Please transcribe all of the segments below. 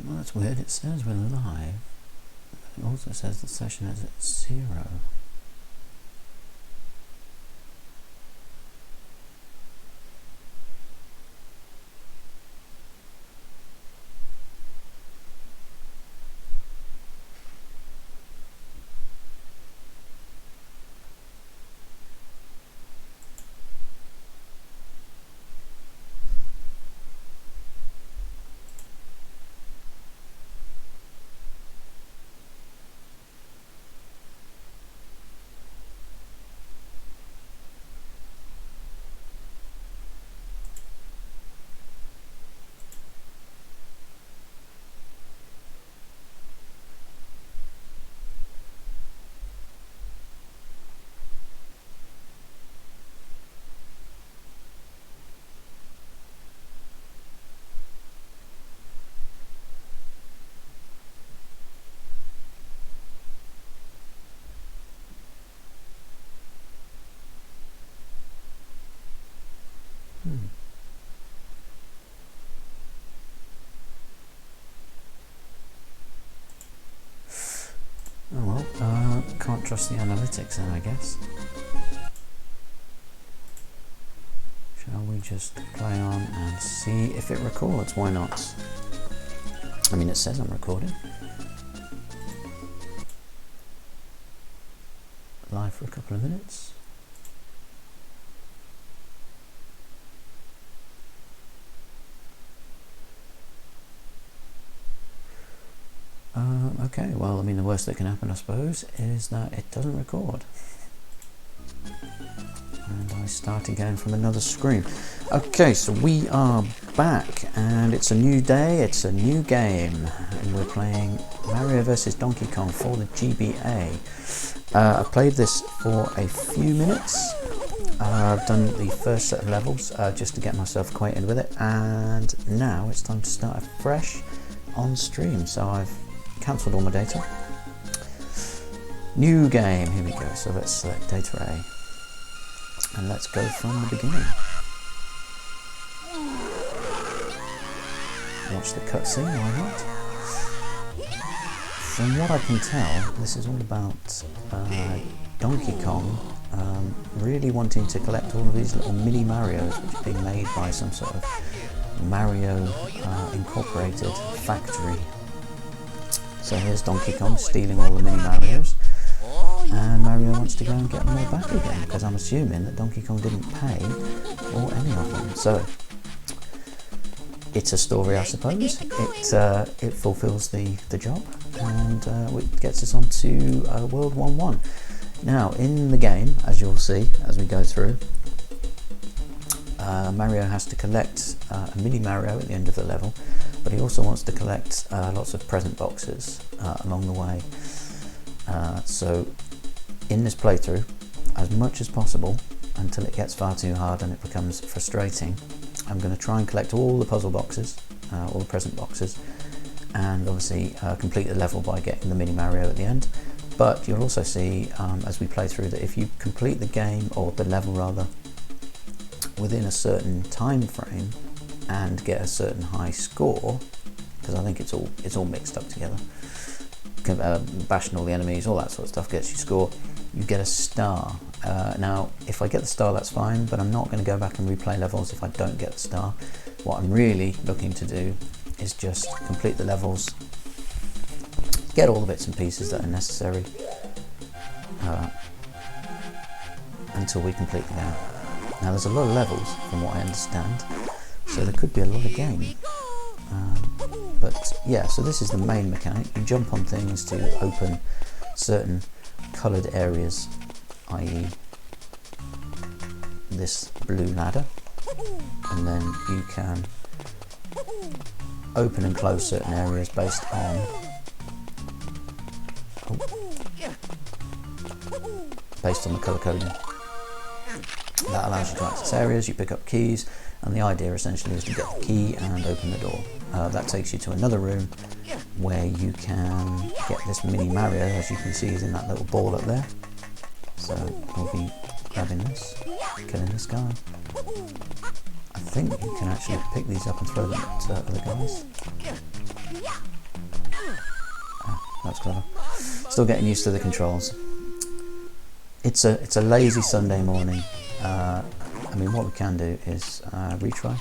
Well, that's weird. It says we're live. It also says the session is at 0. Oh well, can't trust the analytics then, I guess. Shall we just play on and see if it records? Why not? I mean, it says I'm recording. Live for a couple of minutes. Okay, well, I mean, the worst that can happen, I suppose, is that it doesn't record. And I start again from another screen. Okay, so we are back, and it's a new day, it's a new game, and we're playing Mario vs. Donkey Kong for the GBA. I played this for a few minutes. I've done the first set of levels just to get myself acquainted with it, and now it's time to start afresh on stream. So I've cancelled all my data. New game, here we go. So let's select data A and let's go from the beginning. Watch the cutscene, why not? From what I can tell, this is all about Donkey Kong really wanting to collect all of these little mini Marios which are being made by some sort of Mario Incorporated factory. So here's Donkey Kong stealing all the mini Marios, and Mario wants to go and get them all back again, because I'm assuming that Donkey Kong didn't pay for any of them. So it's a story, I suppose. It fulfills the job, and it gets us on to World 1-1. Now, in the game, as you'll see as we go through, Mario has to collect a mini Mario at the end of the level, but he also wants to collect lots of present boxes along the way. So in this playthrough, as much as possible, until it gets far too hard and it becomes frustrating, I'm going to try and collect all the puzzle boxes, all the present boxes, and obviously complete the level by getting the mini Mario at the end. But you'll also see as we play through that if you complete the game, or the level rather, within a certain time frame and get a certain high score, because I think it's all mixed up together, bashing all the enemies, all that sort of stuff gets you score, you get a star. Now if I get the star, that's fine, but I'm not going to go back and replay levels if I don't get the star. What I'm really looking to do is just complete the levels, get all the bits and pieces that are necessary until we complete the game. Now there's a lot of levels from what I understand, so there could be a lot of game. But yeah, so this is the main mechanic. You jump on things to open certain coloured areas, i.e. this blue ladder, and then you can open and close certain areas based on the colour coding. That allows you to access areas, you pick up keys, and the idea essentially is to get the key and open the door. That takes you to another room where you can get this mini Mario. As you can see, he's in that little ball up there. So we'll be grabbing this, killing this guy. I think you can actually pick these up and throw them at other guys. that's clever. Still getting used to the controls. It's a lazy Sunday morning. I mean, what we can do is retry.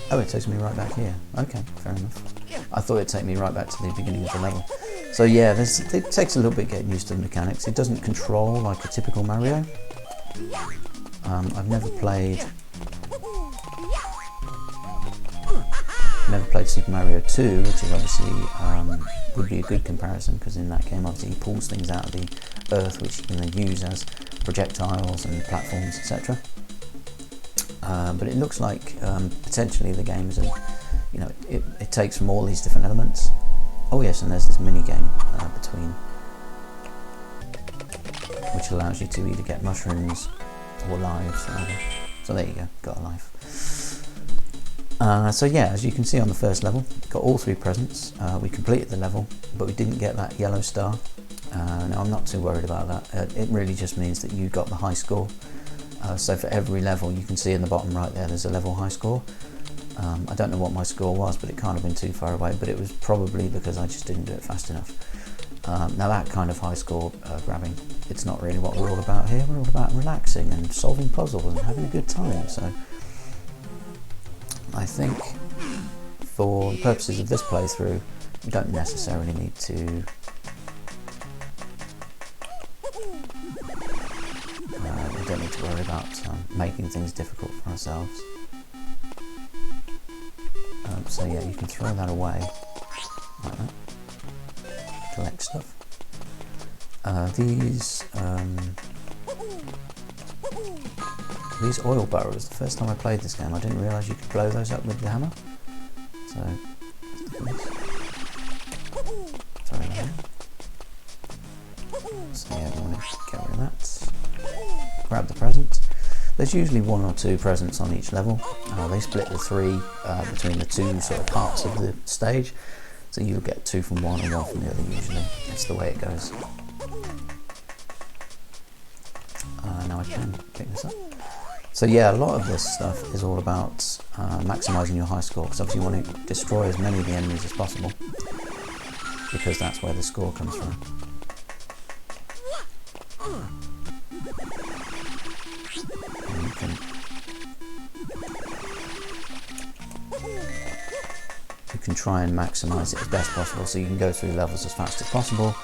Oh, it takes me right back here. Okay, fair enough. I thought it'd take me right back to the beginning of the level. So yeah, it takes a little bit getting used to the mechanics. It doesn't control like a typical Mario. I've never played Super Mario 2, which is obviously would be a good comparison, because in that game obviously he pulls things out of the earth which you can then use as projectiles and platforms, etc. But it looks like potentially the game is it takes from all these different elements. Oh yes, and there's this mini game between, which allows you to either get mushrooms or lives. So there you go, got a life. So yeah, as you can see on the first level, got all 3 presents. We completed the level, but we didn't get that yellow star. Now I'm not too worried about that. It really just means that you got the high score. So for every level, you can see in the bottom right there's a level high score. I don't know what my score was, but it can't have been too far away, but it was probably because I just didn't do it fast enough. Now that kind of high score grabbing, it's not really what we're all about here. We're all about relaxing and solving puzzles and having a good time. So I think for the purposes of this playthrough, you don't necessarily need to worry about making things difficult for ourselves. So yeah, you can throw that away like that. Collect stuff. These oil barrels, the first time I played this game I didn't realise you could blow those up with the hammer. So throw that in. So yeah, we want to get rid of that. Grab the present. There's usually 1 or 2 presents on each level. They split the 3 between the 2 sort of parts of the stage, so you'll get 2 from one and 1 from the other usually. It's the way it goes. Now I can pick this up. So yeah, a lot of this stuff is all about maximising your high score, because obviously you want to destroy as many of the enemies as possible, because that's where the score comes from. You can try and maximise it as best possible, so you can go through levels as fast as possible,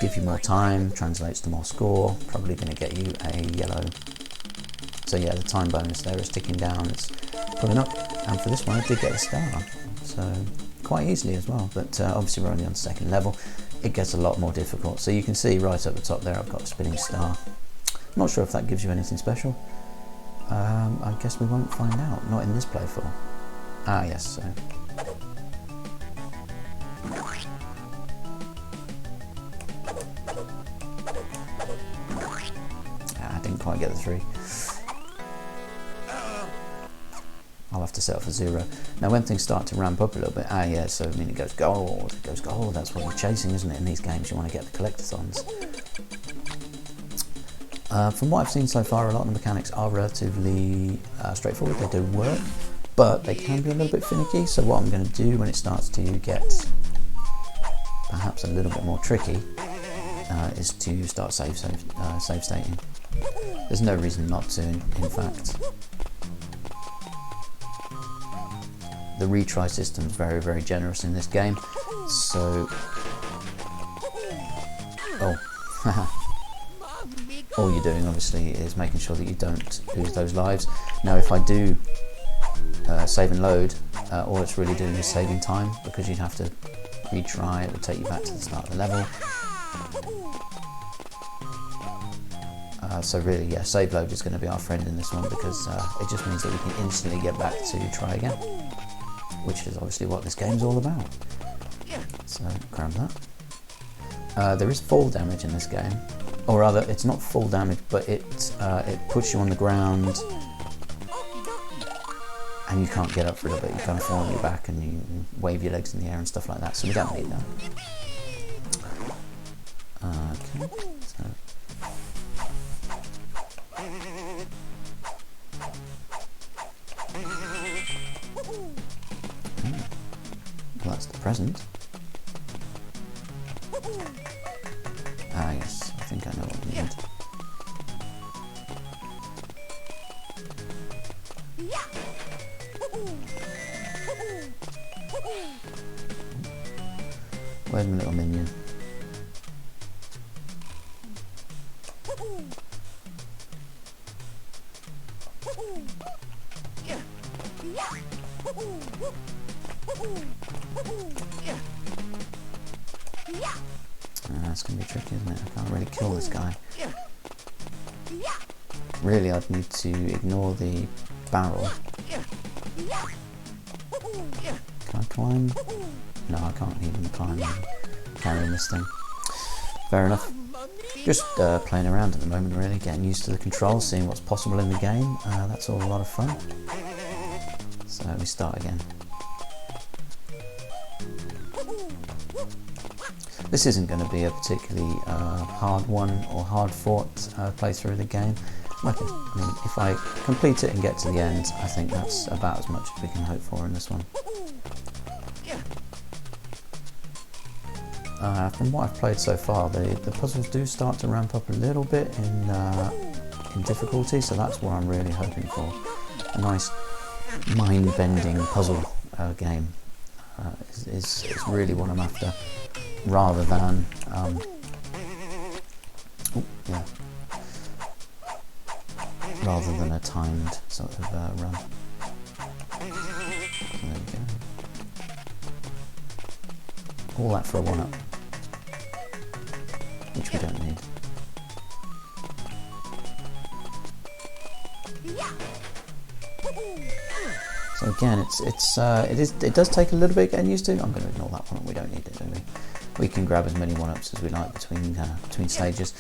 give you more time, translates to more score, probably going to get you a yellow. So yeah, the time bonus there is ticking down, it's pulling up, and for this one I did get a star, so quite easily as well, but obviously we're only on the 2nd level. It gets a lot more difficult, so you can see right at the top there I've got a spinning star. I'm not sure if that gives you anything special. I guess we won't find out, not in this playthrough. Ah yes, so I didn't quite get the 3. I'll have to set off a 0. Now when things start to ramp up a little bit, yeah, so I mean it goes gold, that's what you're chasing, isn't it? In these games you want to get the collectathons. From what I've seen so far, a lot of the mechanics are relatively straightforward. They do work, but they can be a little bit finicky, so what I'm going to do when it starts to get perhaps a little bit more tricky is to start save stating. There's no reason not to, in fact. The retry system is very, very generous in this game, so all you're doing obviously is making sure that you don't lose those lives. Now if I do save and load, all it's really doing is saving time, because you'd have to retry, it would take you back to the start of the level. So really, yeah, save load is going to be our friend in this one, because it just means that we can instantly get back to try again, which is obviously what this game's all about. So grab that. There is fall damage in this game, or rather, it's not full damage, but it puts you on the ground, and you can't get up for a little bit. You kind of fall on your back, and you wave your legs in the air and stuff like that. So we don't need that. Okay. So. Well, that's the present. Where's my little minion? That's going to be tricky, isn't it? I can't really kill this guy. Really, I'd need to ignore the barrel. Can I climb? No, I can't even climb carrying this thing. Fair enough. Just playing around at the moment, really, getting used to the controls, seeing what's possible in the game. That's all a lot of fun. So we start again. This isn't going to be a particularly hard one or hard fought playthrough of the game. I mean, if I complete it and get to the end, I think that's about as much as we can hope for in this one. From what I've played so far, the puzzles do start to ramp up a little bit in difficulty, so that's what I'm really hoping for. A nice mind-bending puzzle game is really what I'm after, rather than rather than a timed sort of run. There we go. All that for a 1-up, which we don't need. So again, it does take a little bit getting used to. I'm going to ignore that one. We don't need it, do we? We can grab as many 1-ups as we like between stages.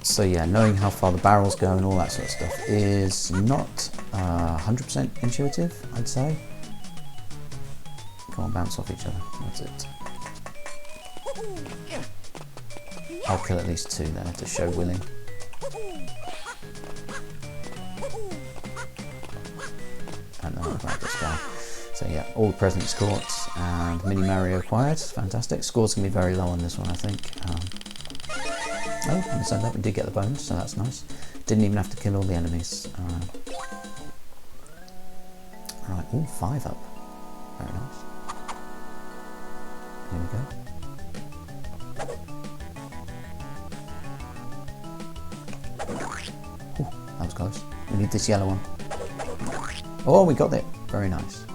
So yeah, knowing how far the barrels go and all that sort of stuff is not 100% intuitive, I'd say. Come on, bounce off each other. That's it. I'll kill at least 2 there to show willing. And then I'll grab this guy. So yeah, all the presents caught and Mini Mario acquired. Fantastic. Scores can be very low on this one, I think. Oh, so that we did get the bonus, so that's nice. Didn't even have to kill all the enemies. Right, all 5-up. Very nice. Here we go. Ooh, that was close. We need this yellow one. Oh, we got it. Very nice.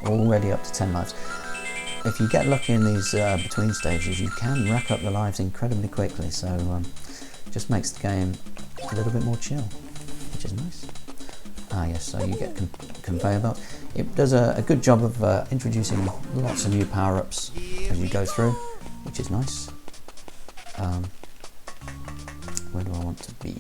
Already up to 10 lives. If you get lucky in these between stages, you can rack up the lives incredibly quickly, so just makes the game a little bit more chill, which is nice. Ah yes, so you get conveyor belt. It does a good job of introducing lots of new power-ups as you go through, which is nice. Where do I want to be?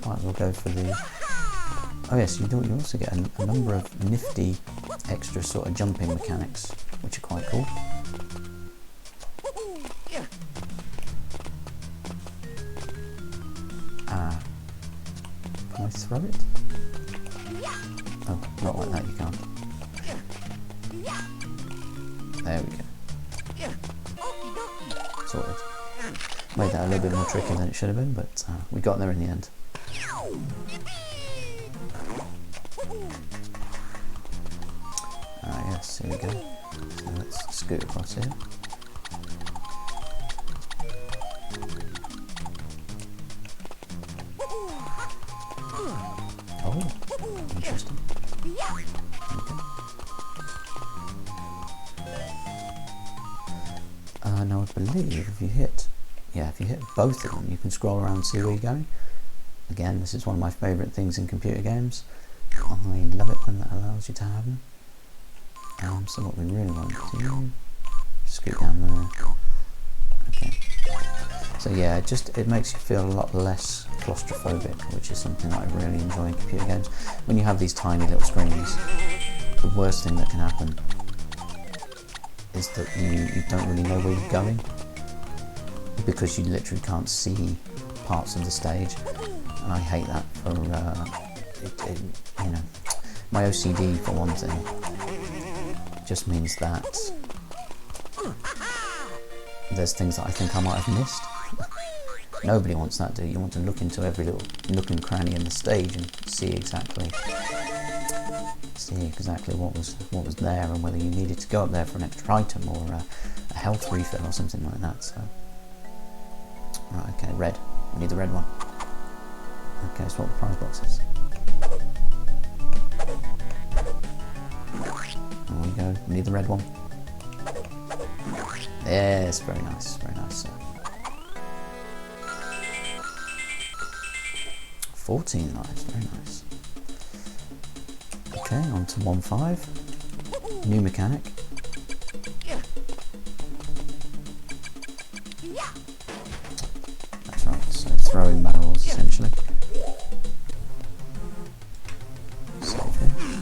Might as well go for the... Oh yes, you also get a number of nifty extra sort of jumping mechanics, which are quite cool. Can I throw it? Oh, not like that, you can't. There we go. Sorted. Made that a little bit more tricky than it should have been, but we got there in the end. Yes, here we go. So let's scoot across here. Oh, interesting. Okay. Now I believe if you hit both of them, you can scroll around and see where you're going. Again, this is one of my favourite things in computer games. I love it when that allows you to have them. So what we really want to do, scoot down there. Okay. So yeah, it makes you feel a lot less claustrophobic, which is something that I really enjoy in computer games. When you have these tiny little screens, the worst thing that can happen is that you don't really know where you're going, because you literally can't see parts of the stage, and I hate that for you know, my OCD for one thing just means that there's things that I think I might have missed Nobody wants that, do you? You want to look into every little nook and cranny in the stage and see exactly what was there, and whether you needed to go up there for an extra item or a health refill or something like that. So, right, okay, red. We need the red one. Okay, swap the prize boxes. There we go. We need the red one. Yes, very nice, sir. 14 lives, very nice. Okay, on to 1-5. New mechanic. That's right, so throwing barrels essentially. Save here.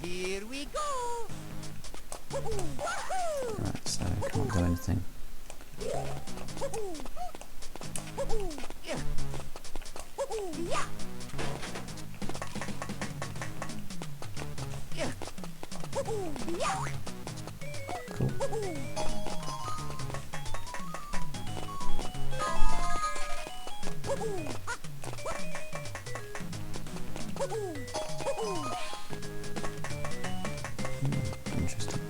Here we go. Right, so can't do anything. Cool. Interesting.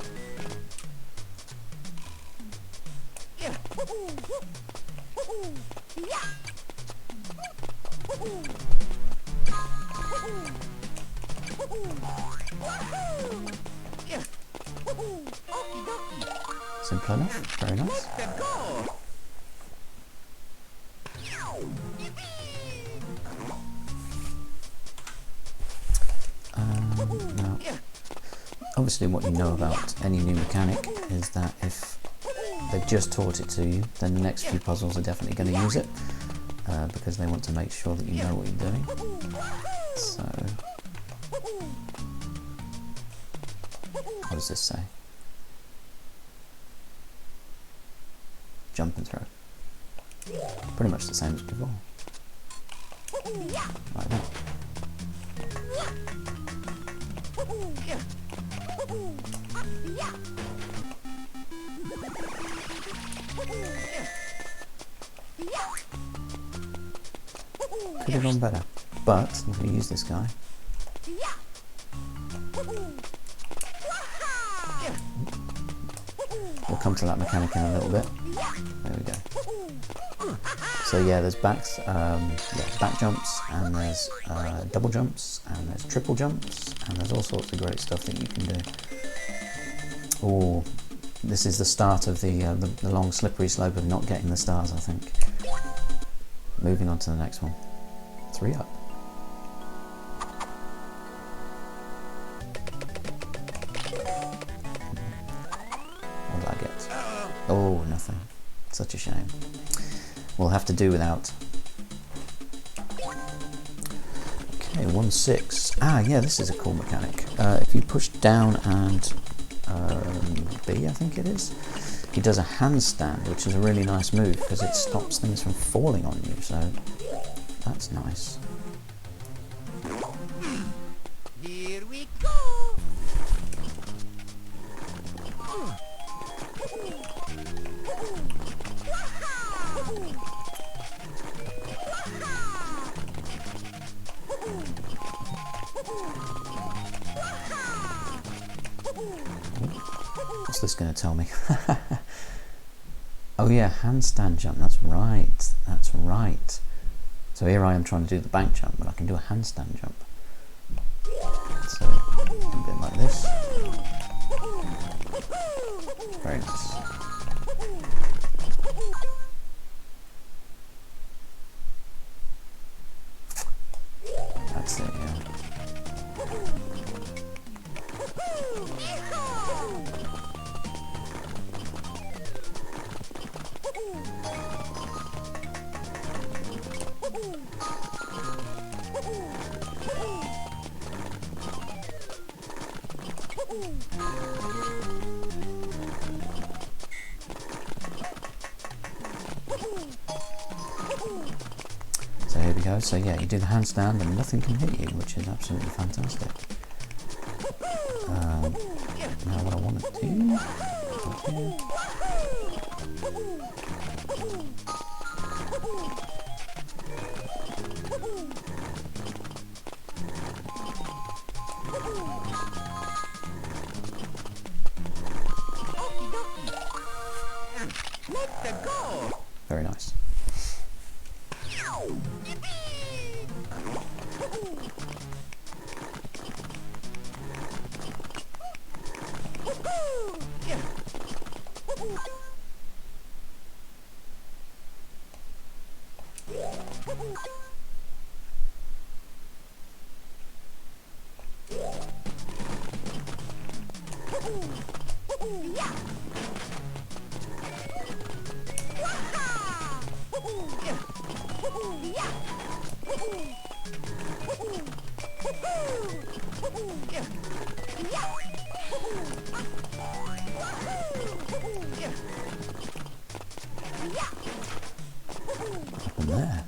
Simple enough, very nice. Now, obviously what you know about any new mechanic is that if they've just taught it to you, then the next few puzzles are definitely going to use it, because they want to make sure that you know what you're doing. So, what does this say? Jump and throw. Pretty much the same as before. Like that. Could have gone better, but if we use this guy. We'll come to that mechanic in a little bit. There we go. So yeah, there's back jumps, and there's double jumps, and there's triple jumps, and there's all sorts of great stuff that you can do. Oh, this is the start of the long slippery slope of not getting the stars, I think. Moving on to the next one. 3 up. What did I get? Oh, nothing. Such a shame. We'll have to do without. Okay, 1-6. Ah, yeah, this is a cool mechanic. If you push down and B, I think it is, he does a handstand, which is a really nice move because it stops things from falling on you, so that's nice. Here we go. What's this going to tell me? Oh yeah, handstand jump, that's right, that's right. So here I am trying to do the bank jump, but I can do a handstand jump. So, a bit like this. Very nice. That's it, yeah. So here we go. So yeah, you do the handstand and nothing can hit you, which is absolutely fantastic. Now what I want to do... Let's go. Very nice. And there.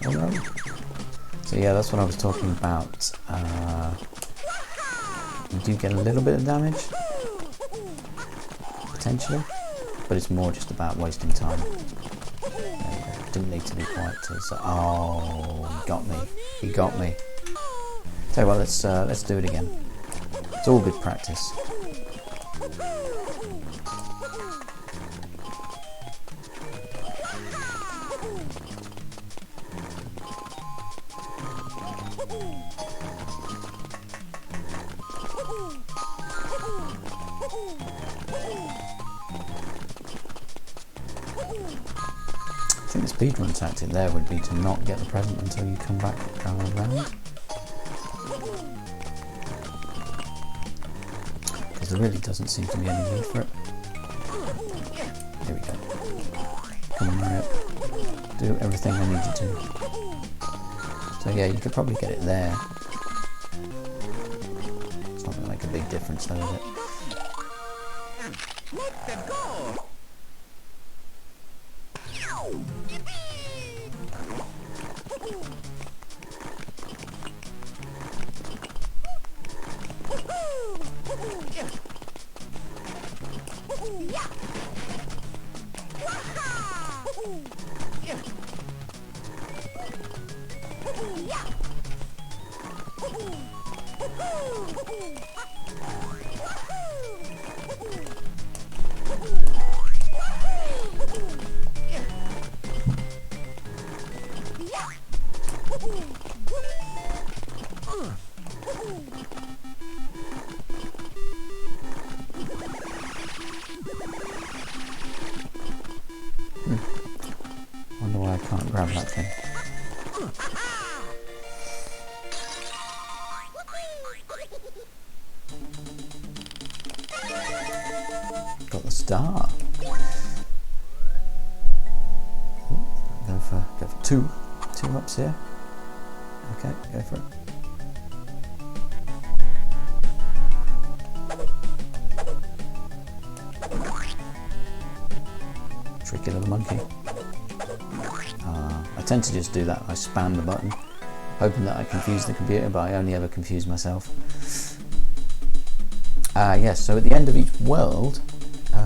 Oh no. So yeah, that's what I was talking about. You do get a little bit of damage, potentially, but it's more just about wasting time. Didn't need to be quite so. Oh, he got me. He got me. Tell you what, let's do it again. It's all good practice. I think the speedrun tactic there would be to not get the present until you come back around. Because there really doesn't seem to be any need for it. Here we go. Come on, Mario. Do everything I need you to. So yeah, you could probably get it there. It's not going to make a big difference though, is it? Let's go. Wonder why I can't grab that thing. Got the star. Go for two ups here. Okay, go for it. Tricky little monkey. I tend to just do that. I spam the button, hoping that I confuse the computer, but I only ever confuse myself. Yes, so at the end of each world,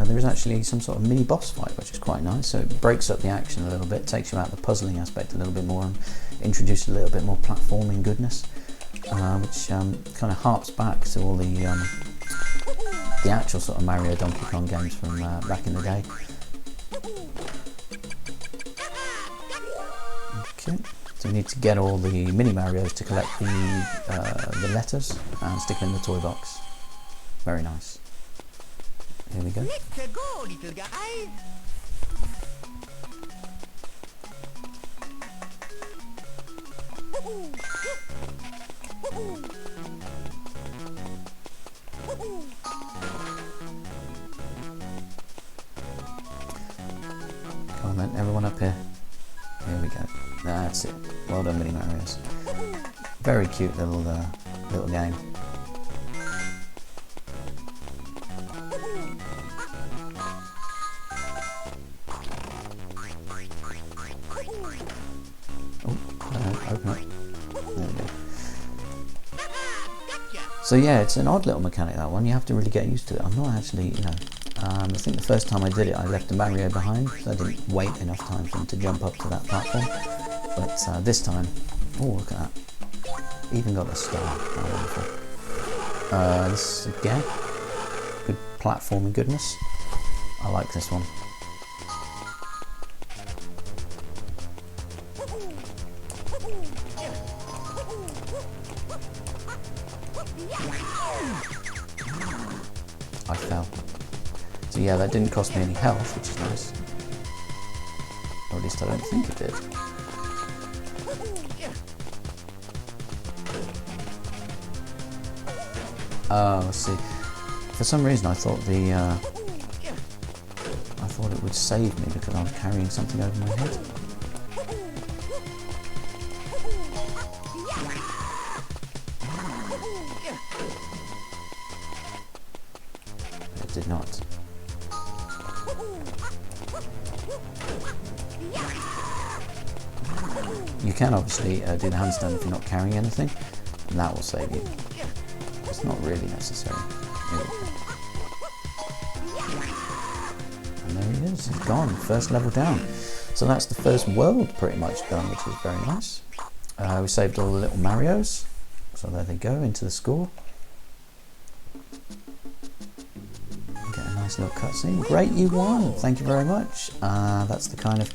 there is actually some sort of mini boss fight, which is quite nice. So it breaks up the action a little bit, takes you out the puzzling aspect a little bit more, and introduces a little bit more platforming goodness, which kind of harps back to all the actual sort of Mario Donkey Kong games from back in the day. Okay, so you need to get all the mini Marios to collect the letters and stick them in the toy box. Very nice. Here we go. Let's go, little guy. Come on then, everyone up here. Here we go. That's it. Well done, mini Marios. Very cute little game. Oh, open up. There we go. So yeah, it's an odd little mechanic, that one. You have to really get used to it. I'm not actually, you know, I think the first time I did it, I left the Mario behind because I didn't wait enough time for him to jump up to that platform. But this time, oh, look at that. Even got a star. How wonderful. This again, good platforming goodness. I like this one. I fell. So yeah, that didn't cost me any health, which is nice. Or at least I don't think it did. Oh, I see. For some reason I thought it would save me because I was carrying something over my head. It did not. You can obviously do the handstand if you're not carrying anything, and that will save you. It's not really necessary. Here we go. And there he is, he's gone. First level down. So that's the first world pretty much done, which is very nice. We saved all the little Marios. So there they go, into the score. Get a nice little cutscene. Great, you won. Thank you very much. That's the kind of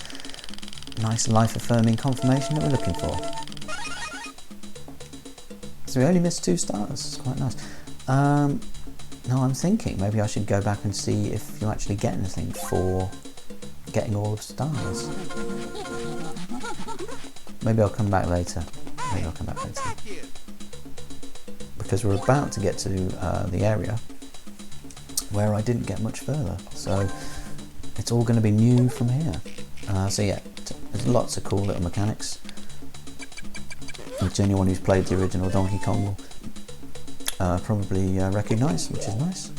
nice life-affirming confirmation that we're looking for. So we only missed 2 stars. It's quite nice. Now I'm thinking maybe I should go back and see if you actually get anything for getting all the stars. Maybe I'll come back later. Because we're about to get to the area where I didn't get much further. So it's all going to be new from here. So yeah, there's lots of cool little mechanics, which anyone who's played the original Donkey Kong will probably recognise, which is nice.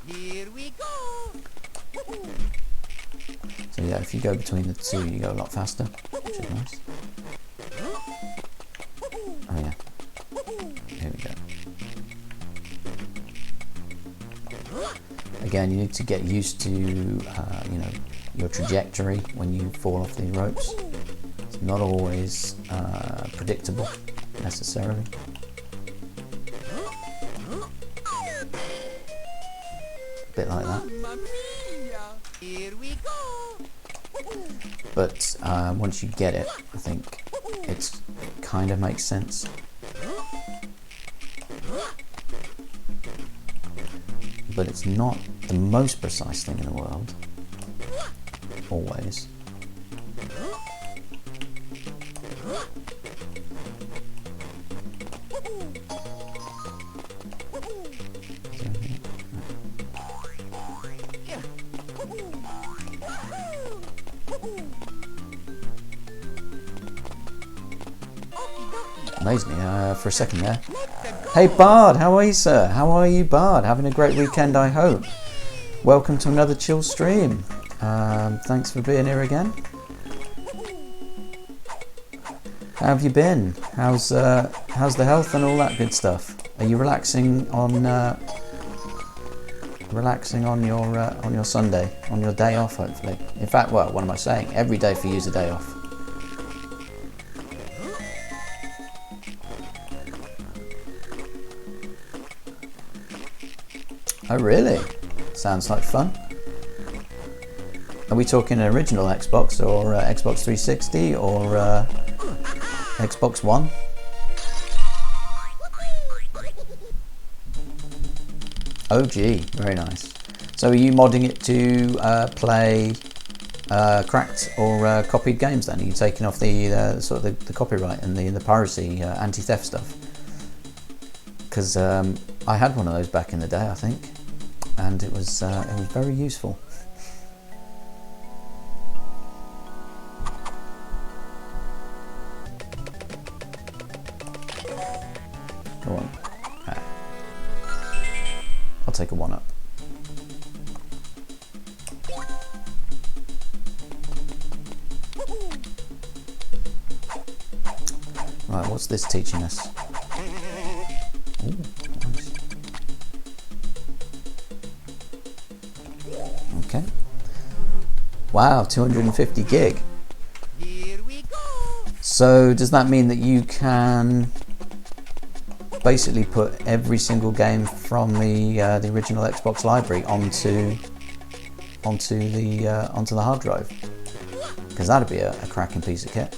Here we go. So yeah, if you go between the two, you go a lot faster, which is nice. Oh yeah, here we go. Again, you need to get used to, you know, your trajectory when you fall off these ropes. It's not always predictable necessarily. A bit like that. Here we go. But once you get it, I think it kind of makes sense. But it's not the most precise thing in the world, always. Amazingly, for a second there. Hey Bard, how are you, sir? How are you, Bard? Having a great weekend, I hope. Welcome to another chill stream. Thanks for being here again. How have you been? How's the health and all that good stuff? Are you relaxing on your Sunday, on your day off, hopefully? In fact, well, what am I saying? Every day for you is a day off. Oh really? Sounds like fun. Are we talking an original Xbox or Xbox 360 or Xbox One? Oh gee, very nice. So are you modding it to play cracked or copied games then? Are you taking off the sort of the copyright and the piracy anti-theft stuff? Because I had one of those back in the day, I think, and it was very useful. Go on. I'll take a 1-up. Right, what's this teaching us? Ooh, nice. Okay. Wow, 250 gig. Here we go. So does that mean that you can basically put every single game from the original Xbox library onto the hard drive? Because that'd be a cracking piece of kit.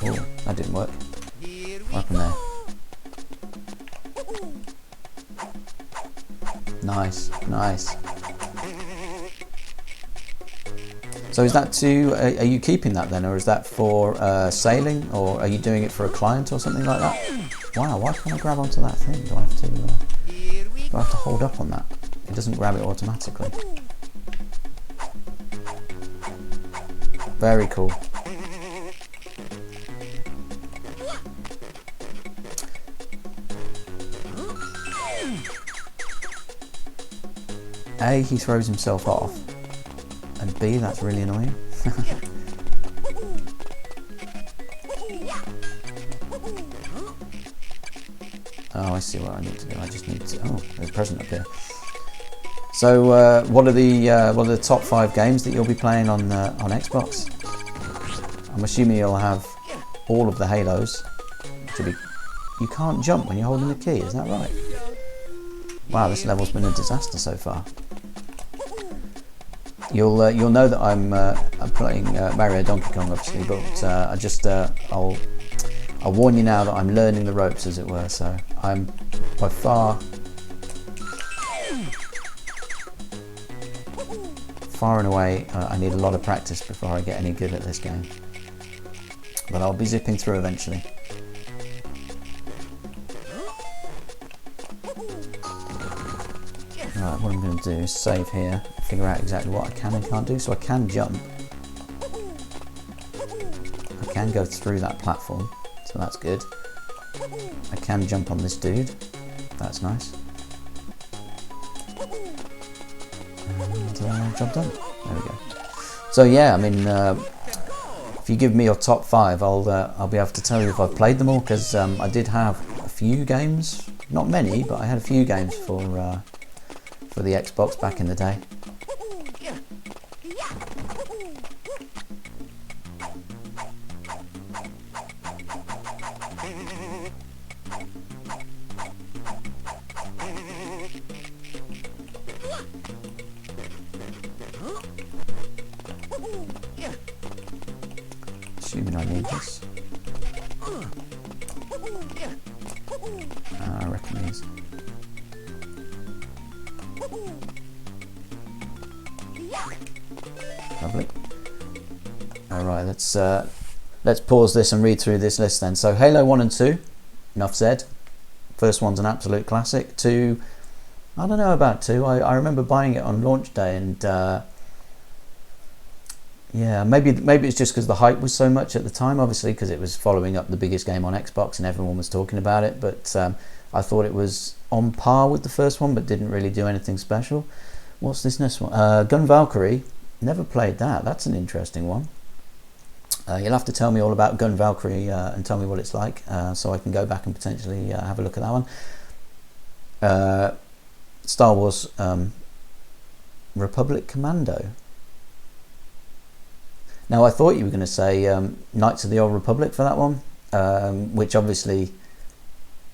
Oh, that didn't work. What happened there? Nice, nice. So is that are you keeping that then, or is that for sailing, or are you doing it for a client or something like that? Wow, why can't I grab onto that thing? Do I have to hold up on that? It doesn't grab it automatically. Very cool. A, he throws himself off, and B, that's really annoying. Oh, I see what I need to do. I just need to. Oh, there's a present up here. So, what are the top 5 games that you'll be playing on Xbox? I'm assuming you'll have all of the Halos. You can't jump when you're holding the key. Is that right? Wow, this level's been a disaster so far. You'll know that I'm playing Mario Donkey Kong, obviously, but I'll warn you now that I'm learning the ropes, as it were. So I'm by far and away. I need a lot of practice before I get any good at this game, but I'll be zipping through eventually. Right, what I'm going to do is save here, figure out exactly what I can and can't do. So I can jump. I can go through that platform, so that's good. I can jump on this dude. That's nice. And job done. There we go. So yeah, I mean, if you give me your top 5, I'll be able to tell you if I've played them all, because I did have a few games, not many, but I had a few games for the Xbox back in the day. Assuming I need this. I reckon it is. Lovely. Alright, let's pause this and read through this list then. So Halo 1 and 2, enough said. First one's an absolute classic. 2, I don't know about 2. I remember buying it on launch day, and yeah, maybe it's just because the hype was so much at the time, obviously, because it was following up the biggest game on Xbox and everyone was talking about it, but I thought it was on par with the first one but didn't really do anything special. What's this next one? Gun Valkyrie. Never played that. That's an interesting one. You'll have to tell me all about Gun Valkyrie and tell me what it's like, so I can go back and potentially have a look at that one. Star Wars Republic Commando. Now, I thought you were going to say Knights of the Old Republic for that one, which obviously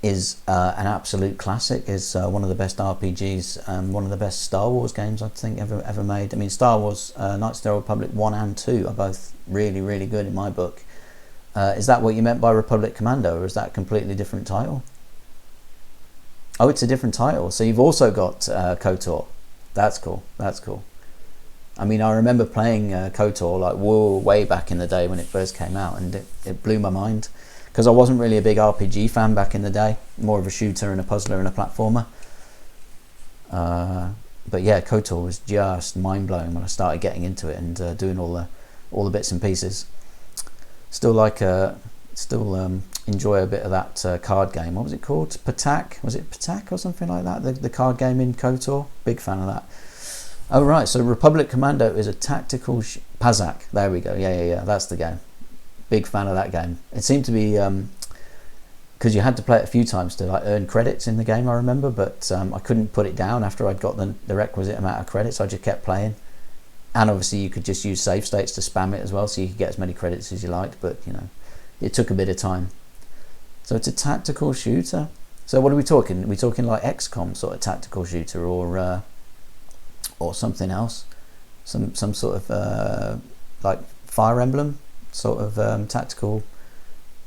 is an absolute classic, is one of the best RPGs and one of the best Star Wars games I think ever made. I mean, Star Wars Knights of the Old Republic 1 and 2 are both really, really good in my book. Is that what you meant by Republic Commando, or is that a completely different title? Oh, it's a different title. So you've also got KOTOR. That's cool. That's cool. I mean, I remember playing KOTOR like way back in the day when it first came out, and it blew my mind, because I wasn't really a big RPG fan back in the day, more of a shooter and a puzzler and a platformer. But yeah, KOTOR was just mind-blowing when I started getting into it and doing all the bits and pieces. Still enjoy a bit of that card game. What was it called? Patak? Was it Patak or something like that? The card game in KOTOR. Big fan of that. Oh right, so Republic Commando is a tactical Pazak. There we go. Yeah. That's the game. big fan of that game. It seemed to be because you had to play it a few times to like earn credits in the game, I remember, but I couldn't put it down after I'd got the requisite amount of credits. I just kept playing, and obviously you could just use save states to spam it as well, so you could get as many credits as you liked, but you know, it took a bit of time. So it's a tactical shooter. So what are we talking? Are we talking like XCOM sort of tactical shooter, or something else? Some sort of like Fire Emblem sort of tactical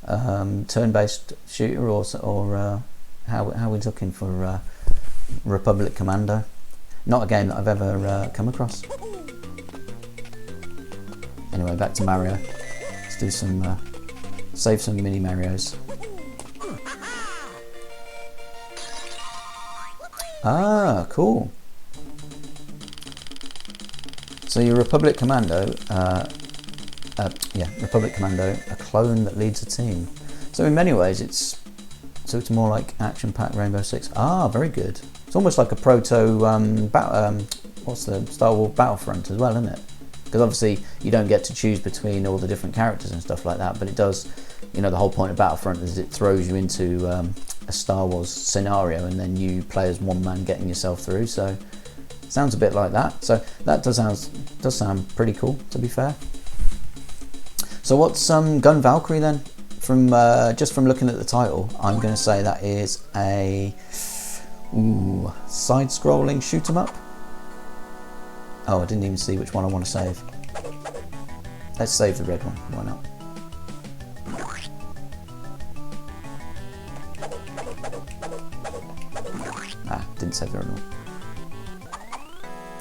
turn-based shooter, or how are we looking for Republic Commando? Not a game that I've ever come across. Anyway, back to Mario. Let's do some save some mini Marios. Ah, cool. So your Republic Commando, Republic Commando, a clone that leads a team. So in many ways, it's more like action-packed Rainbow Six. Ah, very good. It's almost like a proto what's the Star Wars Battlefront as well, isn't it? Because obviously you don't get to choose between all the different characters and stuff like that, but it does. You know, the whole point of Battlefront is it throws you into a Star Wars scenario, and then you play as one man getting yourself through. So it sounds a bit like that. So that does sound pretty cool, to be fair. So what's Gun Valkyrie then? From just from looking at the title, I'm going to say that is a side-scrolling shoot 'em up. Oh, I didn't even see which one I want to save. Let's save the red one. Why not? Didn't save the red one.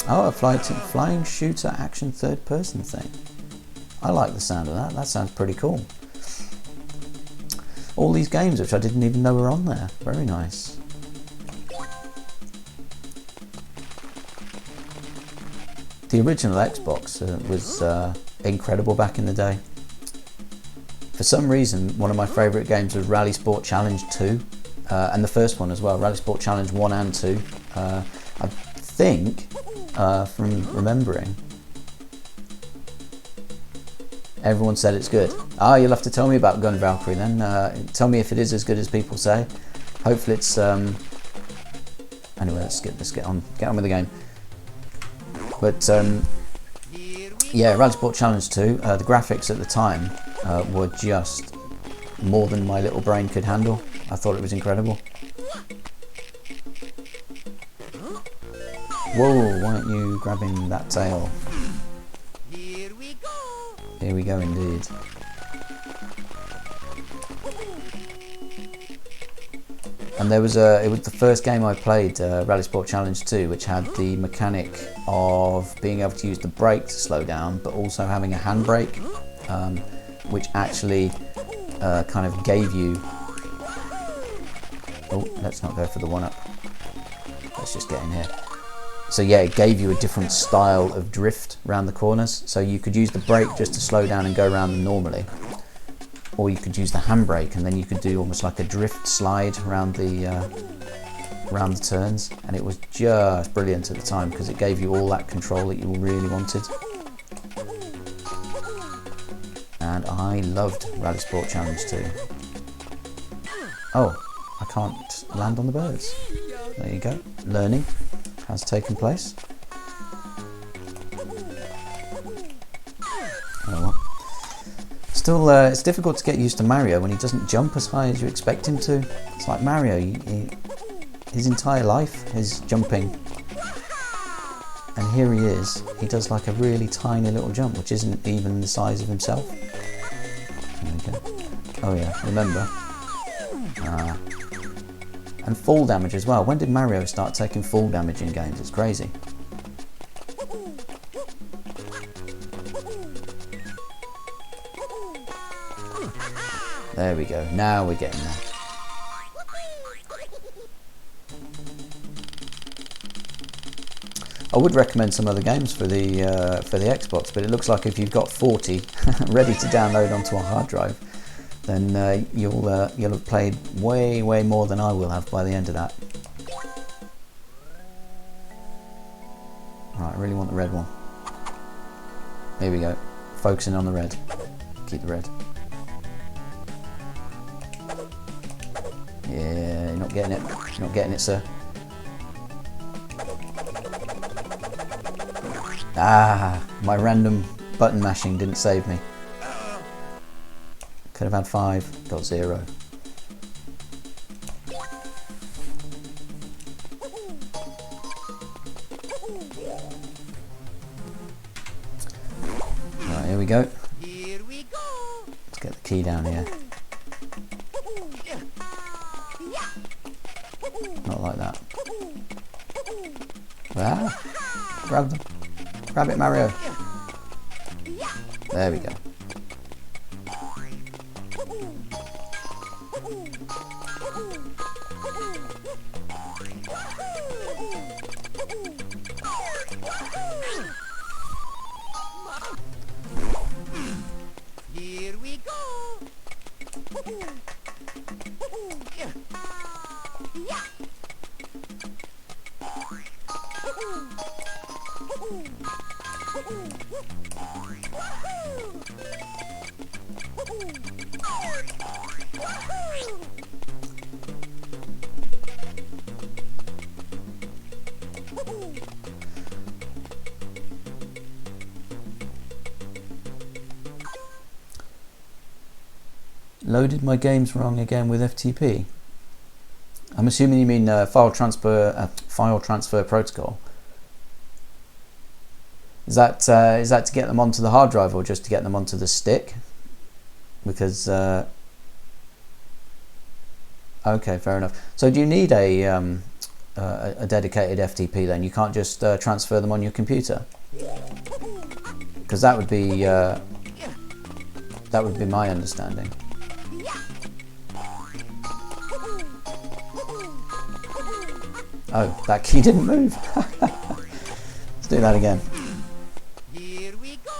Oh, a flying shooter action third-person thing. I like the sound of that. That sounds pretty cool. All these games which I didn't even know were on there. Very nice. The original Xbox was incredible back in the day. For some reason, one of my favourite games was Rally Sport Challenge 2. And the first one as well, Rally Sport Challenge 1 and 2. I think, from remembering, everyone said it's good. You'll have to tell me about Gun Valkyrie then. Tell me if it is as good as people say. Hopefully it's... Anyway, let's get on with the game. But yeah, Rally Sport Challenge 2, the graphics at the time were just more than my little brain could handle. I thought it was incredible. Whoa, why aren't you grabbing that tail? Here we go. Here we go indeed. And it was the first game I played, Rally Sport Challenge 2, which had the mechanic of being able to use the brake to slow down, but also having a handbrake, which actually kind of gave you... Oh, let's not go for the one-up. Let's just get in here. So yeah, it gave you a different style of drift around the corners. So you could use the brake just to slow down and go around them normally. Or you could use the handbrake, and then you could do almost like a drift slide around the turns. And it was just brilliant at the time because it gave you all that control that you really wanted. And I loved Rally Sport Challenge 2. Oh, I can't land on the birds. There you go. Learning has taken place. Oh well. Still, it's difficult to get used to Mario when he doesn't jump as high as you expect him to. It's like Mario, his entire life is jumping. And here he is, he does like a really tiny little jump, which isn't even the size of himself. There we go. Oh yeah, remember. And fall damage as well. When did Mario start taking fall damage in games? It's crazy. There we go. Now we're getting there. I would recommend some other games for the Xbox, but it looks like if you've got 40 ready to download onto a hard drive, then you'll have played way more than I will have by the end of that. Right, I really want the red one. Here we go. Focusing on the red. Keep the red. Yeah, you're not getting it. You're not getting it, sir. Ah, my random button mashing didn't save me. Could have had 5, got 0. Right, here we go. Here we go. Let's get the key down here. Not like that. Ah, grab them. Grab it, Mario. There we go. Here we go. Loaded my games wrong again with FTP. I'm assuming you mean file transfer protocol. Is that to get them onto the hard drive or just to get them onto the stick? Because okay, fair enough. So do you need a dedicated FTP then? You can't just transfer them on your computer? Because that would be my understanding. Oh, that key didn't move. Let's do that again. Here we go.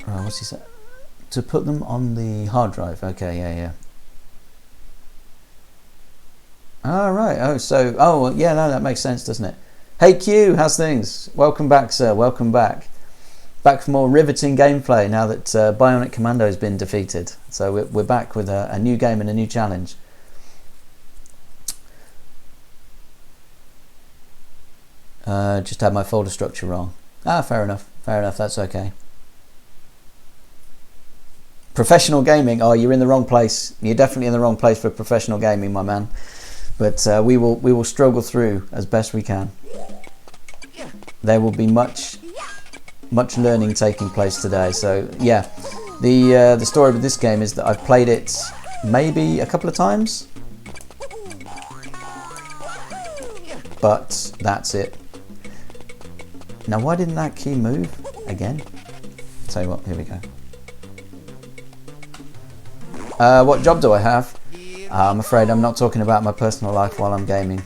Right, what's he say? To put them on the hard drive. Okay, yeah. Oh, right. Oh, yeah, no, that makes sense, doesn't it? Hey, Q, how's things? Welcome back, sir. Welcome back. Back for more riveting gameplay now that Bionic Commando has been defeated. So we're back with a new game and a new challenge. Just had my folder structure wrong. Ah, fair enough. Fair enough. That's okay. Professional gaming. Oh, you're in the wrong place. You're definitely in the wrong place for professional gaming, my man. But we will struggle through as best we can. There will be much learning taking place today. So yeah, the story with this game is that I've played it maybe a couple of times, but that's it. Now, why didn't that key move again? I'll tell you what, here we go. What job do I have? I'm afraid I'm not talking about my personal life while I'm gaming.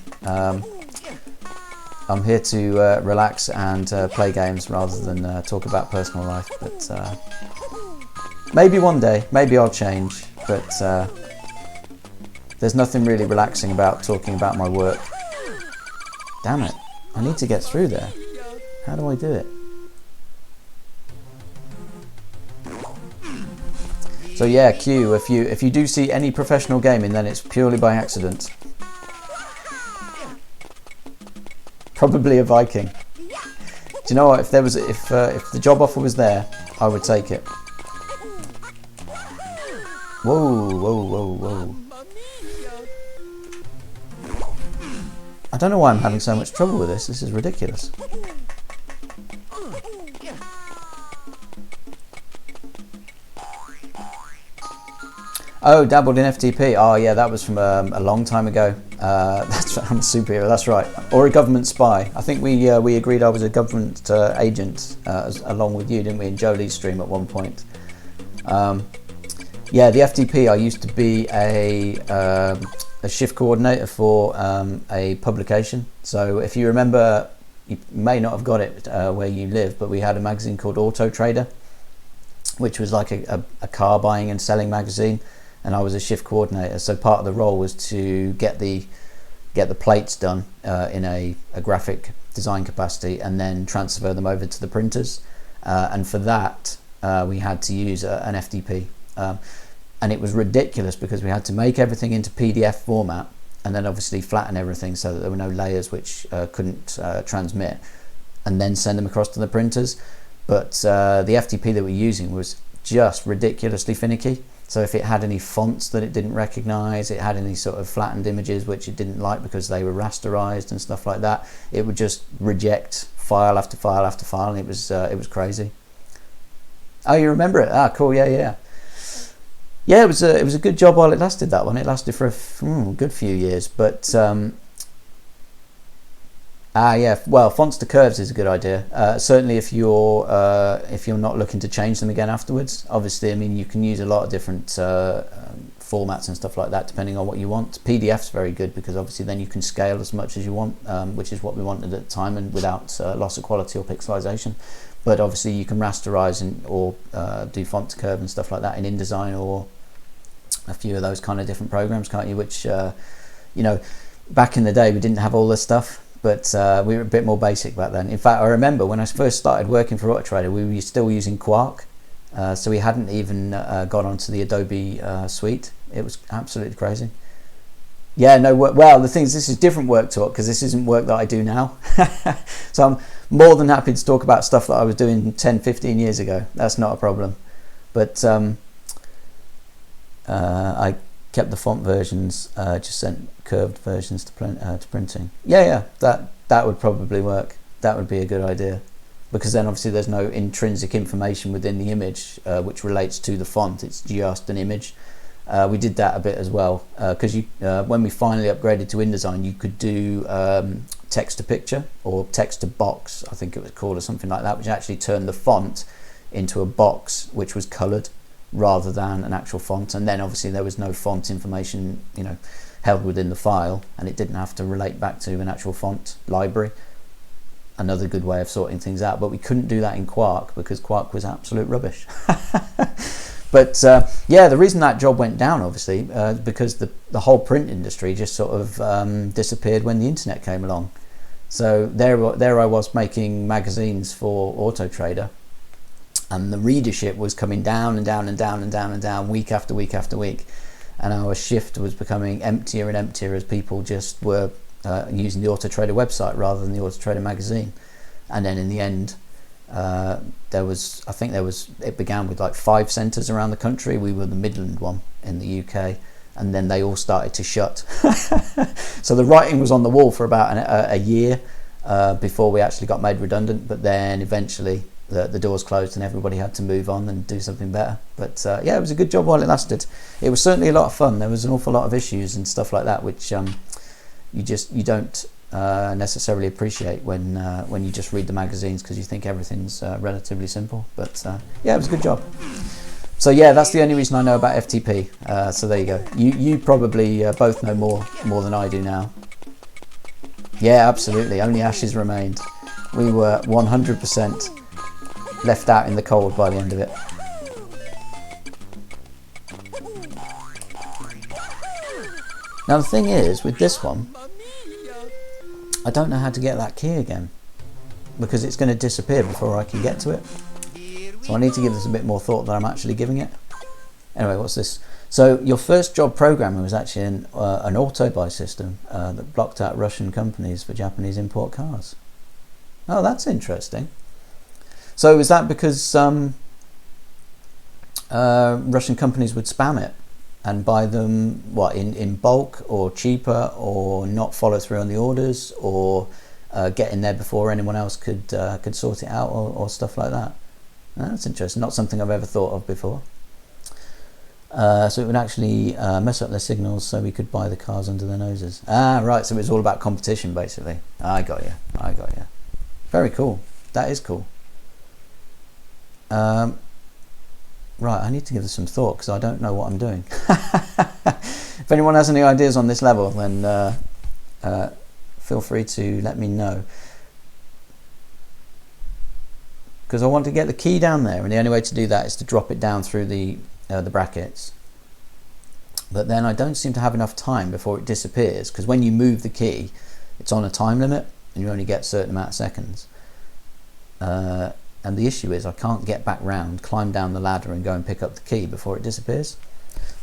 I'm here to relax and play games rather than talk about personal life. But maybe one day, maybe I'll change. But there's nothing really relaxing about talking about my work. Damn it! I need to get through there. How do I do it? So yeah, Q. If you do see any professional gaming, then it's purely by accident. Probably a Viking. Do you know what? If the job offer was there, I would take it. Whoa. I don't know why I'm having so much trouble with this. This is ridiculous. Oh, dabbled in FTP. Oh yeah, that was from a long time ago. That's I'm a superhero. That's right. Or a government spy. I think we agreed I was a government agent along with you, didn't we? In Jolie's stream at one point. Yeah, the FTP. I used to be a shift coordinator for a publication. So if you remember, you may not have got it where you live, but we had a magazine called Auto Trader, which was like a car buying and selling magazine. And I was a shift coordinator, so part of the role was to get the plates done in a graphic design capacity, and then transfer them over to the printers. And for that, we had to use an FTP. And it was ridiculous because we had to make everything into PDF format and then obviously flatten everything so that there were no layers which couldn't transmit, and then send them across to the printers. But the FTP that we're using was just ridiculously finicky. So if it had any fonts that it didn't recognize, it had any sort of flattened images which it didn't like because they were rasterized and stuff like that, it would just reject file after file after file, and it was crazy. Oh, you remember it? Ah, cool. Yeah. It was a good job while it lasted. That one, it lasted for a good few years. But well, fonts to curves is a good idea. Certainly, if you're not looking to change them again afterwards. Obviously, I mean, you can use a lot of different formats and stuff like that depending on what you want. PDF's very good because obviously then you can scale as much as you want, which is what we wanted at the time, and without loss of quality or pixelization. But obviously you can rasterize or do font to curve and stuff like that in InDesign or a few of those kind of different programs, can't you? Which back in the day we didn't have all this stuff. But we were a bit more basic back then. In fact, I remember when I first started working for Autotrader, we were still using Quark. So we hadn't even got onto the Adobe suite. It was absolutely crazy. Yeah, no work. Well, the thing is, this is different work talk because this isn't work that I do now. So I'm more than happy to talk about stuff that I was doing 10, 15 years ago. That's not a problem. But I kept the font versions, just sent curved versions to printing. Yeah, that would probably work. That would be a good idea, because then obviously there's no intrinsic information within the image which relates to the font. It's just an image. We did that a bit as well because when we finally upgraded to InDesign, you could do text to picture or text to box, I think it was called, or something like that, which actually turned the font into a box which was coloured rather than an actual font. And then obviously there was no font information, held within the file, and it didn't have to relate back to an actual font library. Another good way of sorting things out, but we couldn't do that in Quark because Quark was absolute rubbish. But the reason that job went down, obviously, because the whole print industry just sort of disappeared when the internet came along. So there I was making magazines for Autotrader, and the readership was coming down and down and down and down and down week after week after week, and our shift was becoming emptier and emptier as people just were using the Autotrader website rather than the Autotrader magazine. And then in the end, it began with like 5 centres around the country. We were the Midland one in the UK, and then they all started to shut. So the writing was on the wall for about a year before we actually got made redundant, but then eventually the doors closed and everybody had to move on and do something better. But it was a good job while it lasted. It was certainly a lot of fun. There was an awful lot of issues and stuff like that which you don't necessarily appreciate when you just read the magazines, because you think everything's relatively simple. But it was a good job. So that's the only reason I know about FTP. So there you go. You probably both know more than I do now. Yeah, absolutely. Only ashes remained. We were 100% left out in the cold by the end of it. Now the thing is, with this one, I don't know how to get that key again, because it's going to disappear before I can get to it. So I need to give this a bit more thought than I'm actually giving it. Anyway, what's this? So your first job programming was actually an auto-buy system that blocked out Russian companies for Japanese import cars. Oh, that's interesting. So is that because Russian companies would spam it and buy them in bulk or cheaper, or not follow through on the orders, or get in there before anyone else could sort it out, or stuff like that? That's interesting. Not something I've ever thought of before. So it would actually mess up their signals so we could buy the cars under their noses. Right. So it was all about competition, basically. I got you. Very cool. That is cool. Right, I need to give this some thought because I don't know what I'm doing. If anyone has any ideas on this level, then feel free to let me know. Because I want to get the key down there, and the only way to do that is to drop it down through the brackets. But then I don't seem to have enough time before it disappears, because when you move the key, it's on a time limit, and you only get a certain amount of seconds. and the issue is I can't get back round, climb down the ladder and go and pick up the key before it disappears.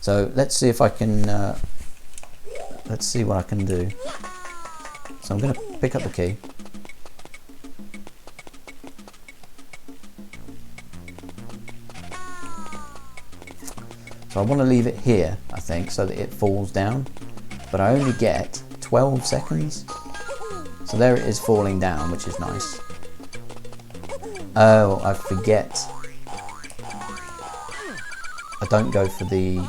So let's see if I can, let's see what I can do. So I'm going to pick up the key. So I want to leave it here, I think, so that it falls down, but I only get 12 seconds. So there it is falling down, which is nice. Oh, I forget. I don't go for the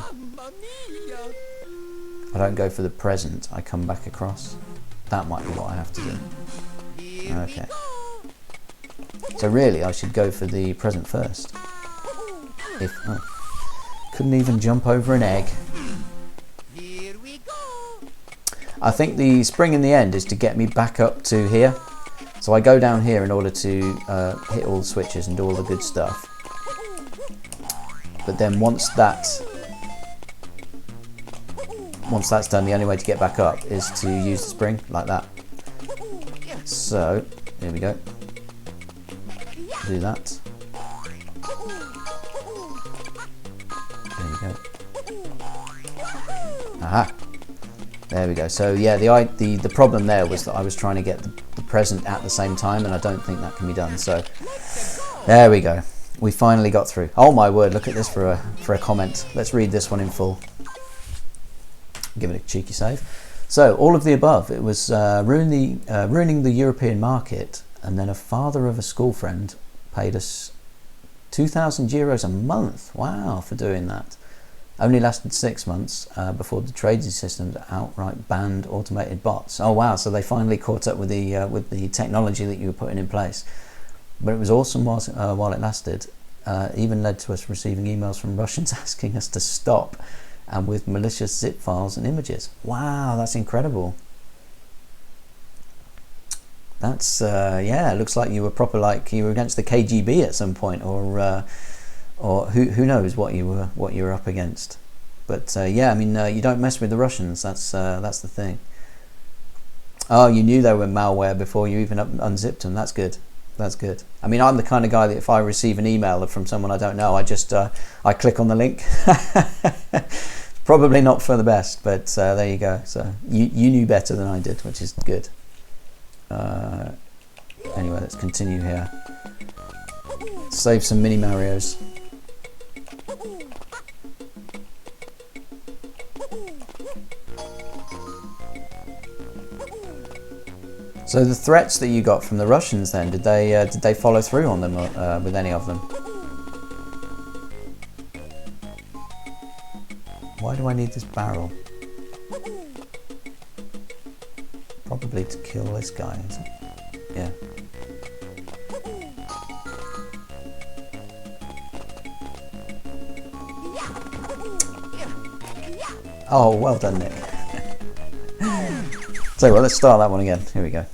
present. I come back across. That might be what I have to do. Okay. So really, I should go for the present first. If couldn't even jump over an egg. Here we go. I think the spring in the end is to get me back up to here. So I go down here in order to hit all the switches and do all the good stuff. But then once that's done, the only way to get back up is to use the spring like that. So here we go. Do that. There we go. Aha. There we go. So yeah, the problem there was that I was trying to get the present at the same time, and I don't think that can be done. So there we go. We finally got through. Oh my word! Look at this for a comment. Let's read this one in full. Give it a cheeky save. So all of the above. It was ruining the European market, and then a father of a school friend paid us €2,000 a month. Wow, for doing that. Only lasted 6 months before the trading systems outright banned automated bots. Oh wow! So they finally caught up with the technology that you were putting in place. But it was awesome while it lasted. Even led to us receiving emails from Russians asking us to stop, and with malicious zip files and images. Wow, that's incredible. That's yeah. It looks like you were proper, like you were against the KGB at some point, or who knows what you were up against. But yeah, I mean, you don't mess with the Russians. That's the thing. Oh, you knew they were malware before you even unzipped them. That's good. That's good. I mean, I'm the kind of guy that if I receive an email from someone I don't know, I just I click on the link. Probably not for the best, but there you go. So you knew better than I did, which is good. Anyway, let's continue here. Save some mini Marios. So the threats that you got from the Russians, then, did they follow through on them with any of them? Why do I need this barrel? Probably to kill this guy, is it? Yeah. Oh, well done, Nick. So well, let's start that one again. Here we go.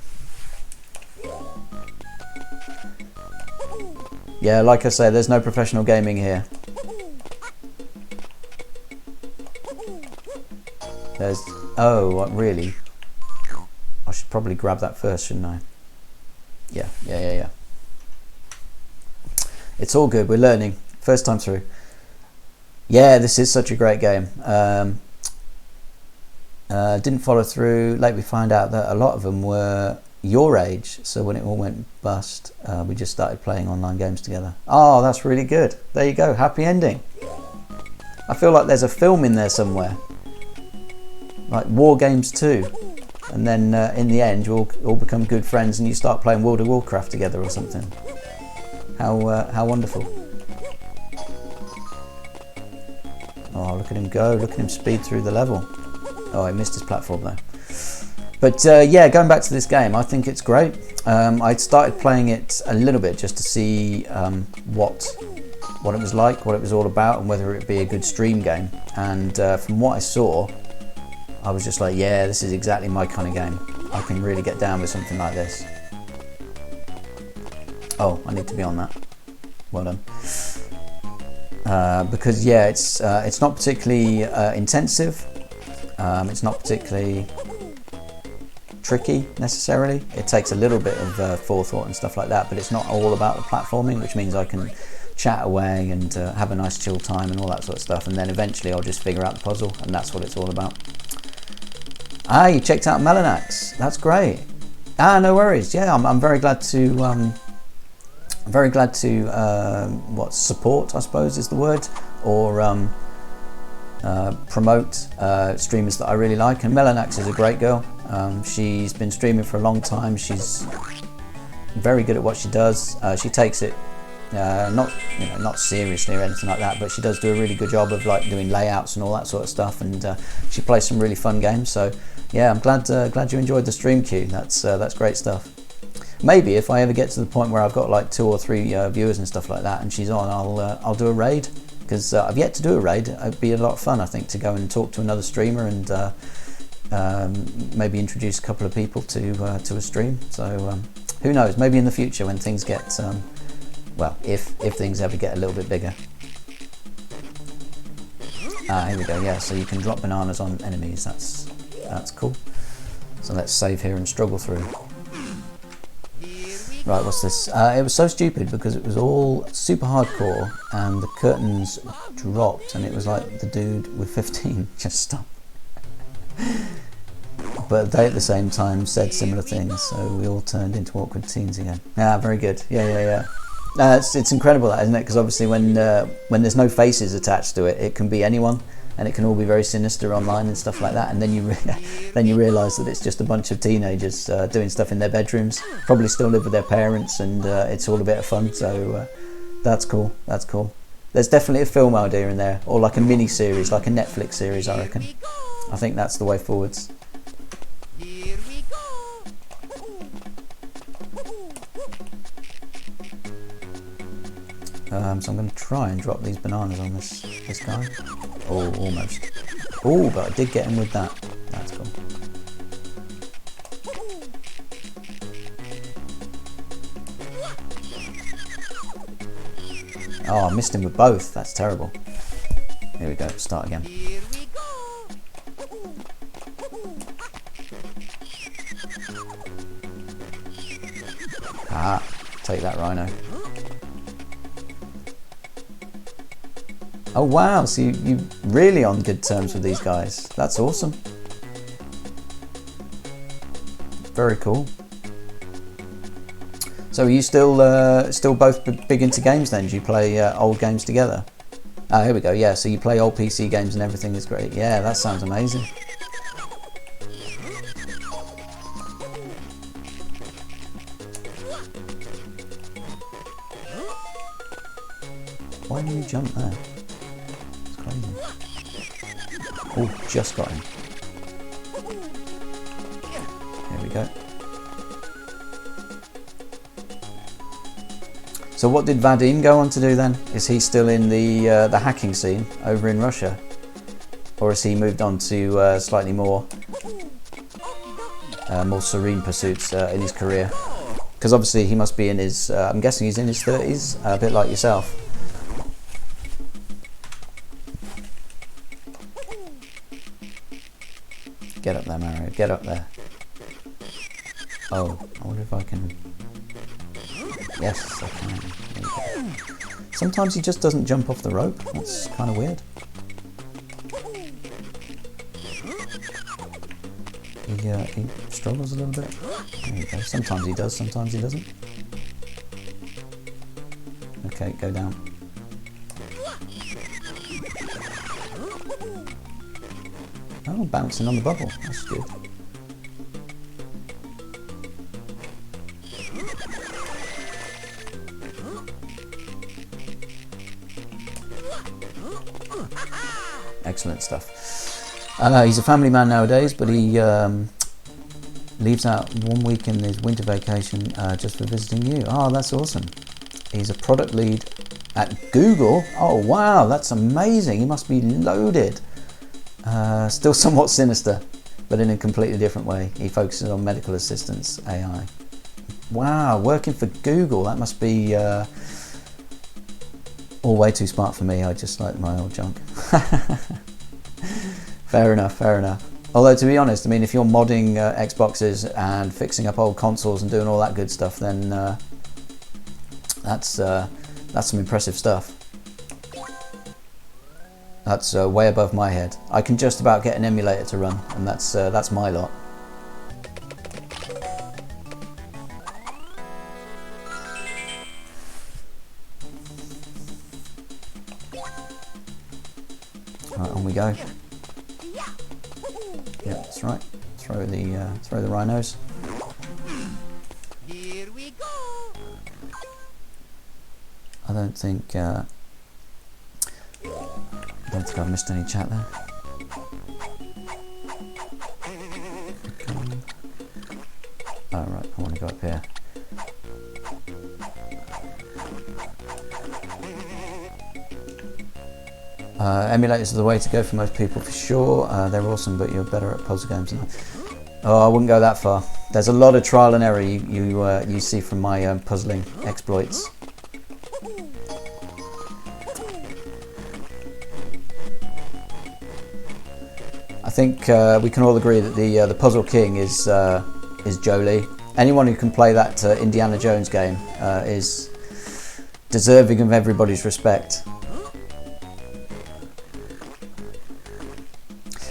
Yeah, like I say, there's no professional gaming here. There's... Oh, what, really? I should probably grab that first, shouldn't I? Yeah. It's all good, we're learning. First time through. Yeah, this is such a great game. Didn't follow through. Like, we find out that a lot of them were your age, so when it all went bust, we just started playing online games together. Oh, that's really good. There you go, happy ending. I feel like there's a film in there somewhere, like War Games 2, and then in the end you all become good friends and you start playing World of Warcraft together or something. How wonderful. Oh, look at him go, look at him speed through the level. Oh, I missed his platform though. But yeah, going back to this game, I think it's great. I started playing it a little bit just to see what it was like, what it was all about, and whether it'd be a good stream game. And from what I saw, I was just like, yeah, this is exactly my kind of game. I can really get down with something like this. Oh, I need to be on that. Well done. Because yeah, it's not particularly intensive. It's not particularly tricky necessarily. It takes a little bit of forethought and stuff like that, but it's not all about the platforming, which means I can chat away and have a nice chill time and all that sort of stuff, and then eventually I'll just figure out the puzzle, and that's what it's all about. Ah, you checked out Mellanax. That's great. Ah, no worries. Yeah, I'm very glad to what, support, I suppose is the word, or promote streamers that I really like. And Mellanax is a great girl. She's been streaming for a long time. She's very good at what she does. She takes it not seriously or anything like that, but she does do a really good job of like doing layouts and all that sort of stuff, and she plays some really fun games. So yeah, I'm glad you enjoyed the stream, Q. That's great stuff. Maybe if I ever get to the point where I've got like 2 or 3 viewers and stuff like that, and she's on, I'll do a raid, because I've yet to do a raid. It'd be a lot of fun, I think, to go and talk to another streamer and maybe introduce a couple of people to a stream. So who knows? Maybe in the future when things get well, if things ever get a little bit bigger. Here we go. Yeah, so you can drop bananas on enemies. That's cool. So let's save here and struggle through. Right, what's this? It was so stupid because it was all super hardcore and the curtains dropped and it was like the dude with 15 just stopped. But they at the same time said similar things, so we all turned into awkward teens again. Yeah, very good. Yeah. It's incredible, that, isn't it? Because obviously when there's no faces attached to it, it can be anyone, and it can all be very sinister online and stuff like that. And then you realise that it's just a bunch of teenagers doing stuff in their bedrooms, probably still live with their parents, and it's all a bit of fun. So that's cool. That's cool. There's definitely a film idea in there, or like a mini series, like a Netflix series, I reckon. I think that's the way forwards. Here we go. So I'm going to try and drop these bananas on this guy. Oh, almost. Oh, but I did get him with that. That's cool. Oh, I missed him with both. That's terrible. Here we go. Start again. Here we go. Ah, take that, Rhino. Oh wow, so you really on good terms with these guys. That's awesome. Very cool. So are you still both big into games then? Do you play old games together? Ah, here we go. Yeah, so you play old PC games and everything is great. Yeah, that sounds amazing. Why did you jump there? Oh, just got him. There we go. So what did Vadim go on to do then? Is he still in the hacking scene over in Russia? Or has he moved on to slightly more serene pursuits in his career? Because obviously he must be in his, I'm guessing he's in his 30s, a bit like yourself. Get up there, Mario, get up there. Oh, I wonder if I can... Yes, I can. There you go. Sometimes he just doesn't jump off the rope. That's kind of weird. He struggles a little bit. There you go. Sometimes he does, sometimes he doesn't. Okay, go down. Oh, bouncing on the bubble. That's good. Excellent stuff. He's a family man nowadays, but he leaves out 1 week in his winter vacation just for visiting you. Oh, that's awesome. He's a product lead at Google. Oh, wow, that's amazing. He must be loaded. Still somewhat sinister, but in a completely different way. He focuses on medical assistance, AI. Wow, working for Google. That must be all way too smart for me. I just like my old junk. Fair enough, fair enough. Although to be honest, I mean, if you're modding Xboxes and fixing up old consoles and doing all that good stuff, then that's some impressive stuff. That's way above my head. I can just about get an emulator to run, and that's my lot. Right, on we go. Yeah, that's right. Throw the rhinos. Here we go. I don't think I've missed any chat there. Oh right, I want to go up here. Emulators are the way to go for most people for sure. They're awesome, but you're better at puzzle games than I. Oh, I wouldn't go that far. There's a lot of trial and error you see from my puzzling exploits. I think we can all agree that the Puzzle King is Jolie. Anyone who can play that Indiana Jones game is deserving of everybody's respect.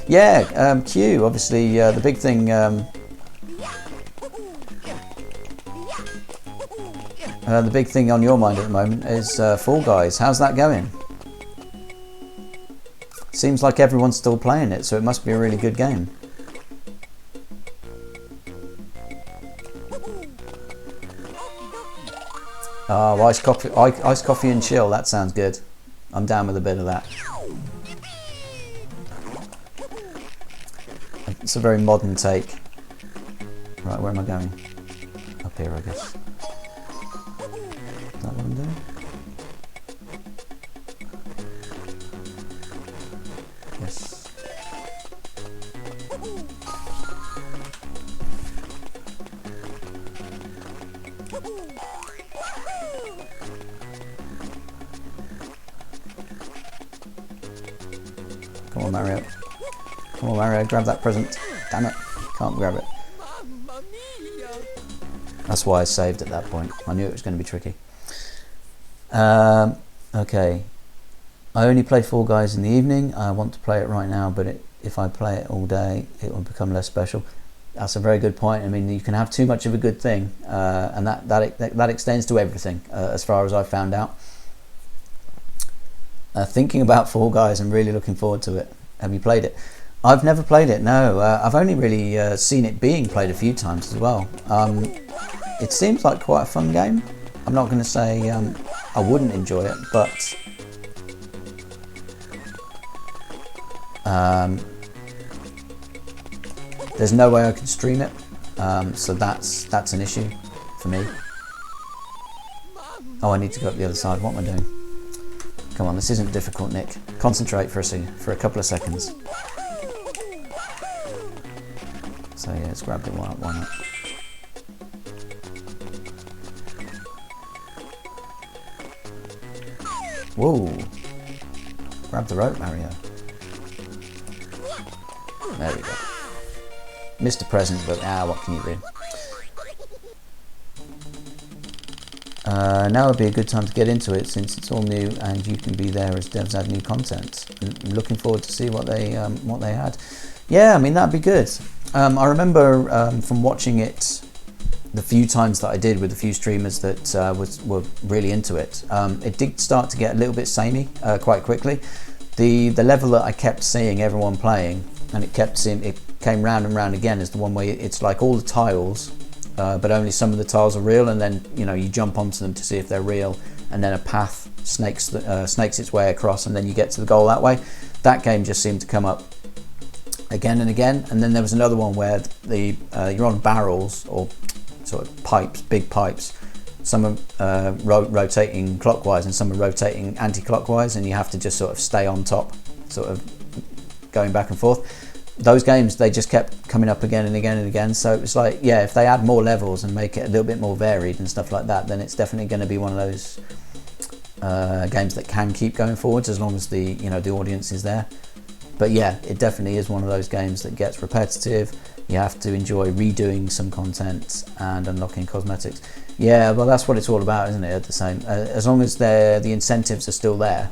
Yeah, Q, obviously the big thing. The big thing on your mind at the moment is Fall Guys. How's that going? Seems like everyone's still playing it, so it must be a really good game. Oh, iced coffee and chill. That sounds good. I'm down with a bit of that. It's a very modern take. Right, where am I going? Up here, I guess. Is that what I'm doing? Yes. Come on, Mario. Come on, Mario, grab that present. Damn it, can't grab it. That's why I saved at that point. I knew it was going to be tricky. Okay. I only play Fall Guys in the evening. I want to play it right now, but if I play it all day, it will become less special. That's a very good point. I mean, you can have too much of a good thing, and that extends to everything, as far as I've found out. Thinking about Fall Guys, I'm really looking forward to it. Have you played it? I've never played it, no. I've only really seen it being played a few times as well. It seems like quite a fun game. I'm not going to say I wouldn't enjoy it, but there's no way I could stream it, so that's an issue for me. Oh, I need to go up the other side. What am I doing? Come on, this isn't difficult, Nick. Concentrate for a couple of seconds. So yeah, let's grab the one up. Why not? Whoa! Grab the rope, Mario. There we go. Missed a present, but what can you do? Now would be a good time to get into it since it's all new and you can be there as devs add new content. I'm looking forward to see what they had. Yeah, I mean that'd be good. I remember from watching it the few times that I did with a few streamers that were really into it. It did start to get a little bit samey quite quickly. The level that I kept seeing everyone playing, and it came round and round again, is the one where it's like all the tiles, but only some of the tiles are real, and then you jump onto them to see if they're real, and then a path snakes its way across, and then you get to the goal that way. That game just seemed to come up again and again, and then there was another one where you're on barrels or sort of pipes, big pipes. Some are rotating clockwise and some are rotating anti-clockwise, and you have to just sort of stay on top, sort of going back and forth. Those games, they just kept coming up again and again and again, so it was like, yeah, if they add more levels and make it a little bit more varied and stuff like that, then it's definitely going to be one of those games that can keep going forwards as long as the audience is there. But yeah, it definitely is one of those games that gets repetitive. You have to enjoy redoing some content and unlocking cosmetics. Yeah, well, that's what it's all about, isn't it? At the same, as long as the incentives are still there,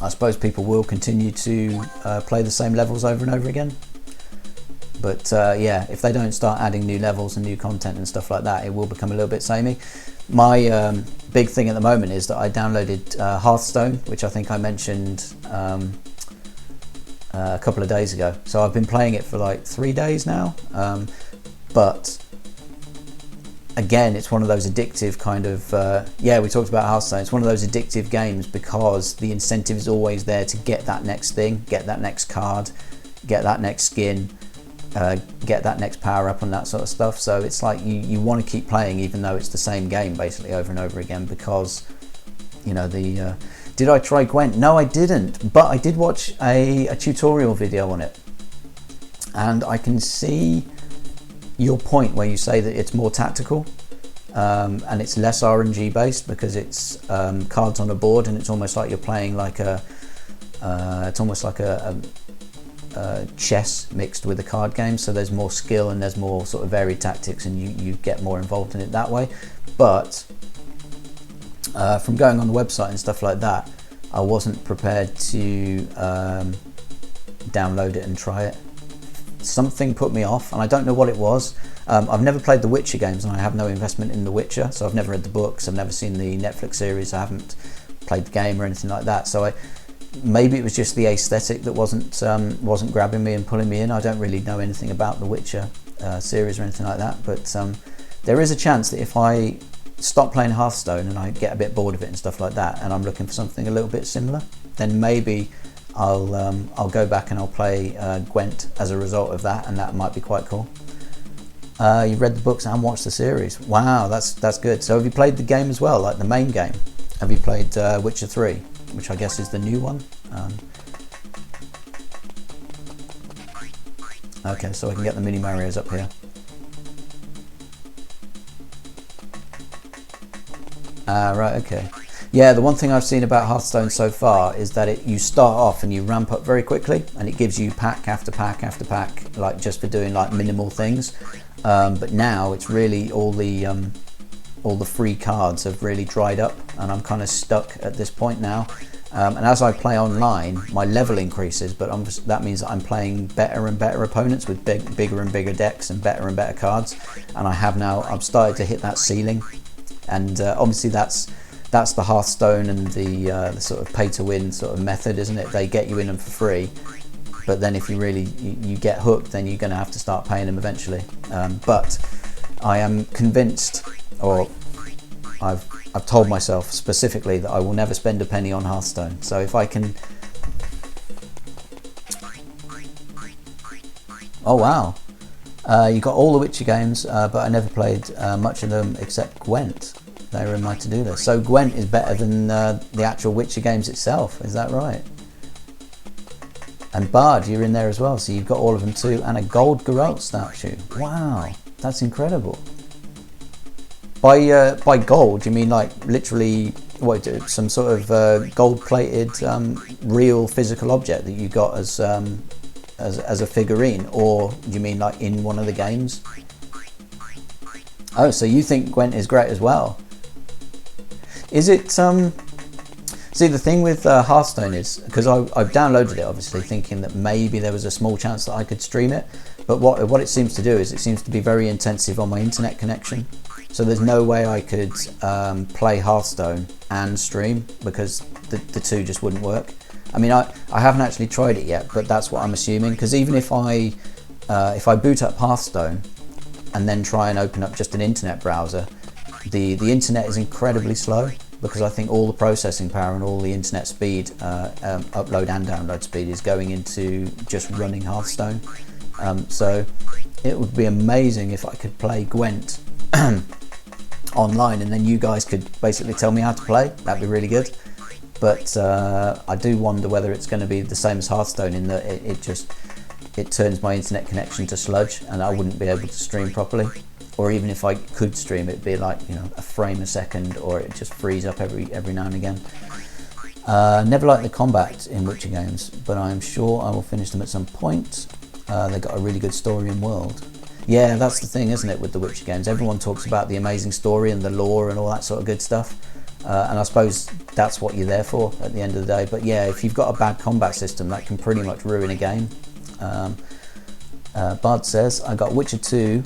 I suppose people will continue to play the same levels over and over again. But yeah, if they don't start adding new levels and new content and stuff like that, it will become a little bit samey. My big thing at the moment is that I downloaded Hearthstone, which I think I mentioned a couple of days ago. So I've been playing it for like 3 days now. But again, it's one of those addictive kind of, yeah, we talked about Hearthstone. It's one of those addictive games because the incentive is always there to get that next thing, get that next card, get that next skin, get that next power up and that sort of stuff. So it's like you want to keep playing even though it's the same game basically over and over again, because you know the did I try Gwent? No, I didn't, but I did watch a tutorial video on it, and I can see your point where you say that it's more tactical and it's less RNG based because it's cards on a board, and it's almost like you're playing like a chess mixed with a card game. So there's more skill and there's more sort of varied tactics, and you get more involved in it that way. But from going on the website and stuff like that, I wasn't prepared to download it and try it. Something put me off, and I don't know what it was. I've never played the Witcher games, and I have no investment in the Witcher, so I've never read the books, I've never seen the Netflix series, I haven't played the game or anything like that. So maybe it was just the aesthetic that wasn't grabbing me and pulling me in. I don't really know anything about the Witcher series or anything like that, but there is a chance that if I stop playing Hearthstone and I get a bit bored of it and stuff like that, and I'm looking for something a little bit similar, then maybe I'll go back and I'll play Gwent as a result of that, and that might be quite cool. You've read the books and watched the series. Wow, that's good. So have you played the game as well, like the main game? Have you played Witcher 3, which I guess is the new one? Okay, so I can get the mini Marios up here. Right, okay. Yeah, the one thing I've seen about Hearthstone so far is that you start off and you ramp up very quickly, and it gives you pack after pack after pack, like just for doing like minimal things. But now it's really all the free cards have really dried up, and I'm kind of stuck at this point now. And as I play online, my level increases, but that means that I'm playing better and better opponents with bigger and bigger decks and better cards. And I've started to hit that ceiling, and obviously that's the Hearthstone and the sort of pay to win sort of method, isn't it? They get you in them for free, but then if you get hooked, then you're going to have to start paying them eventually. But I am convinced, or I've told myself specifically, that I will never spend a penny on Hearthstone. So if I can... Oh wow, you got all the Witcher games, but I never played much of them except Gwent. They were in my to-do list. So Gwent is better than the actual Witcher games itself, is that right? And Bard, you're in there as well, so you've got all of them too, and a gold Geralt statue. Wow, that's incredible. By gold, you mean like literally some sort of gold-plated real physical object that you got as a figurine, or do you mean like in one of the games? Oh, so you think Gwent is great as well? Is it see, the thing with Hearthstone is, because I've downloaded it obviously thinking that maybe there was a small chance that I could stream it, but what it seems to do is it seems to be very intensive on my internet connection. So there's no way I could play Hearthstone and stream, because the two just wouldn't work. I mean, I haven't actually tried it yet, but that's what I'm assuming, because even if I boot up Hearthstone and then try and open up just an internet browser, the internet is incredibly slow, because I think all the processing power and all the internet speed, upload and download speed, is going into just running Hearthstone. So it would be amazing if I could play Gwent online, and then you guys could basically tell me how to play. That'd be really good. But I do wonder whether it's going to be the same as Hearthstone, in that it turns my internet connection to sludge, and I wouldn't be able to stream properly. Or even if I could stream, it'd be like, you know, a frame a second, or it just freeze up every now and again. Never liked the combat in Witcher games, but I'm sure I will finish them at some point. They've got a really good story and world. Yeah, that's the thing, isn't it, with the Witcher games? Everyone talks about the amazing story and the lore and all that sort of good stuff. And I suppose that's what you're there for at the end of the day. But yeah, if you've got a bad combat system, that can pretty much ruin a game. Bard says, I got Witcher 2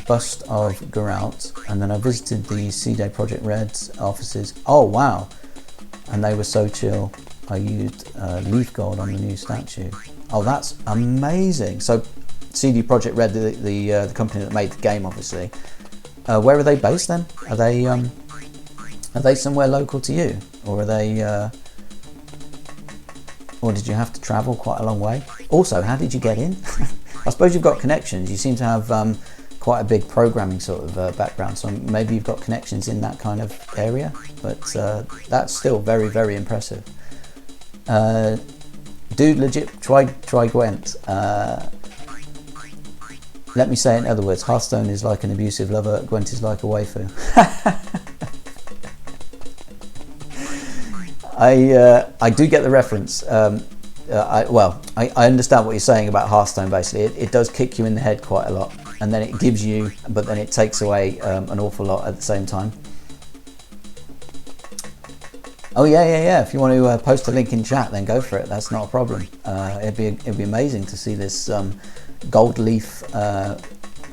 Bust of Geralt, and then I visited the CD Projekt Red offices. Oh wow, and they were so chill. I used leaf gold on the new statue. Oh, that's amazing. So CD Projekt Red, the company that made the game, obviously. Where are they based then? Are they somewhere local to you, or are they or did you have to travel quite a long way? Also, how did you get in? I suppose you've got connections. You seem to have quite a big programming sort of background, so maybe you've got connections in that kind of area, but that's still very, very impressive. Dude, legit, try Gwent. Let me say it in other words, Hearthstone is like an abusive lover, Gwent is like a waifu. I do get the reference. I understand what you're saying about Hearthstone. Basically, it does kick you in the head quite a lot, and then it gives you, but then it takes away an awful lot at the same time. Oh yeah. If you want to post a link in chat, then go for it. That's not a problem. It'd be amazing to see this gold leaf,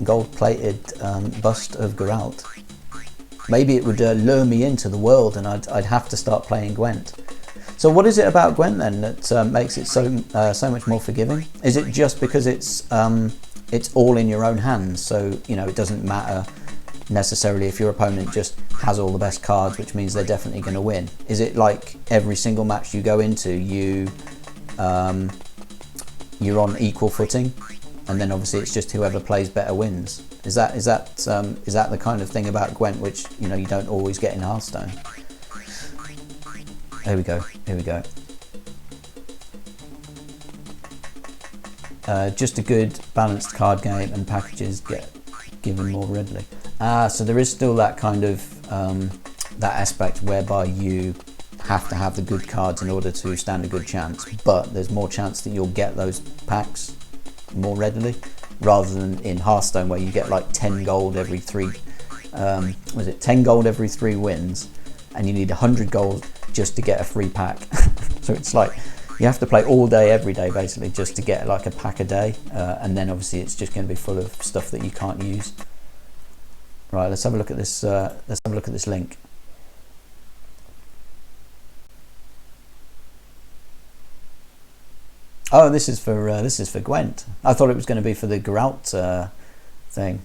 gold-plated bust of Geralt. Maybe it would lure me into the world, and I'd have to start playing Gwent. So what is it about Gwent then that makes it so much more forgiving? Is it just because it's all in your own hands? So it doesn't matter necessarily if your opponent just has all the best cards, which means they're definitely going to win. Is it like every single match you go into, you're on equal footing, and then obviously it's just whoever plays better wins? Is that the kind of thing about Gwent which you don't always get in Hearthstone? Here we go. Just a good balanced card game, and packages get given more readily. So there is still that kind of that aspect whereby you have to have the good cards in order to stand a good chance, but there's more chance that you'll get those packs more readily, rather than in Hearthstone where you get like 10 gold every 3 10 gold every 3 wins, and you need 100 gold just to get a free pack. So it's like you have to play all day every day basically just to get like a pack a day, and then obviously it's just going to be full of stuff that you can't use. Right, let's have a look at this. Let's have a look at this link. Oh, this is for Gwent. I thought it was going to be for the Geralt thing.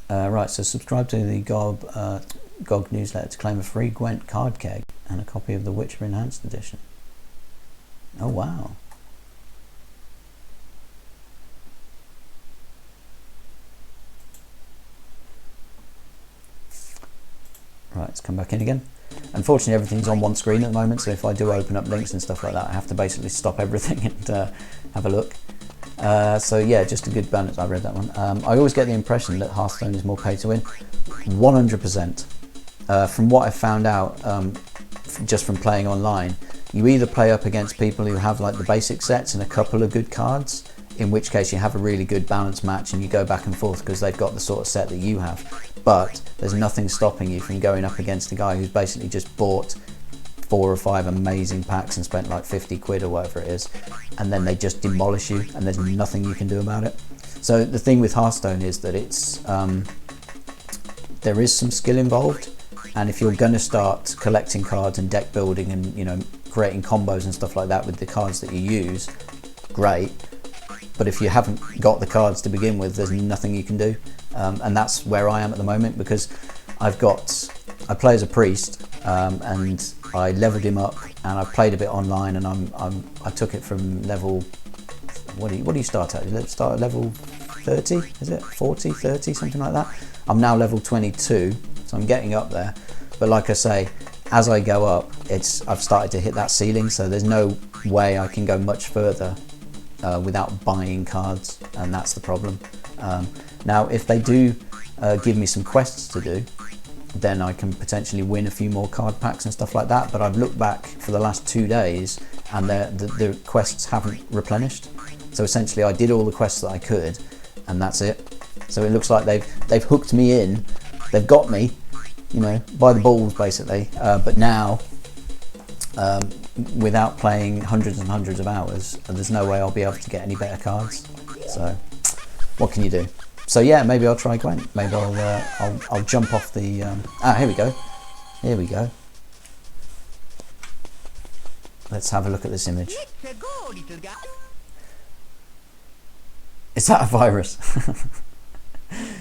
Right, so subscribe to the GOG newsletter to claim a free Gwent card keg and a copy of the Witcher Enhanced Edition. Oh wow. Right, let's come back in again. Unfortunately, everything's on one screen at the moment, so if I do open up links and stuff like that, I have to basically stop everything and have a look. So yeah, just a good balance. I read that one. I always get the impression that Hearthstone is more pay to win. 100%. From what I found out, just from playing online, you either play up against people who have like the basic sets and a couple of good cards, in which case you have a really good balanced match and you go back and forth because they've got the sort of set that you have. But there's nothing stopping you from going up against a guy who's basically just bought 4 or 5 amazing packs and spent like 50 quid or whatever it is, and then they just demolish you and there's nothing you can do about it. So the thing with Hearthstone is that it's there is some skill involved, and if you're going to start collecting cards and deck building and creating combos and stuff like that with the cards that you use, great. But if you haven't got the cards to begin with, there's nothing you can do. And that's where I am at the moment, because I play as a priest, and I leveled him up, and I played a bit online, and I took it from level, what do you start at? You start at level 30, is it? 40, 30, something like that. I'm now level 22, so I'm getting up there. But like I say, as I go up, I've started to hit that ceiling, so there's no way I can go much further without buying cards, and that's the problem. Now, if they do give me some quests to do, then I can potentially win a few more card packs and stuff like that. But I've looked back for the last 2 days and the quests haven't replenished. So essentially I did all the quests that I could and that's it. So it looks like they've hooked me in, they've got me, you know, by the balls basically. But now, without playing hundreds and hundreds of hours, there's no way I'll be able to get any better cards. So what can you do? So yeah, maybe I'll try Gwent. Maybe I'll jump off the. Here we go. Here we go. Let's have a look at this image. Let's go, little guy. Is that a virus?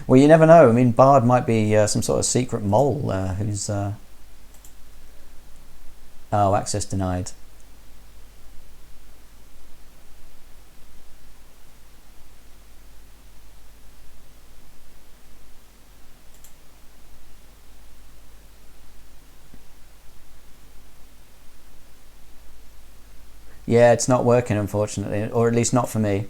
Well, you never know. I mean, Bard might be some sort of secret mole who's. Oh, access denied. Yeah, it's not working, unfortunately, or at least not for me.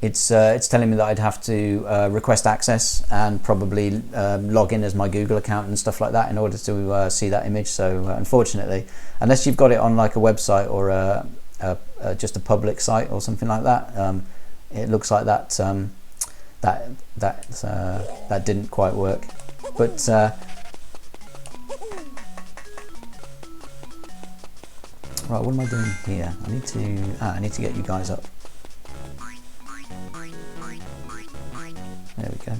It's telling me that I'd have to request access and probably log in as my Google account and stuff like that in order to see that image. So unfortunately, unless you've got it on like a website or just a public site or something like that, it looks like that that didn't quite work. But right, what am I doing here? I need to get you guys up. There we go.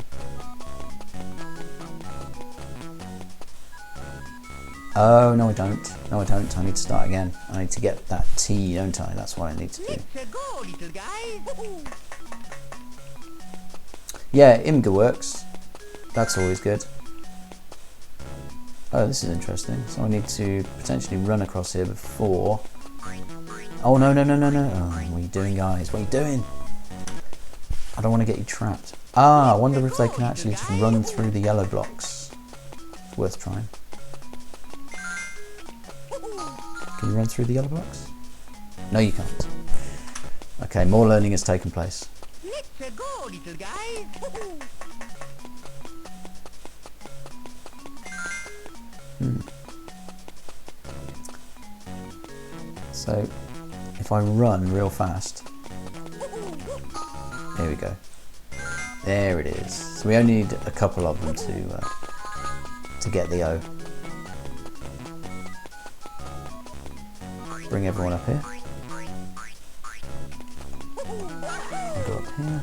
Oh, no I don't. No I don't. I need to start again. I need to get that T, don't I? That's what I need to do. Let's go, little guy. Yeah, Imgur works. That's always good. Oh, this is interesting. So I need to potentially run across here before. Oh, no. Oh, what are you doing, guys? What are you doing? I don't want to get you trapped. I wonder if they can actually just run through the yellow blocks. It's worth trying. Can you run through the yellow blocks? No, you can't. Okay, more learning has taken place. Let's go, little guy. So, if I run real fast, here we go. There it is. So we only need a couple of them to get the O. Bring everyone up here. I'll go up here.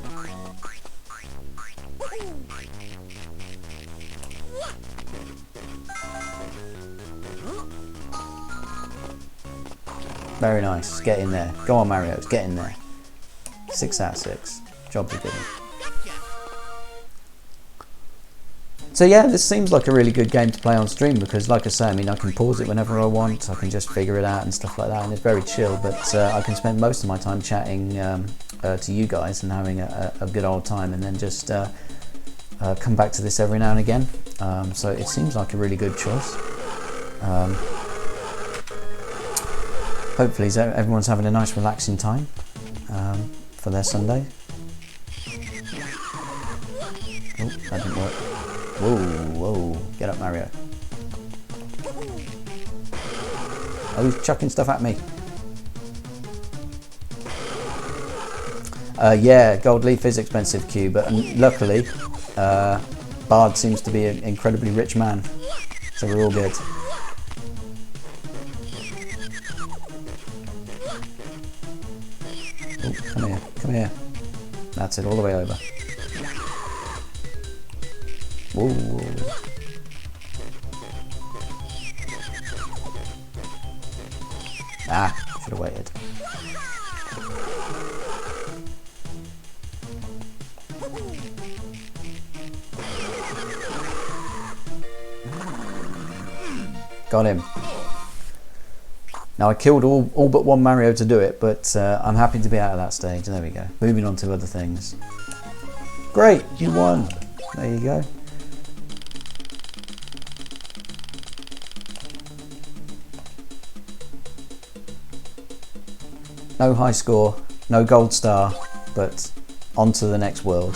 Very nice. Get in there. Go on, Marios. Get in there. 6 out of 6. Job's a good one. So yeah, this seems like a really good game to play on stream because, like I say, I mean, I can pause it whenever I want. I can just figure it out and stuff like that, and it's very chill. But I can spend most of my time chatting to you guys and having a good old time, and then just come back to this every now and again. So it seems like a really good choice. Hopefully, everyone's having a nice, relaxing time for their Sunday. Oh, that didn't work. Whoa, get up, Mario. Oh, he's chucking stuff at me. Yeah, gold leaf is expensive, Q, but luckily, Bard seems to be an incredibly rich man, so we're all good. Oh, come here. That's it, all the way over. Whoa. Should have waited. Got him. Now I killed all but one Mario to do it, but I'm happy to be out of that stage. There we go. Moving on to other things. Great, you won. There you go. No high score, no gold star, but on to the next world.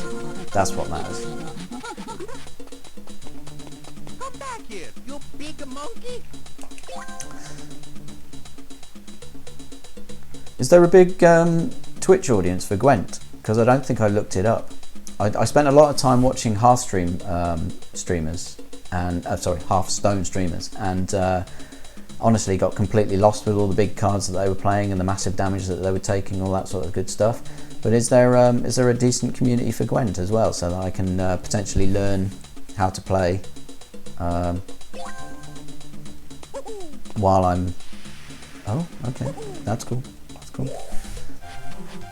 That's what matters. monkey. Is there a big Twitch audience for Gwent? Because I don't think I looked it up. I spent a lot of time watching Hearthstone streamers and Hearthstone streamers, and honestly got completely lost with all the big cards that they were playing and the massive damage that they were taking, all that sort of good stuff. But is there a decent community for Gwent as well, so that I can potentially learn how to play while I'm... Oh, okay, that's cool. That's cool.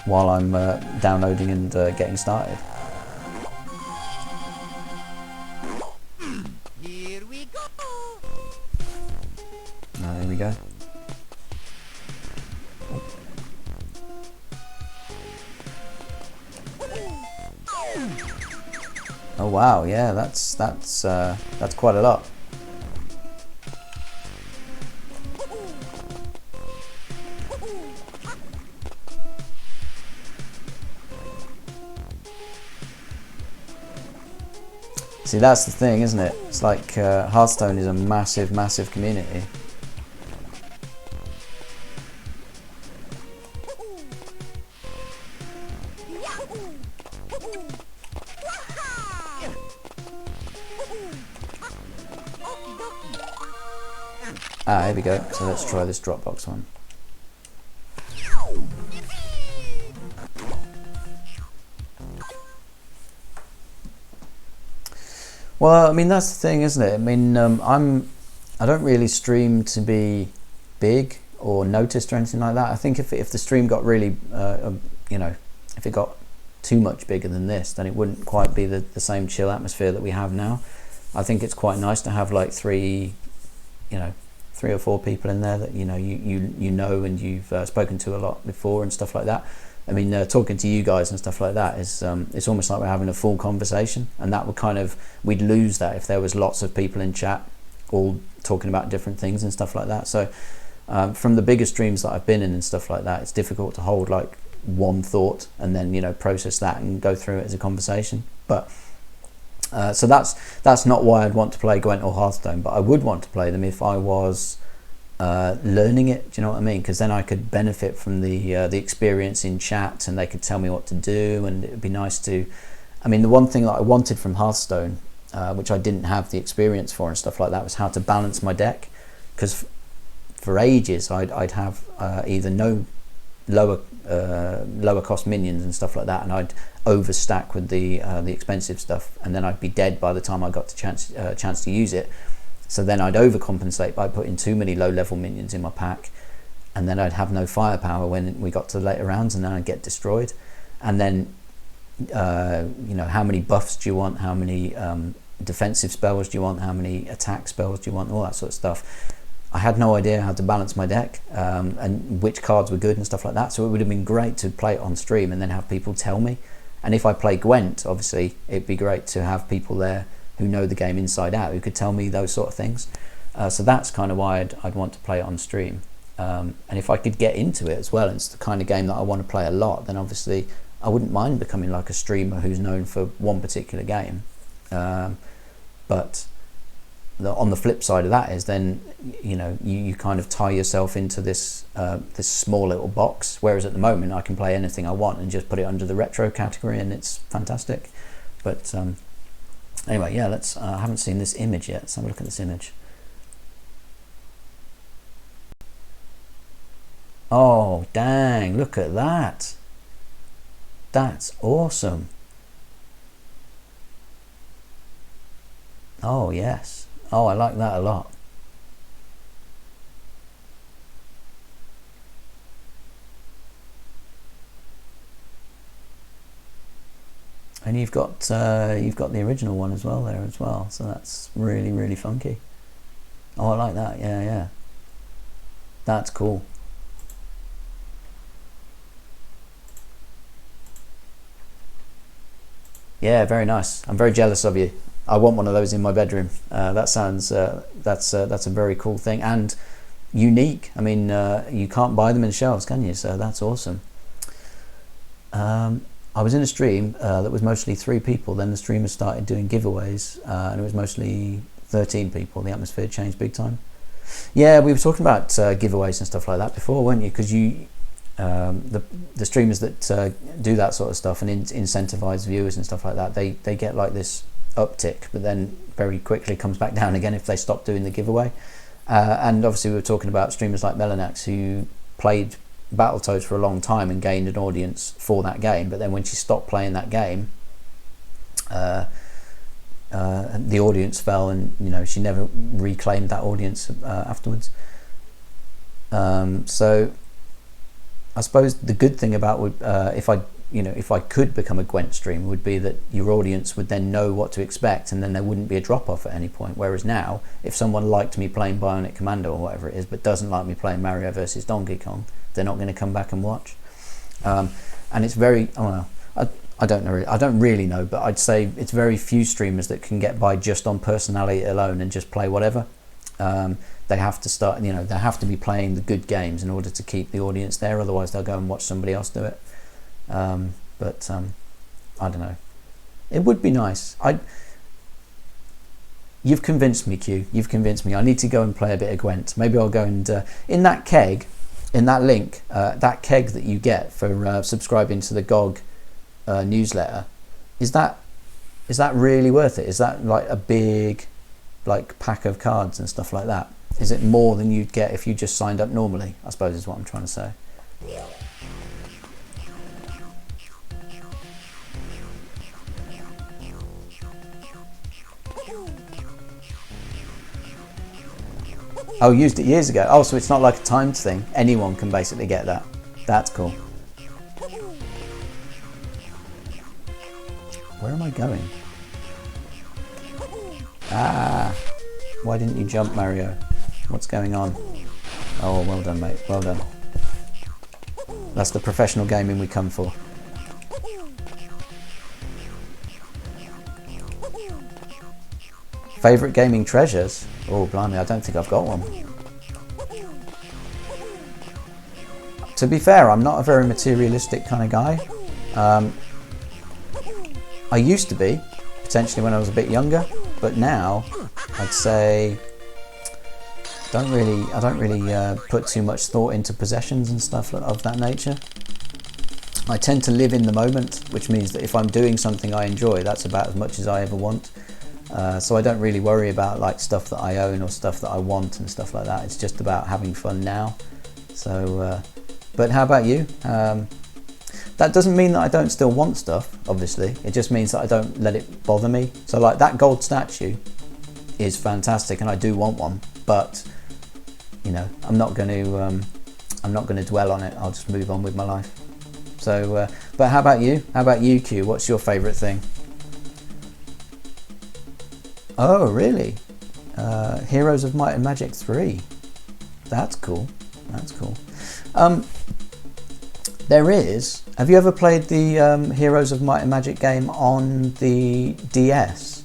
While I'm downloading and getting started. Here we go. There we go. Oh wow, yeah, that's quite a lot. See, that's the thing, isn't it? It's like Hearthstone is a massive, massive community. Ah, here we go. So let's try this Dropbox one. Well, I mean, that's the thing, isn't it? I mean, I don't really stream to be big or noticed or anything like that. I think if the stream got really, if it got too much bigger than this, then it wouldn't quite be the same chill atmosphere that we have now. I think it's quite nice to have like three or four people in there that you know and you've spoken to a lot before and stuff like that. I mean, talking to you guys and stuff like that is it's almost like we're having a full conversation, and that would we'd lose that if there was lots of people in chat all talking about different things and stuff like that. So from the bigger streams that I've been in and stuff like that, it's difficult to hold like one thought and then process that and go through it as a conversation. But so that's not why I'd want to play Gwent or Hearthstone, but I would want to play them if I was learning it. Do you know what I mean? Because then I could benefit from the experience in chat, and they could tell me what to do, and it'd be nice to. I mean, the one thing that I wanted from Hearthstone, which I didn't have the experience for and stuff like that, was how to balance my deck. Because for ages I'd have either no lower cost minions and stuff like that, and I'd overstack with the expensive stuff, and then I'd be dead by the time I got the chance to use it. So then I'd overcompensate by putting too many low level minions in my pack, and then I'd have no firepower when we got to the later rounds, and then I'd get destroyed. And then how many buffs do you want, how many defensive spells do you want, how many attack spells do you want, all that sort of stuff. I had no idea how to balance my deck and which cards were good and stuff like that. So it would have been great to play it on stream and then have people tell me. And if I play Gwent, obviously, it'd be great to have people there who know the game inside out, who could tell me those sort of things. So that's kind of why I'd want to play it on stream. And if I could get into it as well, and it's the kind of game that I want to play a lot, then obviously I wouldn't mind becoming like a streamer who's known for one particular game. But on the flip side of that is then you kind of tie yourself into this this small little box, whereas at the moment I can play anything I want and just put it under the retro category, and it's fantastic. But anyway, yeah, let's I haven't seen this image yet. Let's have a look at this image. Oh dang, look at that. That's awesome. Oh yes. Oh, I like that a lot. And you've got the original one as well there as well, so that's really, really funky. Oh, I like that. Yeah, that's cool. Yeah, very nice. I'm very jealous of you. I want one of those in my bedroom. That sounds that's a very cool thing and unique. I mean, you can't buy them in shelves, can you? So that's awesome. I was in a stream that was mostly 3 people. Then the streamers started doing giveaways, and it was mostly 13 people. The atmosphere changed big time. Yeah, we were talking about giveaways and stuff like that before, weren't you? Because the streamers that do that sort of stuff and incentivize viewers and stuff like that, they get like this uptick, but then very quickly comes back down again if they stop doing the giveaway. And obviously we were talking about streamers like Melanax, who played Battletoads for a long time and gained an audience for that game, but then when she stopped playing that game, the audience fell, and she never reclaimed that audience afterwards. So I suppose the good thing about if I could become a Gwent streamer would be that your audience would then know what to expect, and then there wouldn't be a drop off at any point. Whereas now, if someone liked me playing Bionic Commando or whatever it is, but doesn't like me playing Mario versus Donkey Kong, they're not going to come back and watch. And it's very, I don't know. I don't really know, but I'd say it's very few streamers that can get by just on personality alone and just play whatever. They have to start, they have to be playing the good games in order to keep the audience there. Otherwise, they'll go and watch somebody else do it. But I don't know. It would be nice. You've convinced me, Q. You've convinced me. I need to go and play a bit of Gwent. Maybe I'll go and in that keg, in that link, that keg that you get for subscribing to the GOG newsletter, is that really worth it? Is that like a big pack of cards and stuff like that? Is it more than you'd get if you just signed up normally, I suppose is what I'm trying to say. Oh, used it years ago. Oh, so it's not like a timed thing. Anyone can basically get that. That's cool. Where am I going? Ah, why didn't you jump, Mario? What's going on? Oh, well done, mate. Well done. That's the professional gaming we come for. Favourite gaming treasures? Oh, blimey, I don't think I've got one. To be fair, I'm not a very materialistic kind of guy. I used to be, potentially when I was a bit younger, but now I'd say I don't really put too much thought into possessions and stuff of that nature. I tend to live in the moment, which means that if I'm doing something I enjoy, that's about as much as I ever want. So I don't really worry about like stuff that I own or stuff that I want and stuff like that. It's just about having fun now. So, but how about you? That doesn't mean that I don't still want stuff, obviously. It just means that I don't let it bother me. So like that gold statue is fantastic and I do want one, but I'm not going to dwell on it. I'll just move on with my life. So, but how about you? How about you, Q? What's your favourite thing? Oh, really? Heroes of Might and Magic 3. That's cool. That's cool. There is. Have you ever played the Heroes of Might and Magic game on the DS?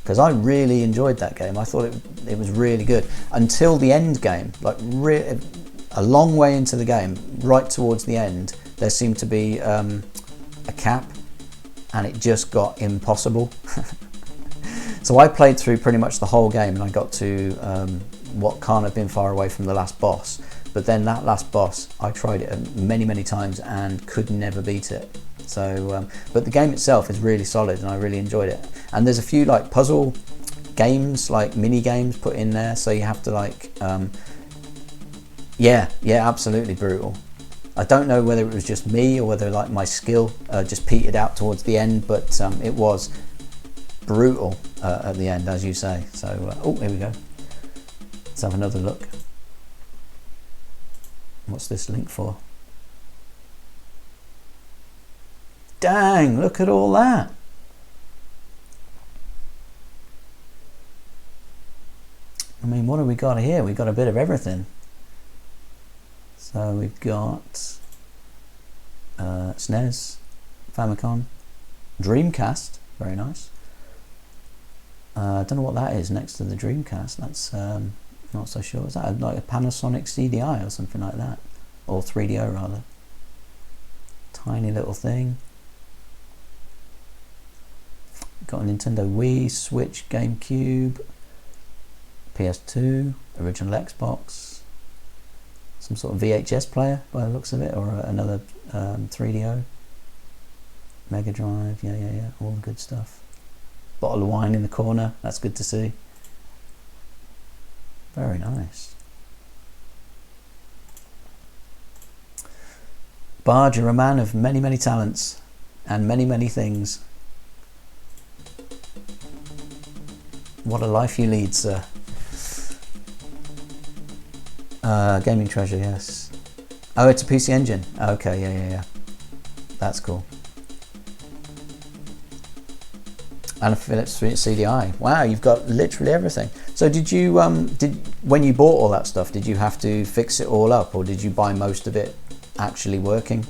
Because I really enjoyed that game. I thought it was really good until the end game. Like a long way into the game, right towards the end, there seemed to be a cap, and it just got impossible. So I played through pretty much the whole game, and I got to what can't have been far away from the last boss. But then that last boss, I tried it many times and could never beat it. So, but the game itself is really solid, and I really enjoyed it. And there's a few like puzzle games, like mini games put in there, so you have to like, yeah, absolutely brutal. I don't know whether it was just me or whether like my skill just petered out towards the end, but it was brutal at the end, as you say. So, oh, here we go. Let's have another look. What's this link for? Dang, look at all that. I mean, what have we got here? We've got a bit of everything. So we've got SNES, Famicom, Dreamcast, very nice. I don't know what that is next to the Dreamcast. That's not so sure. Is that like a Panasonic CDI or something like that? Or 3DO rather. Tiny little thing. Got a Nintendo Wii, Switch, GameCube, PS2, original Xbox, some sort of VHS player by the looks of it, or another 3DO, Mega Drive, yeah, all the good stuff. Bottle of wine in the corner, that's good to see. Very nice. Bard, you're a man of many, many talents and many, many things. What a life you lead, sir. Gaming Treasure, yes. Oh, it's a PC Engine. Okay, yeah. That's cool. And a Philips CDI. Wow, you've got literally everything. So did you when you bought all that stuff, did you have to fix it all up, or did you buy most of it actually working?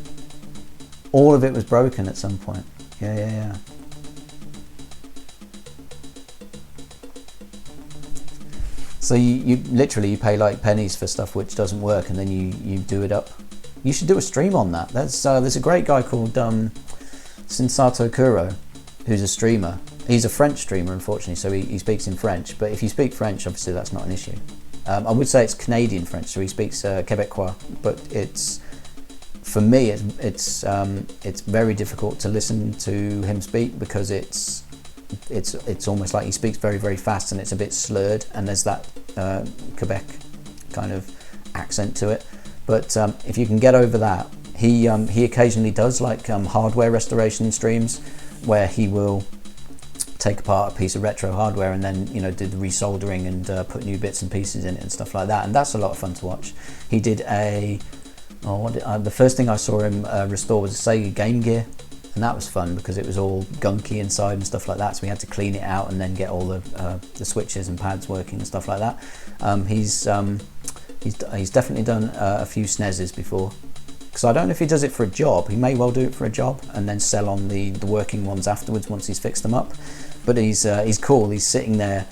All of it was broken at some point. Yeah. So you literally pay like pennies for stuff which doesn't work, and then you do it up. You should do a stream on that. There's a great guy called Sensato Kuro, who's a streamer. He's a French streamer, unfortunately, so he speaks in French. But if you speak French, obviously that's not an issue. I would say it's Canadian French, so he speaks Quebecois. But for me, it's very difficult to listen to him speak, because it's almost like he speaks very, very fast, and it's a bit slurred, and there's that Quebec kind of accent to it. But if you can get over that, he occasionally does like hardware restoration streams, where he will take apart a piece of retro hardware and then do the resoldering and put new bits and pieces in it and stuff like that, and that's a lot of fun to watch. He did the first thing I saw him restore was a Sega Game Gear, and that was fun because it was all gunky inside and stuff like that, so we had to clean it out and then get all the switches and pads working and stuff like that. He's definitely done a few SNESes before, because I don't know if he does it for a job. He may well do it for a job and then sell on the working ones afterwards once he's fixed them up. But he's cool. He's sitting there.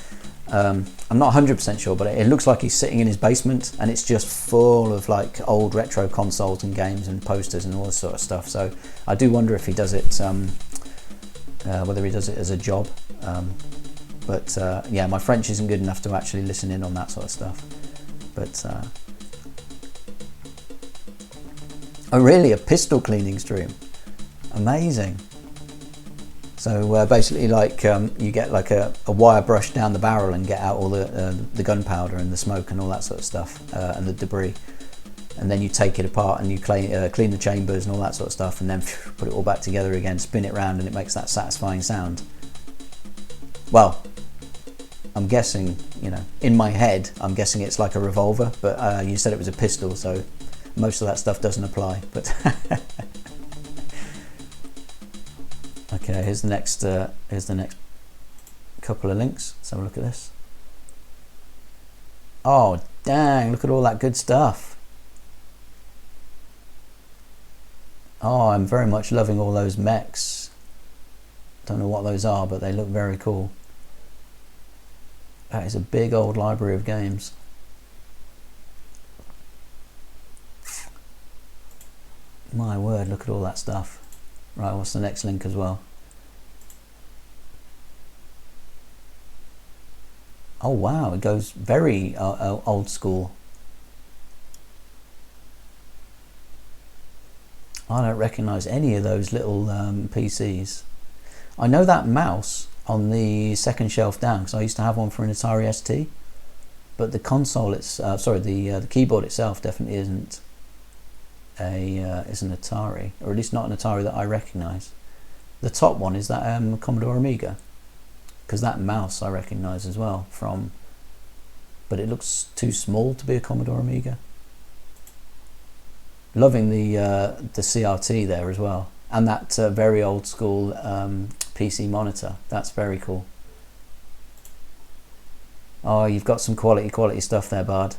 I'm not 100% sure, but it looks like he's sitting in his basement, and it's just full of like old retro consoles and games and posters and all this sort of stuff. So I do wonder if he does it, whether he does it as a job. But yeah, my French isn't good enough to actually listen in on that sort of stuff. But oh really, a pistol cleaning stream? Amazing. So basically, like you get like a wire brush down the barrel and get out all the gunpowder and the smoke and all that sort of stuff, and the debris, and then you take it apart and you clean the chambers and all that sort of stuff, and then put it all back together again, spin it round, and it makes that satisfying sound. Well, I'm guessing, in my head, I'm guessing it's like a revolver, but you said it was a pistol, so most of that stuff doesn't apply. But okay, here's the next couple of links. Let's have a look at this. Oh dang, look at all that good stuff. Oh, I'm very much loving all those mechs. Don't know what those are, but they look very cool. That is a big old library of games. My word, look at all that stuff. Right, what's the next link as well? Oh wow, it goes very old school. I don't recognise any of those little PCs. I know that mouse on the second shelf down, because I used to have one for an Atari ST, but the console, the keyboard itself definitely isn't is an Atari, or at least not an Atari that I recognise. The top one is that Commodore Amiga, because that mouse I recognise as well from, but it looks too small to be a Commodore Amiga. Loving the CRT there as well, and that very old school PC monitor. That's very cool. Oh, you've got some quality stuff there, Bard.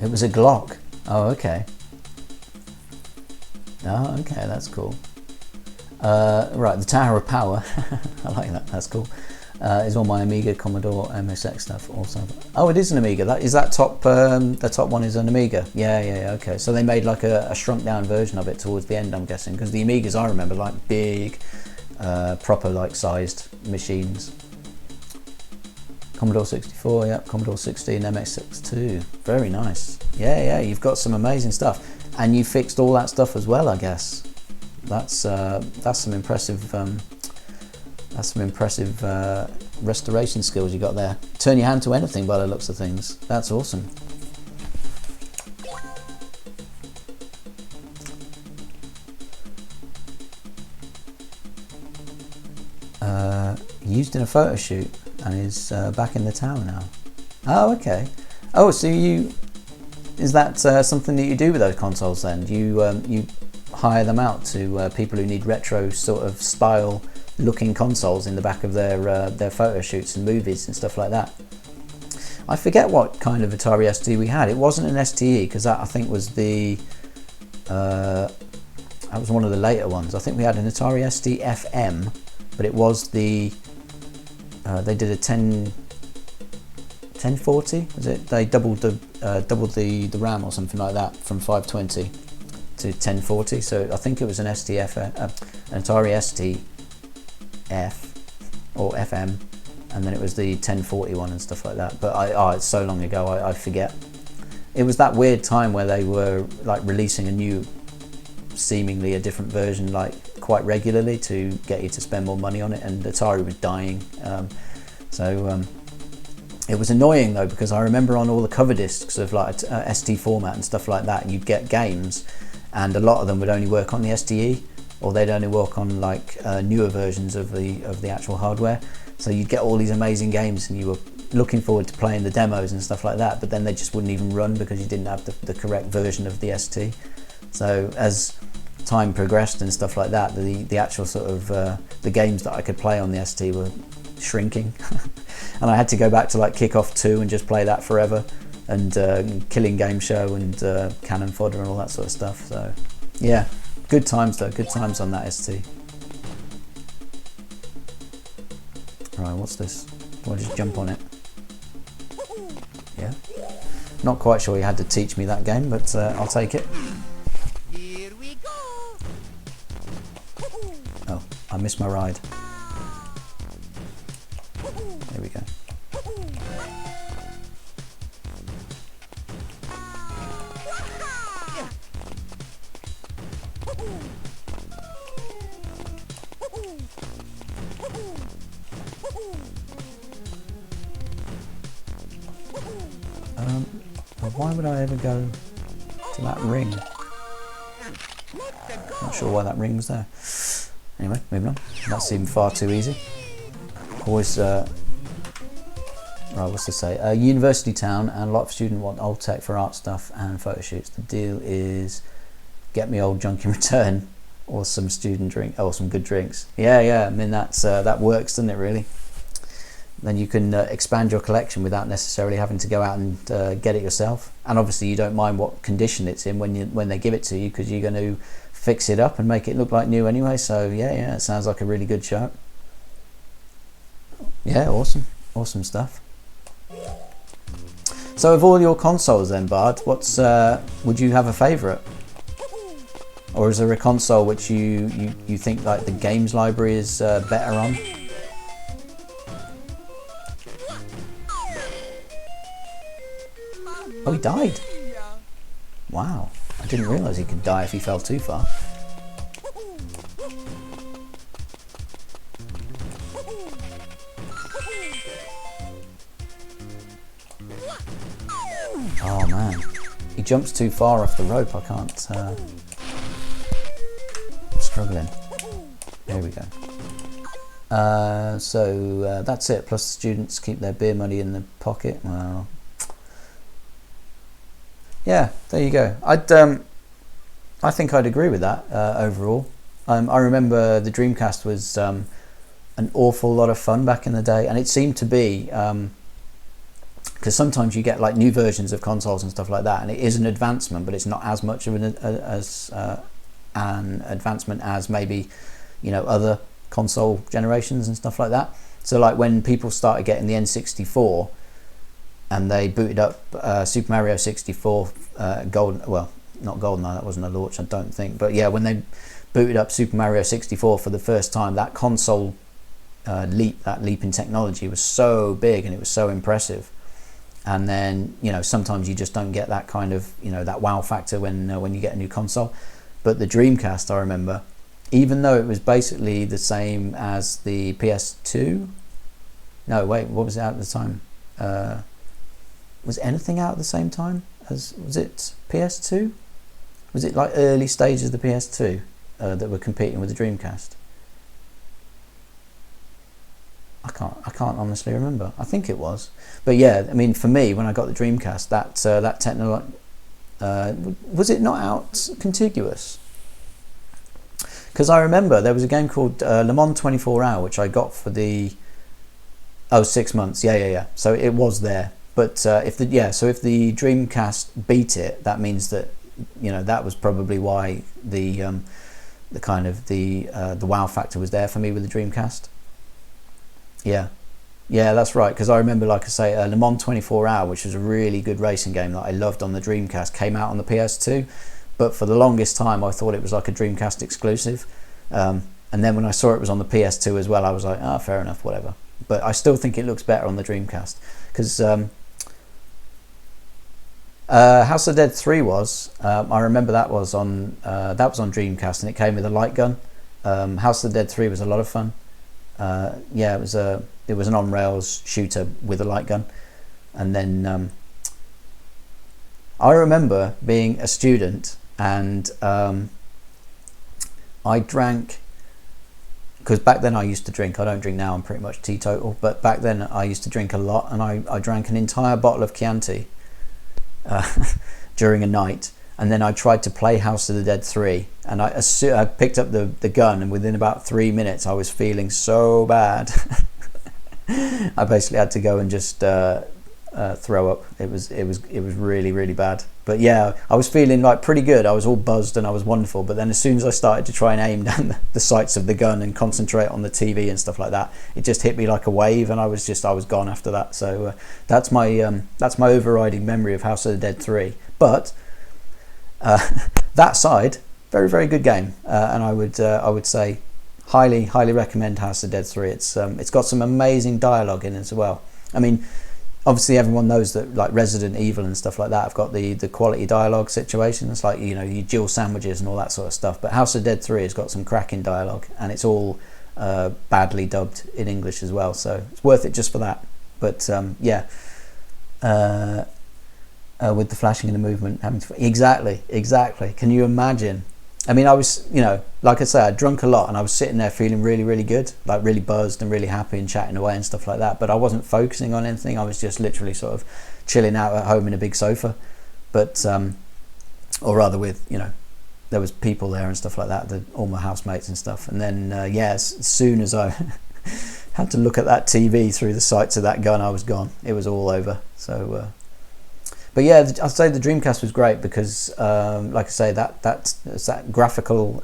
It was a Glock. Oh, okay. Oh, okay, that's cool. Right, the Tower of Power. I like that. That's cool. Is all my Amiga, Commodore, MSX stuff also. Oh, it is an Amiga. That is that top. The top one is an Amiga. Yeah. Okay. So they made like a shrunk down version of it towards the end, I'm guessing, because the Amigas I remember like big, proper like sized machines. Commodore 64, yeah, Commodore 16, MSX2. Very nice. Yeah. You've got some amazing stuff, and you fixed all that stuff as well, I guess. That's some impressive. That's some impressive restoration skills you got there. Turn your hand to anything by the looks of things. That's awesome. Used in a photo shoot and is back in the town now. Oh, okay. Oh, so is that something that you do with those consoles then? You hire them out to people who need retro sort of style looking consoles in the back of their photo shoots and movies and stuff like that. I forget what kind of Atari ST we had. It wasn't an STE, because that I think was that was one of the later ones. I think we had an Atari ST FM, but it was they did a 1040, was it? They doubled the RAM or something like that from 520 to 1040. So I think it was an STF, an Atari ST F or FM, and then it was the 1040 one and stuff like that. But it's so long ago, I forget. It was that weird time where they were like releasing a new, seemingly a different version like quite regularly to get you to spend more money on it, and Atari was dying. It was annoying though, because I remember on all the cover discs of like ST format and stuff like that, you'd get games, and a lot of them would only work on the STE, or they'd only work on like newer versions of the actual hardware. So you'd get all these amazing games, and you were looking forward to playing the demos and stuff like that, but then they just wouldn't even run because you didn't have the correct version of the ST. So as time progressed and stuff like that, the actual sort of the games that I could play on the ST were shrinking, and I had to go back to like Kickoff 2 and just play that forever, and Killing Game Show and Cannon Fodder and all that sort of stuff. So yeah, good times though, good times on that ST. Right, what's this? Do I just jump on it? Yeah. Not quite sure you had to teach me that game, but I'll take it. Here we go. Oh, I missed my ride. There we go. Well, why would I ever go to that ring? Not sure why that ring was there. Anyway, moving on. That seemed far too easy. Always, right, what's to say? University town, and a lot of students want old tech for art stuff and photo shoots. The deal is get me old junk in return, or some student drink, or some good drinks. Yeah. I mean, that works, doesn't it? Really. Then you can expand your collection without necessarily having to go out and get it yourself. And obviously, you don't mind what condition it's in when they give it to you, because you're going to fix it up and make it look like new anyway. So yeah, it sounds like a really good show. Yeah, awesome stuff. So of all your consoles then, Bard, what's would you have a favourite? Or is there a console which you think like the games library is better on? Oh, he died. Wow, I didn't realise he could die if he fell too far. Oh man, he jumps too far off the rope. I can't. I'm struggling. There we go. So that's it. Plus, the students keep their beer money in the pocket. Well, yeah, there you go. I think I'd agree with that overall. I remember the Dreamcast was an awful lot of fun back in the day, and it seemed to be. Because sometimes you get like new versions of consoles and stuff like that, and it is an advancement, but it's not as much of an advancement as maybe, other console generations and stuff like that. So like when people started getting the N64 and they booted up Super Mario 64 Golden, well, not GoldenEye, that wasn't a launch, I don't think, but yeah, when they booted up Super Mario 64 for the first time, that console leap in technology was so big and it was so impressive. And then, you know, sometimes you just don't get that kind of, you know, that wow factor when you get a new console. But the Dreamcast, I remember, even though it was basically the same as the PS2, no, wait, what was it out at the time? Was anything out at the same time as, was it PS2? Was it like early stages of the PS2 that were competing with the Dreamcast? I can't honestly remember. I think it was, but yeah, I mean, for me, when I got the Dreamcast, that technology was it not out contiguous? Because I remember there was a game called Le Mans 24 Hour, which I got for the 6 months. Yeah. So it was there, but if the Dreamcast beat it, that means that, you know, that was probably why the kind of the wow factor was there for me with the Dreamcast. Yeah, that's right, because I remember, like I say, Le Mans 24 Hour, which was a really good racing game that I loved on the Dreamcast, came out on the PS2, but for the longest time I thought it was like a Dreamcast exclusive, and then when I saw it was on the PS2 as well, I was like, fair enough, whatever. But I still think it looks better on the Dreamcast, because House of the Dead 3 was, I remember that was on Dreamcast, and it came with a light gun. House of the Dead 3 was a lot of fun. It was an on rails shooter with a light gun. And then I remember being a student, and I drank, because back then I used to drink. I don't drink now, I'm pretty much teetotal, but back then I used to drink a lot, and I drank an entire bottle of Chianti during a night. And then I tried to play House of the Dead 3, and I picked up the gun, and within about 3 minutes I was feeling so bad. I basically had to go and just throw up. It was really, really bad. But yeah, I was feeling like pretty good. I was all buzzed and I was wonderful. But then as soon as I started to try and aim down the sights of the gun and concentrate on the TV and stuff like that, it just hit me like a wave, and I was gone after that. So that's my overriding memory of House of the Dead 3. But that side, very, very good game, and I would say highly recommend House of the Dead 3. It's got some amazing dialogue in it as well. I mean, obviously everyone knows that like Resident Evil and stuff like that have got the quality dialogue situations, like, you know, you Jill sandwiches and all that sort of stuff. But House of the Dead 3 has got some cracking dialogue, and it's all badly dubbed in English as well, so it's worth it just for that. But with the flashing and the movement, exactly. Can you imagine? I mean, I was, you know, like I say, I drunk a lot, and I was sitting there feeling really, really good, like really buzzed and really happy and chatting away and stuff like that. But I wasn't focusing on anything. I was just literally sort of chilling out at home in a big sofa. But, or rather with, you know, there was people there and stuff like that, all my housemates and stuff. And then, as soon as I had to look at that TV through the sights of that gun, I was gone. It was all over. So, but yeah, I'd say the Dreamcast was great because, like I say, that graphical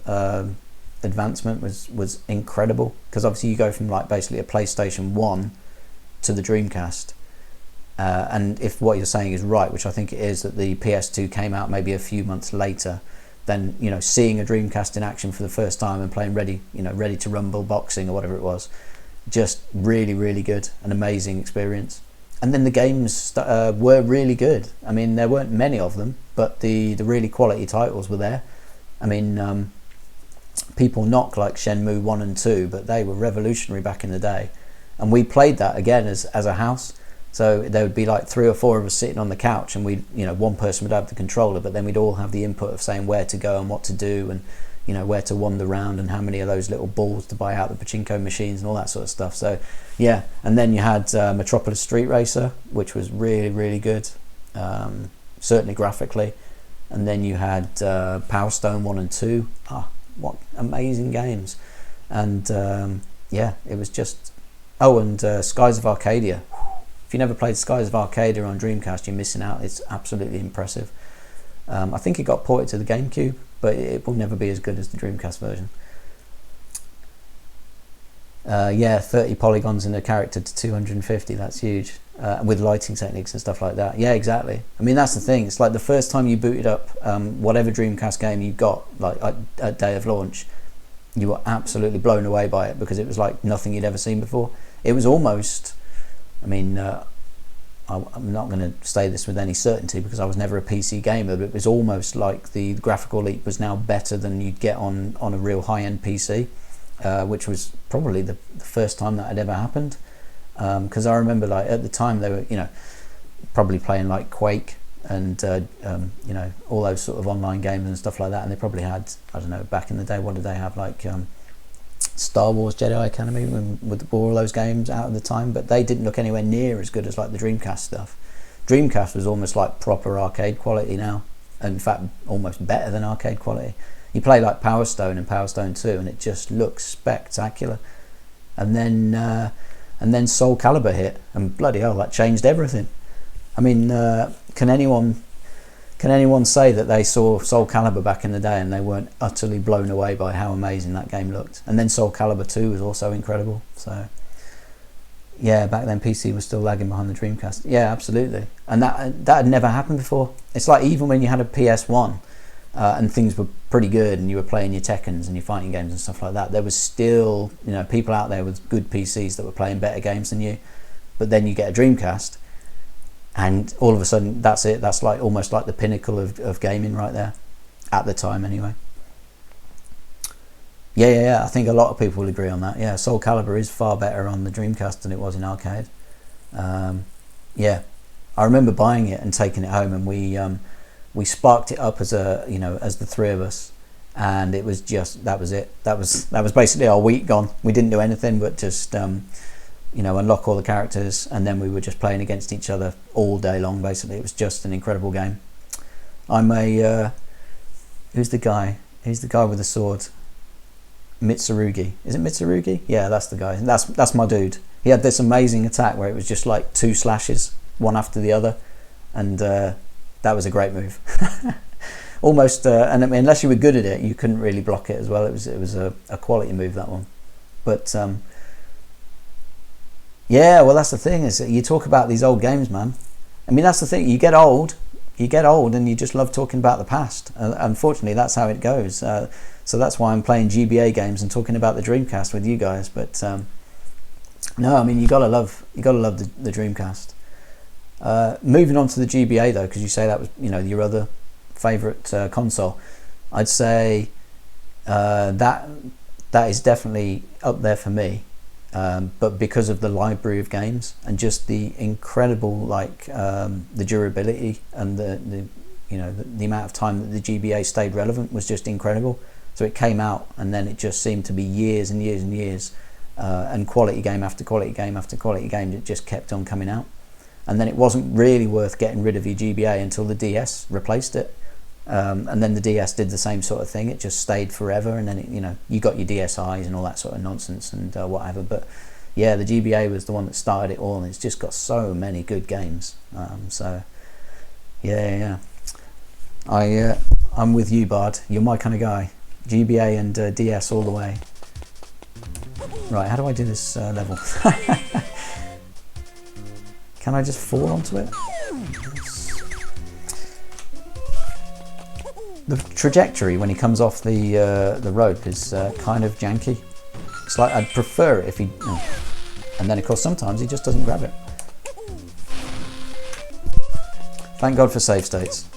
advancement was incredible. Because obviously you go from like basically a PlayStation 1 to the Dreamcast, and if what you're saying is right, which I think it is, that the PS2 came out maybe a few months later, then, you know, seeing a Dreamcast in action for the first time and playing Ready to Rumble boxing or whatever it was, just really, really good, an amazing experience. And then the games were really good. I mean, there weren't many of them, but the really quality titles were there. I mean, people knock like Shenmue 1 and 2, but they were revolutionary back in the day. And we played that again as a house. So there would be like 3 or 4 of us sitting on the couch, and one person would have the controller, but then we'd all have the input of saying where to go and what to do, and, you know, where to wander around and how many of those little balls to buy out the pachinko machines and all that sort of stuff. So yeah, and then you had Metropolis Street Racer, which was really, really good, certainly graphically. And then you had Power Stone 1 and 2. What amazing games. And it was just... and Skies of Arcadia. If you never played Skies of Arcadia on Dreamcast, you're missing out. It's absolutely impressive. I think it got ported to the GameCube, but it will never be as good as the Dreamcast version. Yeah, 30 polygons in a character to 250, that's huge. With lighting techniques and stuff like that. Yeah, exactly. I mean, that's the thing. It's like the first time you booted up whatever Dreamcast game you got, like at day of launch, you were absolutely blown away by it, because it was like nothing you'd ever seen before. It was almost, I mean, I'm not going to say this with any certainty because I was never a PC gamer, but it was almost like the graphical leap was now better than you'd get on a real high-end PC, which was probably the first time that had ever happened. Because I remember, like, at the time they were, you know, probably playing like Quake and you know, all those sort of online games and stuff like that, and they probably had, I don't know, back in the day, what did they have, like Star Wars Jedi Academy, with all those games out at the time, but they didn't look anywhere near as good as like the Dreamcast stuff. Dreamcast was almost like proper arcade quality now, and in fact almost better than arcade quality. You play like Power Stone and Power Stone 2 and it just looks spectacular. And then Soul Calibur hit, and bloody hell, that changed everything. I mean, can anyone say that they saw Soul Calibur back in the day and they weren't utterly blown away by how amazing that game looked? And then Soul Calibur 2 was also incredible. So yeah, back then PC was still lagging behind the Dreamcast. Yeah, absolutely. And that had never happened before. It's like, even when you had a PS1 and things were pretty good and you were playing your Tekkens and your fighting games and stuff like that, there was still, you know, people out there with good PCs that were playing better games than you. But then you get a Dreamcast and all of a sudden that's it. That's like almost like the pinnacle of gaming right there, at the time anyway. Yeah, I think a lot of people will agree on that. Yeah, Soul Calibur is far better on the Dreamcast than it was in arcade. Yeah, I remember buying it and taking it home, and we sparked it up as the three of us, and it was just, that was it. That was basically our week gone. We didn't do anything but just unlock all the characters, and then we were just playing against each other all day long. Basically, it was just an incredible game. I'm a who's the guy with the sword? Mitsurugi. Is it Mitsurugi? Yeah, that's the guy. That's my dude. He had this amazing attack where it was just like 2 slashes, one after the other, and that was a great move. Almost, and I mean, unless you were good at it, you couldn't really block it as well. It was a quality move, that one. But yeah, well, that's the thing, is that you talk about these old games, man. I mean, that's the thing. You get old, and you just love talking about the past. Unfortunately, that's how it goes. So that's why I'm playing GBA games and talking about the Dreamcast with you guys. But no, I mean, you gotta love the Dreamcast. Moving on to the GBA though, because you say that was, your other favourite console. I'd say that is definitely up there for me. But because of the library of games and just the incredible, the durability and the amount of time that the GBA stayed relevant was just incredible. So it came out, and then it just seemed to be years and years and years, and quality game after quality game after quality game that just kept on coming out. And then it wasn't really worth getting rid of your GBA until the DS replaced it. And then the DS did the same sort of thing. It just stayed forever, and then you got your DSIs and all that sort of nonsense and whatever. But yeah, the GBA was the one that started it all, and it's just got so many good games. So yeah. I'm with you, Bard. You're my kind of guy. GBA and DS all the way. Right, how do I do this level? Can I just fall onto it? The trajectory when he comes off the rope is kind of janky. It's like, I'd prefer it if he... And then of course sometimes he just doesn't grab it. Thank God for save states.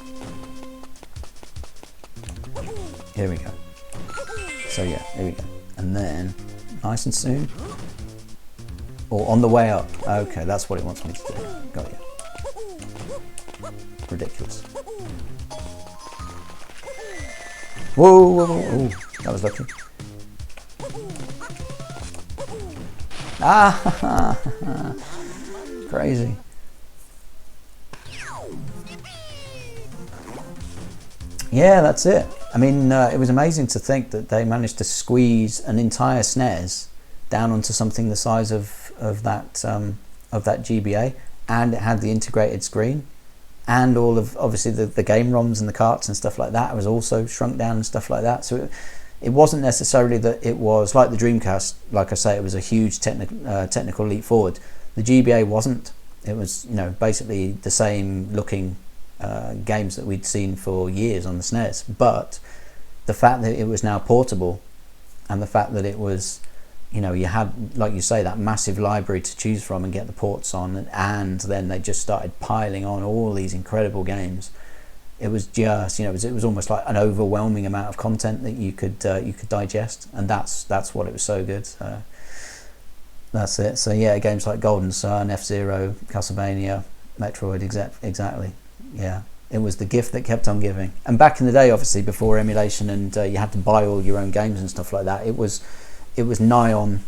Here we go. So yeah, here we go. And then, nice and soon. Or on the way up. Okay, that's what it wants me to do. Got you. Ridiculous. Whoa, that was lucky. Ah, crazy. Yeah, that's it. I mean, it was amazing to think that they managed to squeeze an entire SNES down onto something the size of that GBA, and it had the integrated screen, and all of obviously the game ROMs and the carts and stuff like that was also shrunk down and stuff like that. So it wasn't necessarily that it was like the Dreamcast. Like I say, it was a huge technical leap forward. The GBA wasn't. It was, you know, basically the same looking games that we'd seen for years on the SNES. But the fact that it was now portable, and the fact that it was, you know, you had, like you say, that massive library to choose from and get the ports on, and then they just started piling on all these incredible games. It was just, you know, it was almost like an overwhelming amount of content that you could digest, and that's what it was so good. That's it. So yeah, games like Golden Sun, F-Zero, Castlevania, Metroid, exactly. Yeah, it was the gift that kept on giving. And back in the day, obviously, before emulation and you had to buy all your own games and stuff like that, it was nigh on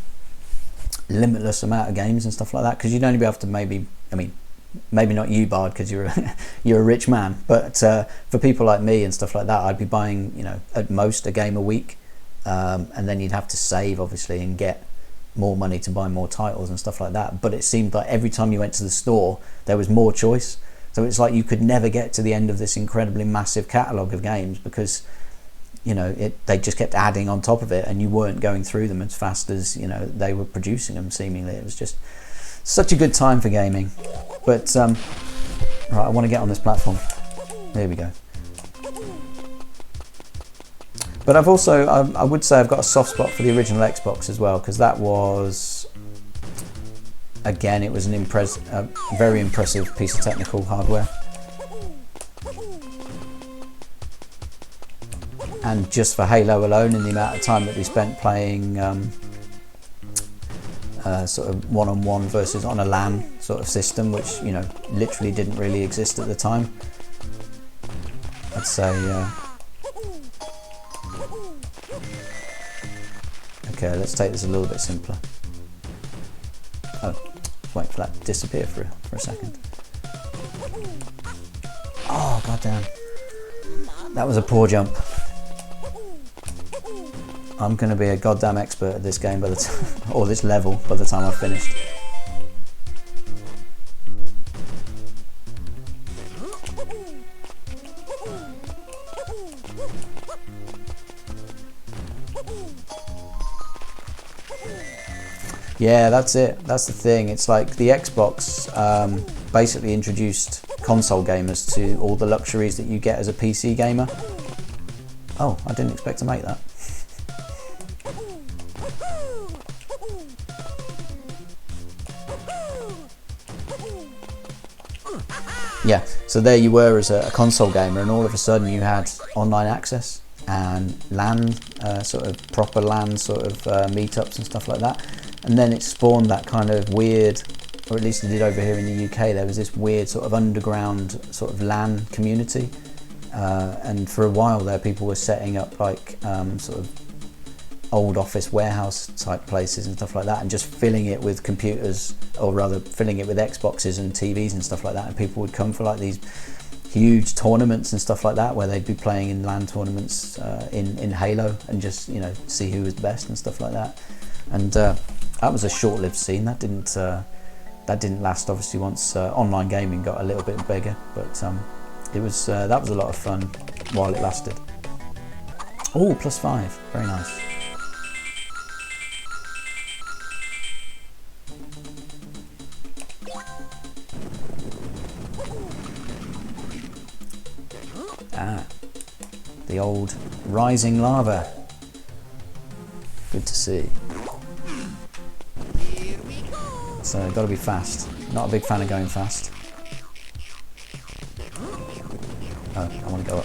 limitless amount of games and stuff like that, because you'd only be able to maybe not you, Bard, because you're a rich man, but for people like me and stuff like that, I'd be buying, you know, at most a game a week, and then you'd have to save, obviously, and get more money to buy more titles and stuff like that. But it seemed like every time you went to the store, there was more choice. So it's like you could never get to the end of this incredibly massive catalogue of games, because, you know, they just kept adding on top of it, and you weren't going through them as fast as, you know, they were producing them, seemingly. It was just such a good time for gaming. But right, I want to get on this platform. There we go. But I've also, I would say I've got a soft spot for the original Xbox as well, because that was, again, it was a very impressive piece of technical hardware. And just for Halo alone, in the amount of time that we spent playing sort of one-on-one versus on a LAN sort of system, which, you know, literally didn't really exist at the time, I'd say okay, let's take this a little bit simpler. Oh, wait for that to disappear for a second. Oh, goddamn. That was a poor jump. I'm going to be a goddamn expert at this game by the time, or this level, by the time I've finished. Yeah, that's it. That's the thing. It's like the Xbox basically introduced console gamers to all the luxuries that you get as a PC gamer. Oh, I didn't expect to make that. Yeah, so there you were as a console gamer, and all of a sudden you had online access and LAN, sort of proper LAN sort of meetups and stuff like that. And then it spawned that kind of weird, or at least it did over here in the UK, there was this weird sort of underground sort of LAN community. And for a while there, people were setting up like sort of old office warehouse type places and stuff like that, and just filling it with computers, or rather filling it with Xboxes and TVs and stuff like that, and people would come for like these huge tournaments and stuff like that, where they'd be playing in LAN tournaments in Halo, and just, you know, see who was the best and stuff like that. And that was a short-lived scene. That didn't last, obviously, once online gaming got a little bit bigger, but it was that was a lot of fun while it lasted. Oh, +5, very nice. Ah, the old rising lava. Good to see. So got to be fast. Not a big fan of going fast. Oh, I want to go up.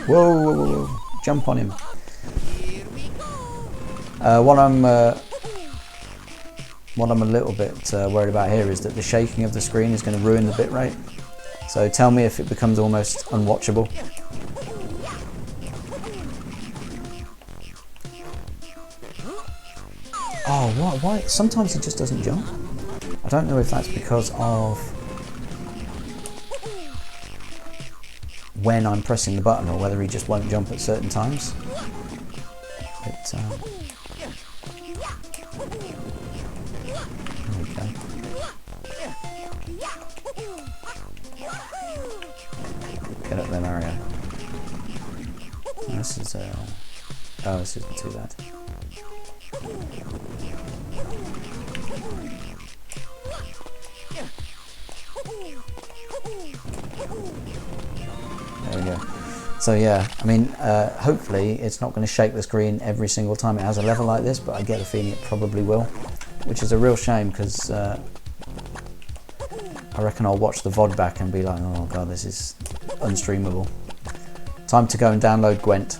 Whoa, whoa, whoa, whoa. Jump on him. What I'm a little bit worried about here is that the shaking of the screen is going to ruin the bitrate. So tell me if it becomes almost unwatchable. Oh, what? Why? Sometimes it just doesn't jump. I don't know if that's because of when I'm pressing the button, or whether he just won't jump at certain times. But, there we go. Get up there, Mario. This is oh, this isn't too bad. There we go. So yeah, I mean, hopefully it's not going to shake the screen every single time it has a level like this, but I get the feeling it probably will, which is a real shame because I reckon I'll watch the VOD back and be like, oh god, this is unstreamable. Time to go and download Gwent.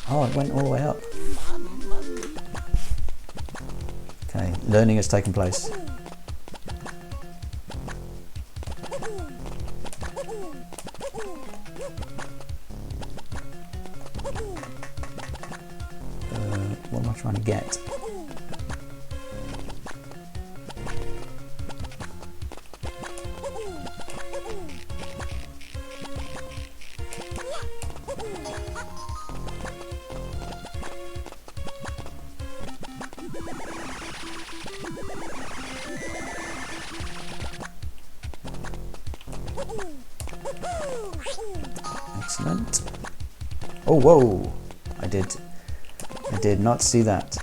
Oh, it went all the way up. Okay, learning has taken place. What am I trying to get? Excellent. Oh, whoa! I did not see that.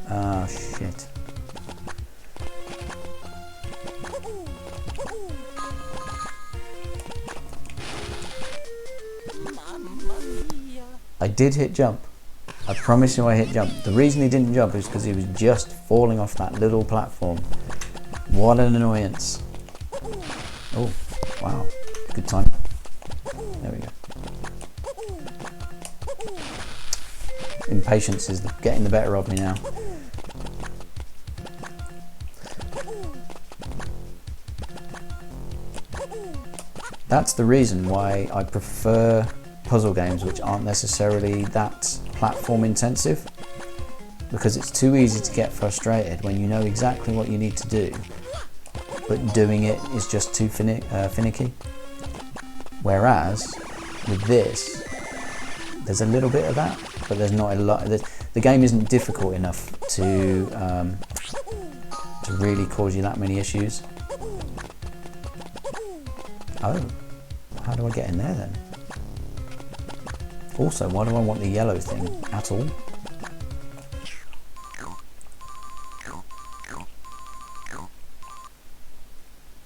Ah, shit. I did hit jump. I promise you I hit jump. The reason he didn't jump is because he was just falling off that little platform. What an annoyance. Oh, wow. Good time. There we go. Impatience is getting the better of me now. That's the reason why I prefer puzzle games which aren't necessarily that platform intensive, because it's too easy to get frustrated when you know exactly what you need to do, but doing it is just too finicky. Whereas with this, there's a little bit of that, but there's not a lot. The game isn't difficult enough to really cause you that many issues. Oh, how do I get in there then? Also, why do I want the yellow thing at all?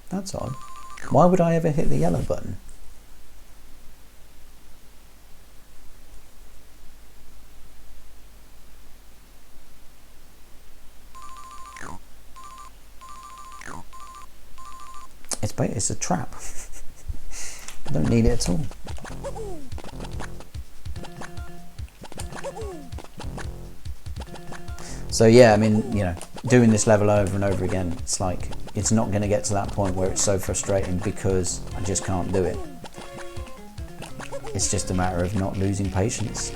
That's odd. Why would I ever hit the yellow button? It's a trap. I don't need it at all. So yeah, I mean, you know, doing this level over and over again, it's like, it's not going to get to that point where it's so frustrating because I just can't do it. It's just a matter of not losing patience,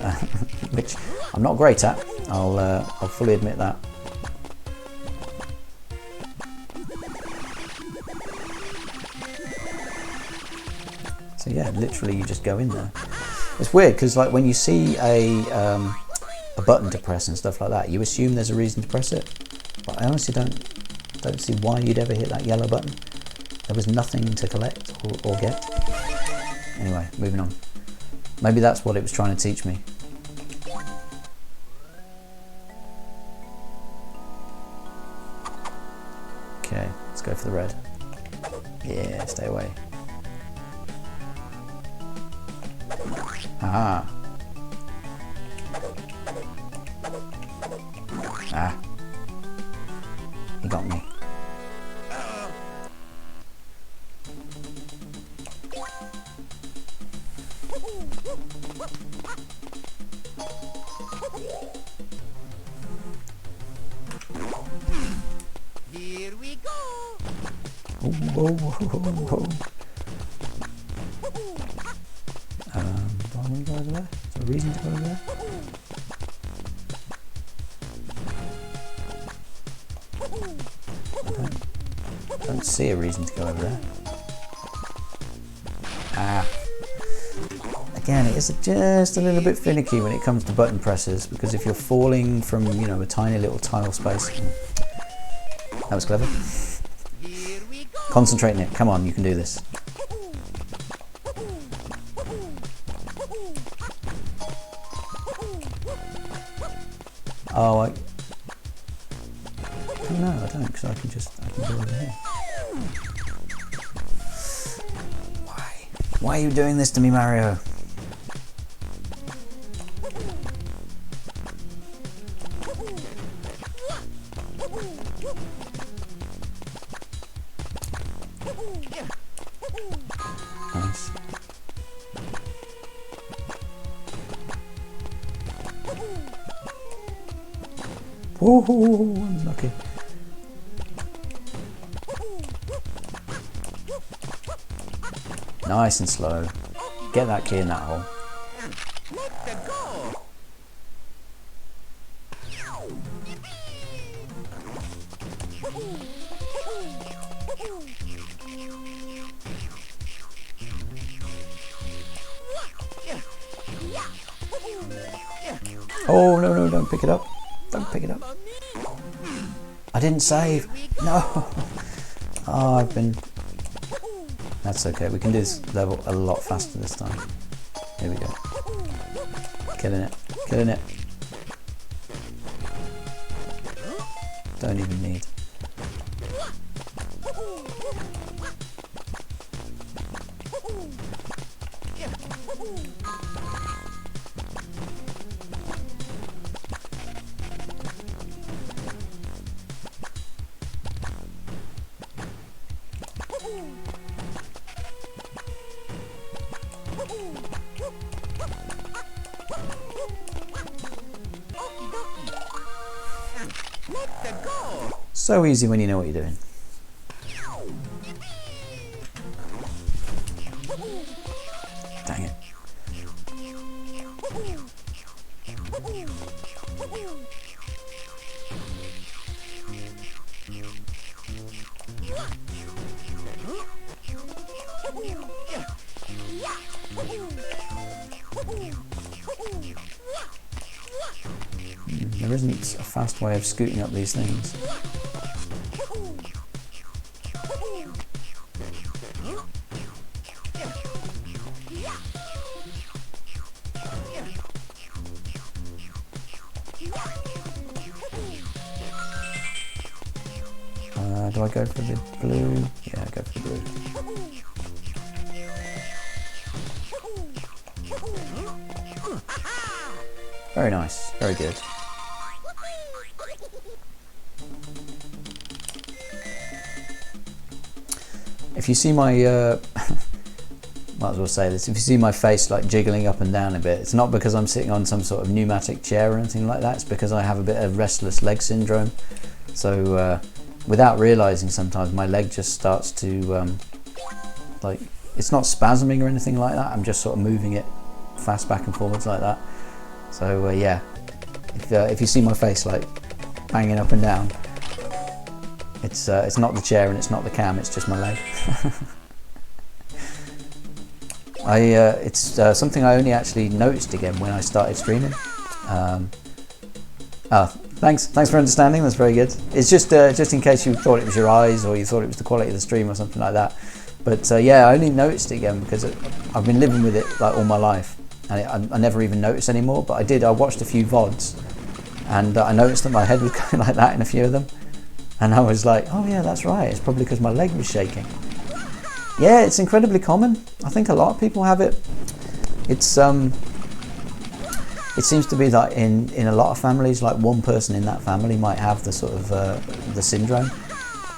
which I'm not great at. I'll fully admit that. So yeah, literally you just go in there. It's weird because like when you see a button to press and stuff like that, you assume there's a reason to press it. But I honestly don't see why you'd ever hit that yellow button. There was nothing to collect or get. Anyway, moving on. Maybe that's what it was trying to teach me. Okay, let's go for the red. Yeah, stay away. Aha. Ah. He got me. Here we go. Whoa, whoa, whoa, whoa. Do I want to go over there? Is there a reason to go over there? I don't see a reason to go over there. Ah. Again, it is just a little bit finicky when it comes to button presses, because if you're falling from, you know, a tiny little tile space. That was clever. Here we go. Concentrate, Nick. Come on, you can do this. Oh, I no, I don't, because I can go over here. Why are you doing this to me, Mario? Nice. Woohoo! Unlucky. Nice and slow. Get that key in that hole. Let's go. Oh no no! Don't pick it up! Don't pick it up! I didn't save. No. Oh, I've been. That's okay. We can do this level a lot faster this time. Here we go. Killing it. Killing it. Don't even need. So easy when you know what you're doing. Dang it. There isn't a fast way of scooting up these things. Do I go for the blue? Yeah, go for the blue. Very nice, very good. If you see my, might as well say this, if you see my face like jiggling up and down a bit, it's not because I'm sitting on some sort of pneumatic chair or anything like that, it's because I have a bit of restless leg syndrome. So without realising sometimes my leg just starts to, like, it's not spasming or anything like that, I'm just sort of moving it fast back and forwards like that. So yeah, if you see my face like banging up and down, it's not the chair and it's not the cam, it's just my leg. It's something I only actually noticed again when I started streaming. Thanks for understanding. That's very good. It's just in case you thought it was your eyes or you thought it was the quality of the stream or something like that. But yeah, I only noticed it again because I've been living with it like all my life, and I never even noticed anymore. But I watched a few VODs, and I noticed that my head was going like that in a few of them, and I was like, oh yeah, that's right. It's probably because my leg was shaking. Yeah, it's incredibly common. I think a lot of people have it. It's it seems to be that in a lot of families, like one person in that family might have the sort of the syndrome.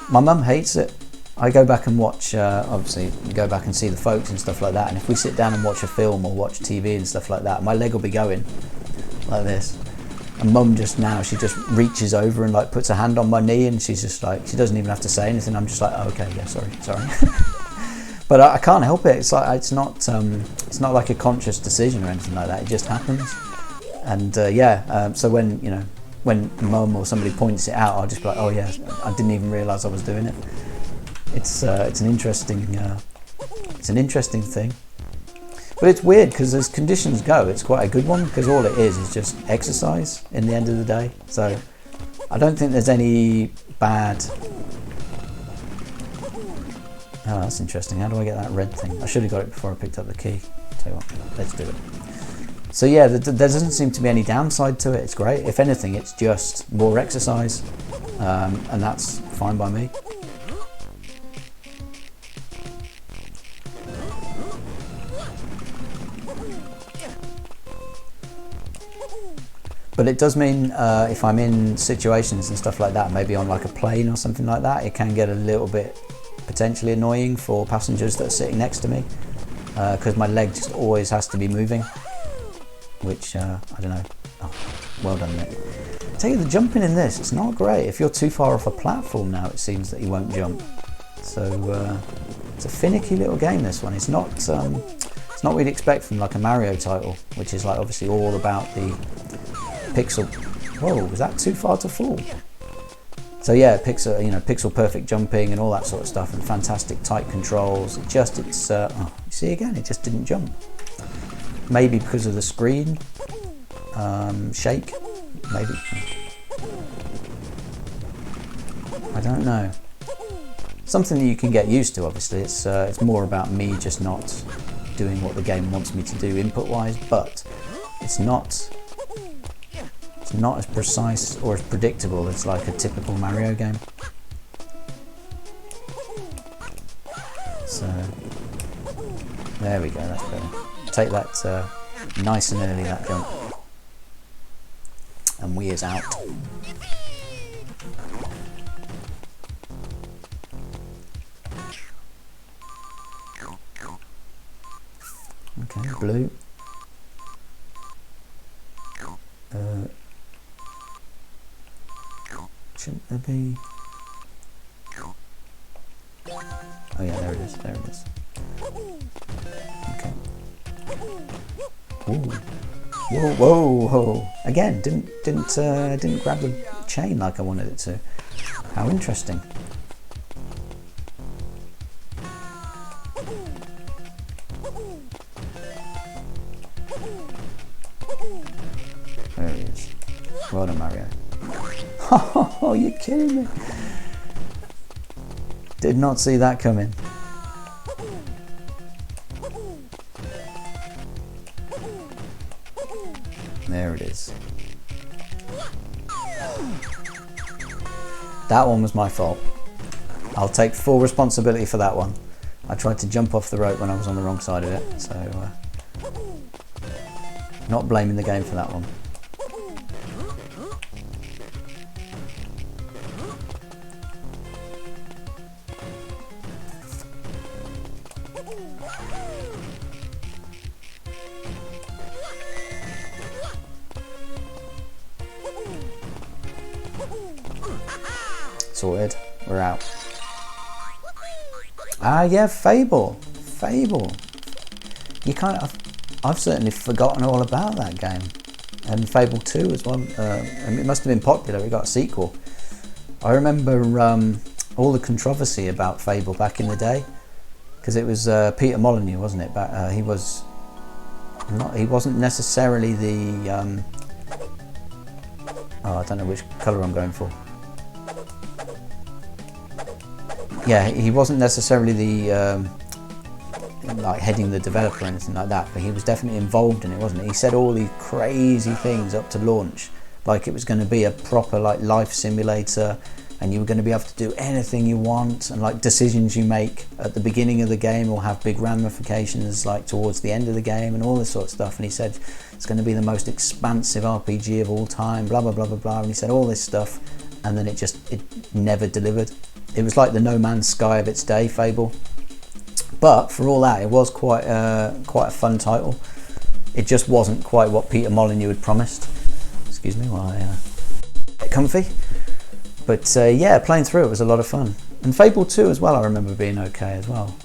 My mum hates it. I go back and watch, obviously, go back and see the folks and stuff like that. And if we sit down and watch a film or watch TV and stuff like that, my leg will be going like this. And mum just now, she just reaches over and like puts her hand on my knee, and she's just like, she doesn't even have to say anything. I'm just like, oh, okay, yeah, sorry. But I can't help it. It's like it's not like a conscious decision or anything like that. It just happens. And so when mum or somebody points it out, I'll just be like, oh yeah, I didn't even realise I was doing it. It's an interesting thing. But it's weird because as conditions go, it's quite a good one because all it is just exercise in the end of the day. So I don't think there's any bad... Oh, that's interesting. How do I get that red thing? I should have got it before I picked up the key. Tell you what, let's do it. So yeah, there doesn't seem to be any downside to it. It's great. If anything, it's just more exercise, and that's fine by me. But it does mean if I'm in situations and stuff like that, maybe on like a plane or something like that, it can get a little bit potentially annoying for passengers that are sitting next to me because my leg just always has to be moving, which I don't know. Oh, well done, mate. I tell you, the jumping in this, it's not great. If you're too far off a platform now, it seems that you won't jump. So it's a finicky little game, this one. It's not what you'd expect from like a Mario title, which is like obviously all about the pixel. Whoa, was that too far to fall? So yeah, pixel perfect jumping and all that sort of stuff, and fantastic tight controls. Oh, you see again, it just didn't jump. Maybe because of the screen shake, maybe. I don't know. Something that you can get used to. Obviously, it's more about me just not doing what the game wants me to do input-wise, but it's not as precise or as predictable as like a typical Mario game. So there we go, that's better. Take that nice and early, that jump. And we is out. Okay, blue. Shouldn't there be... Oh yeah, there it is, there it is. Okay. Ooh. Whoa, whoa, whoa. Again, didn't grab the chain like I wanted it to. How interesting. There he is. Well done, Mario. Oh, you're kidding me. Did not see that coming. There it is. That one was my fault. I'll take full responsibility for that one. I tried to jump off the rope when I was on the wrong side of it, so not blaming the game for that one. Sorted. We're out. Ah, yeah, Fable. You kind of, I've certainly forgotten all about that game. And Fable 2 as well. It must have been popular. It got a sequel. I remember all the controversy about Fable back in the day, because it was Peter Molyneux, wasn't it? But he wasn't necessarily the. Oh, I don't know which colour I'm going for. Yeah, he wasn't necessarily the like heading the developer or anything like that, but he was definitely involved in it, wasn't he? He said all these crazy things up to launch, like it was going to be a proper like life simulator, and you were going to be able to do anything you want, and like decisions you make at the beginning of the game will have big ramifications like towards the end of the game and all this sort of stuff. And he said it's going to be the most expansive RPG of all time, blah blah blah blah blah, and he said all this stuff, and then it never delivered. It was like the No Man's Sky of its day, Fable. But for all that, it was quite a fun title. It just wasn't quite what Peter Molyneux had promised. Excuse me while I get comfy. But yeah, playing through it was a lot of fun. And Fable 2 as well, I remember being okay as well.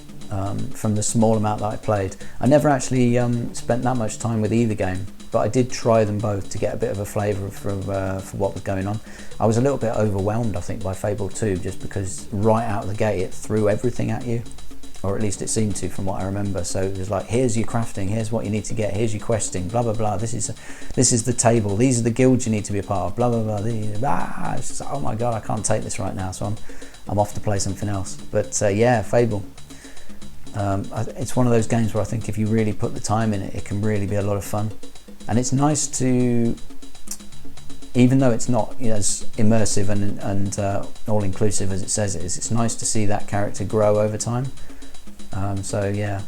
From the small amount that I played. I never actually spent that much time with either game, but I did try them both to get a bit of a flavour for what was going on. I was a little bit overwhelmed, I think, by Fable 2, just because right out of the gate it threw everything at you. or at least it seemed to from what I remember. So it was like, here's your crafting, here's what you need to get, here's your questing, blah blah blah, this is the table, these are the guilds you need to be a part of, blah blah blah. It's just like, oh my god, I can't take this right now, so I'm off to play something else. But yeah, Fable, it's one of those games where I think if you really put the time in it, it can really be a lot of fun. And it's nice to, even though it's not, you know, as immersive and all inclusive as it says it is, it's nice to see that character grow over time. So yeah,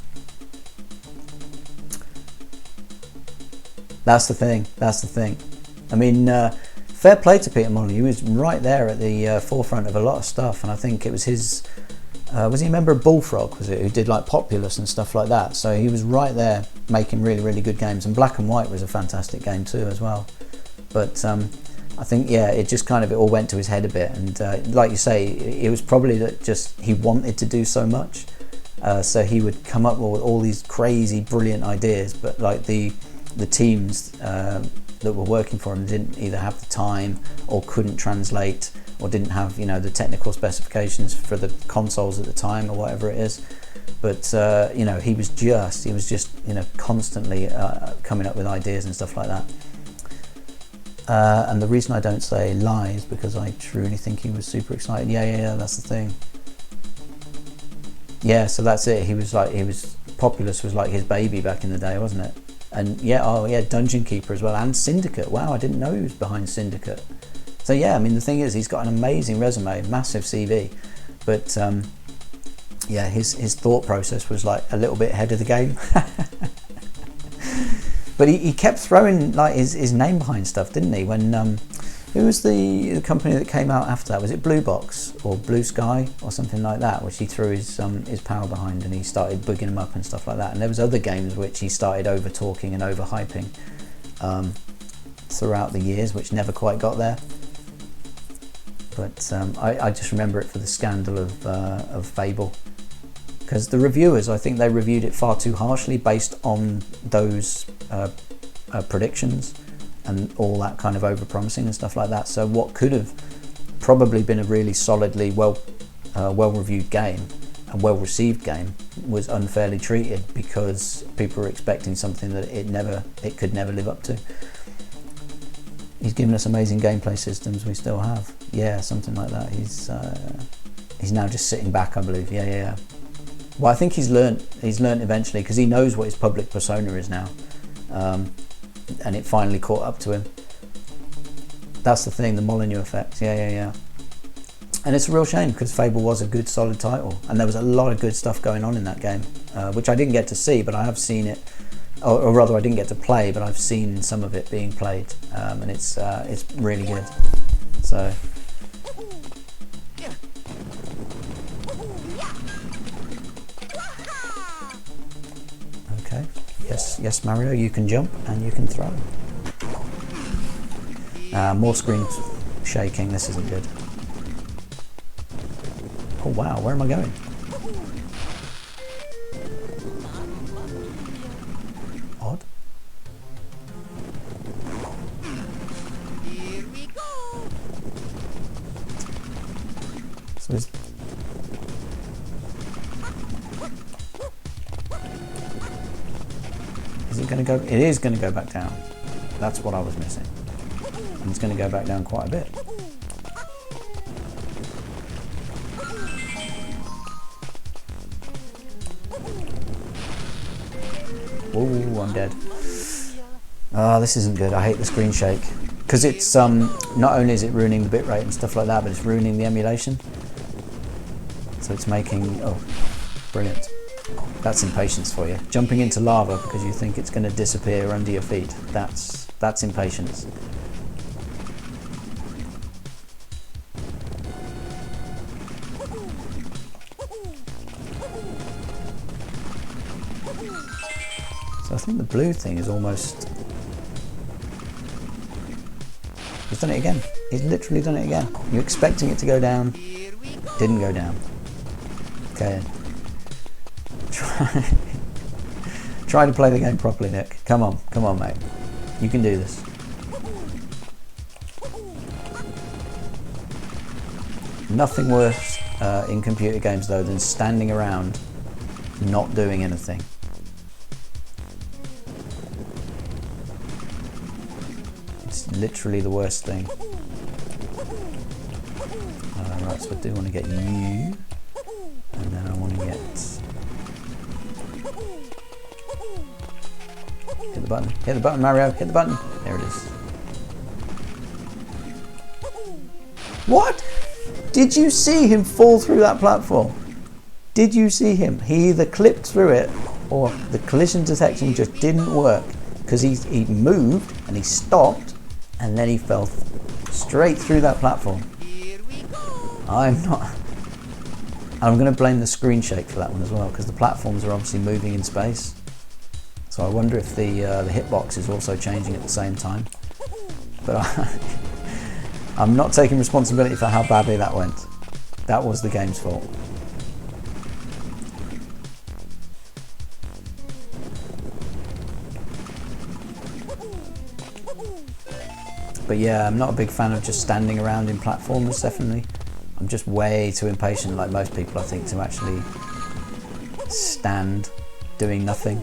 that's the thing. I mean, fair play to Peter Molyneux. He was right there at the forefront of a lot of stuff, and I think it was his, was he a member of Bullfrog, was it, who did like Populous and stuff like that? So he was right there making really, really good games, and Black and White was a fantastic game too as well. But I think, yeah, it just kind of, it all went to his head a bit, and like you say, it was probably that just he wanted to do so much. So he would come up with all these crazy, brilliant ideas, but like the teams that were working for him didn't either have the time or couldn't translate or didn't have, you know, the technical specifications for the consoles at the time or whatever it is. But you know, he was just you know, constantly coming up with ideas and stuff like that. And the reason I don't say lies, because I truly think he was super excited. Yeah, that's the thing. Yeah, so that's it. Populous was like his baby back in the day, wasn't it? And yeah, oh yeah, Dungeon Keeper as well, and Syndicate. Wow, I didn't know he was behind Syndicate. So yeah, I mean, the thing is, he's got an amazing resume, massive CV, but yeah, his thought process was like a little bit ahead of the game. But he kept throwing like his name behind stuff, didn't he? When who was the company that came out after that? Was it Blue Box or Blue Sky or something like that, which he threw his power behind, and he started bugging them up and stuff like that. And there was other games which he started over talking and over hyping throughout the years, which never quite got there. But I just remember it for the scandal of Fable, because the reviewers, I think they reviewed it far too harshly based on those predictions and all that kind of over-promising and stuff like that. So what could have probably been a really solidly well-reviewed game and well-received game was unfairly treated because people were expecting something that it could never live up to. He's given us amazing gameplay systems we still have. Yeah, something like that. He's now just sitting back, I believe. Yeah. Well, I think he's learnt eventually, because he knows what his public persona is now. And it finally caught up to him. That's the thing, the Molyneux effect. Yeah. And it's a real shame, because Fable was a good, solid title, and there was a lot of good stuff going on in that game, which I didn't get to see, but I have seen it, or rather, I didn't get to play, but I've seen some of it being played, and it's really good. So. Okay. Yes, Mario, you can jump and you can throw. More screen shaking. This isn't good. Oh wow, where am I going? Odd. Here we go. So is it going to go? It is going to go back down. That's what I was missing. And it's going to go back down quite a bit. Oh, I'm dead. Oh, this isn't good. I hate the screen shake. Because it's, not only is it ruining the bitrate and stuff like that, but it's ruining the emulation. So it's making, oh, brilliant. That's impatience for you. Jumping into lava because you think it's going to disappear under your feet. That's impatience. So I think the blue thing is almost... He's done it again. He's literally done it again. You're expecting it to go down. Didn't go down. Okay. Try to play the game properly, Nick. Come on, mate. You can do this. Nothing worse in computer games, though, than standing around not doing anything. It's literally the worst thing. Right, so I do want to get you, and then I want to get... Hit the button, Mario, hit the button. There it is. What? Did you see him fall through that platform? Did you see him? He either clipped through it or the collision detection just didn't work, because he moved and he stopped and then he fell straight through that platform. I'm going to blame the screen shake for that one as well, because the platforms are obviously moving in space. So I wonder if the hitbox is also changing at the same time. But I'm not taking responsibility for how badly that went. That was the game's fault. But yeah, I'm not a big fan of just standing around in platformers, definitely. I'm just way too impatient, like most people, I think, to actually stand doing nothing.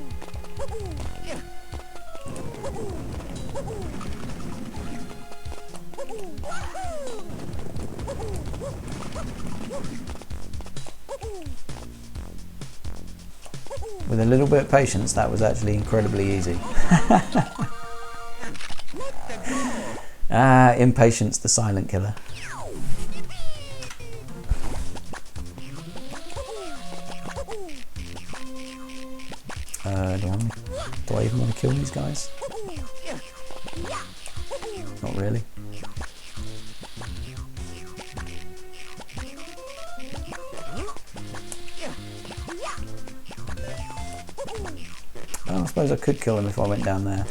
With a little bit of patience, that was actually incredibly easy. Impatience, the silent killer. Do I even want to kill these guys? Not really. Oh, I suppose I could kill him if I went down there.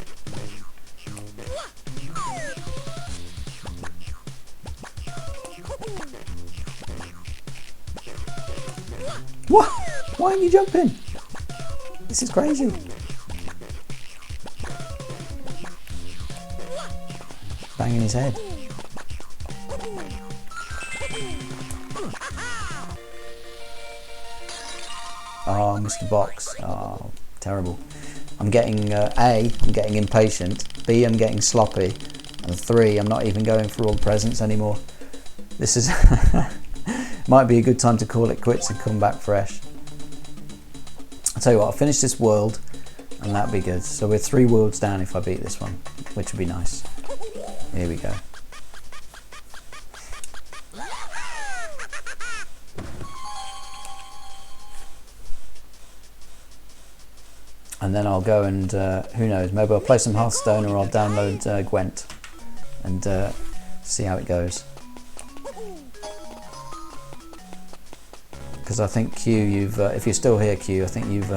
What? Why aren't you jumping? This is crazy. Banging his head. Oh, I missed the box. Oh, terrible. I'm getting A, I'm getting impatient. B, I'm getting sloppy. And 3, I'm not even going for all the presents anymore. This is... might be a good time to call it quits and come back fresh. I'll tell you what, I'll finish this world and that'd be good. So we're 3 worlds down if I beat this one, which would be nice. Here we go. And then I'll go and, who knows, maybe I'll play some Hearthstone or I'll download Gwent and see how it goes. Because I think Q, if you're still here, Q, I think you've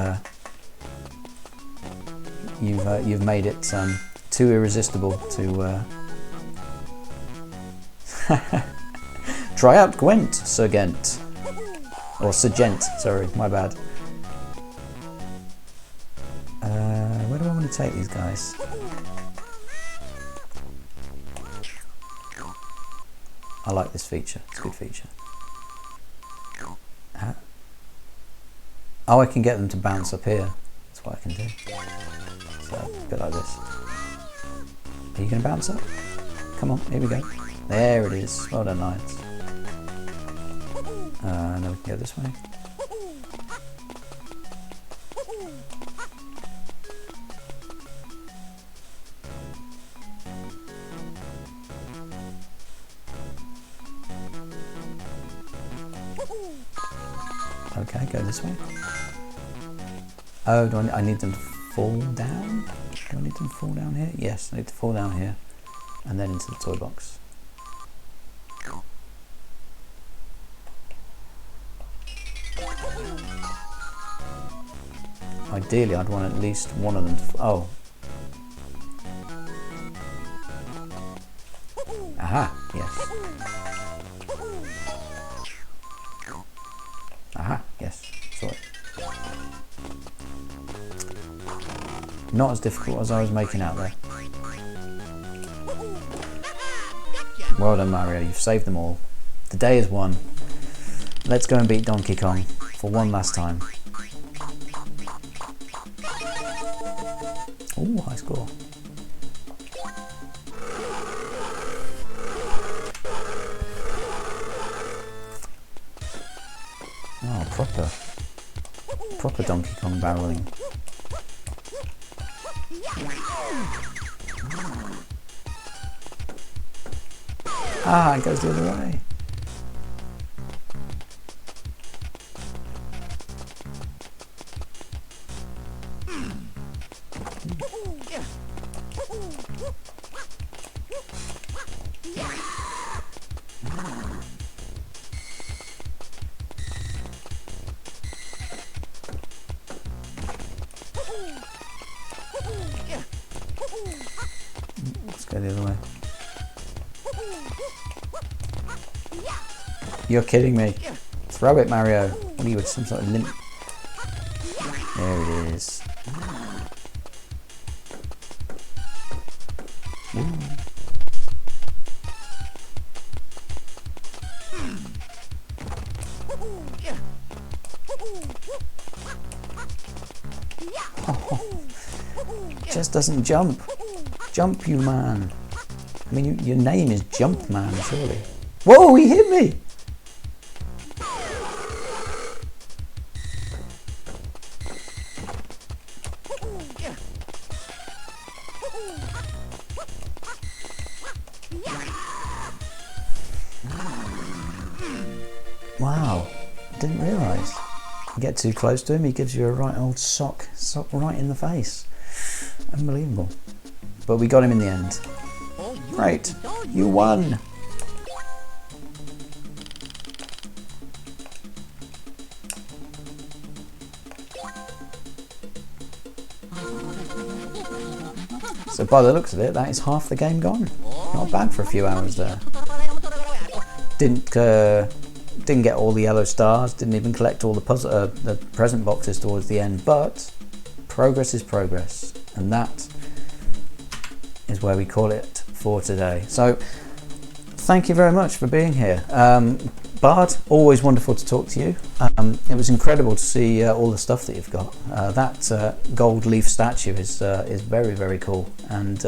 made it too irresistible to try out Gwent, Sir Gent, or Sir Gent. Sorry, my bad. Where do I want to take these guys? I like this feature. It's a good feature. Oh, I can get them to bounce up here. That's what I can do. So, a bit like this. Are you going to bounce up? Come on, here we go. There it is. Well done, Lions. Now we can go this way. Okay, go this way. Oh, do I need them to fall down? Do I need them to fall down here? Yes, I need to fall down here. And then into the toy box. Ideally, I'd want at least one of them to... Oh. Aha, yes. Aha, yes, saw it. Not as difficult as I was making out there. Well done, Mario, you've saved them all. The day is won. Let's go and beat Donkey Kong for one last time. Ooh, high score. Oh, proper Donkey Kong barreling. Ah, it goes the other way. Let's go the other way. You're kidding me. Throw it, Mario. What are you, with some sort of limp? There it is. Ooh. Oh, just doesn't jump. Jump, you man. I mean, your name is Jump Man, surely. Whoa, he hit me! Wow, I didn't realise. You get too close to him, he gives you a right old sock right in the face. Unbelievable. But we got him in the end. Great, you won. So by the looks of it, that is half the game gone. Not bad for a few hours there. Didn't get all the yellow stars, didn't even collect all the present boxes towards the end, but progress is progress, and that is where we call it for today. So thank you very much for being here. Bard, always wonderful to talk to you. It was incredible to see all the stuff that you've got. That gold leaf statue is very, very cool, and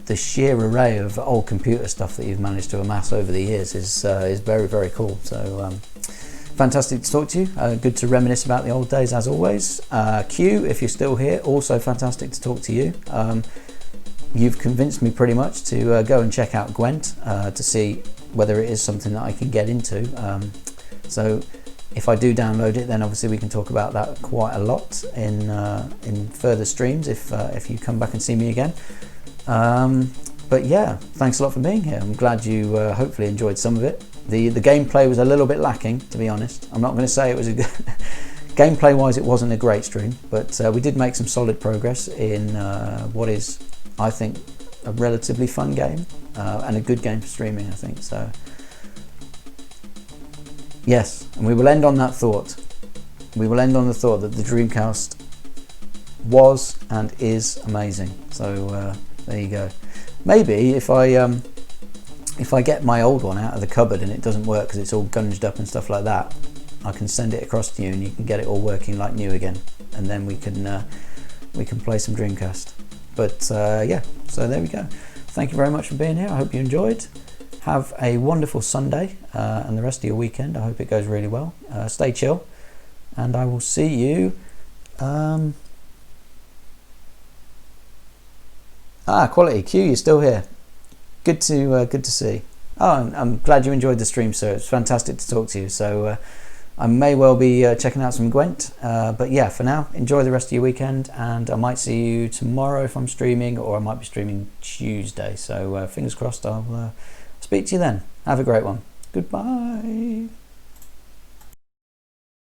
the sheer array of old computer stuff that you've managed to amass over the years is very, very cool. So fantastic to talk to you. Good to reminisce about the old days as always. Q, if you're still here, also fantastic to talk to you. You've convinced me pretty much to go and check out Gwent to see whether it is something that I can get into. So if I do download it, then obviously we can talk about that quite a lot in further streams if you come back and see me again. But yeah, thanks a lot for being here. I'm glad you hopefully enjoyed some of it. The gameplay was a little bit lacking, to be honest. I'm not going to say it was a good gameplay wise it wasn't a great stream, but we did make some solid progress in what is, I think, a relatively fun game and a good game for streaming, I think. So yes, and we will end on that thought. We will end on the thought that the Dreamcast was and is amazing. So there you go. Maybe if I get my old one out of the cupboard and it doesn't work because it's all gunged up and stuff like that, I can send it across to you and you can get it all working like new again, and then we can play some Dreamcast. But yeah, so there we go. Thank you very much for being here. I hope you enjoyed. Have a wonderful Sunday and the rest of your weekend. I hope it goes really well. Stay chill, and I will see you. Quality Q, you're still here. Good to see. Oh, I'm glad you enjoyed the stream, sir. It's fantastic to talk to you. So I may well be checking out some Gwent. But yeah, for now, enjoy the rest of your weekend, and I might see you tomorrow if I'm streaming, or I might be streaming Tuesday. So fingers crossed, I'll speak to you then. Have a great one. Goodbye.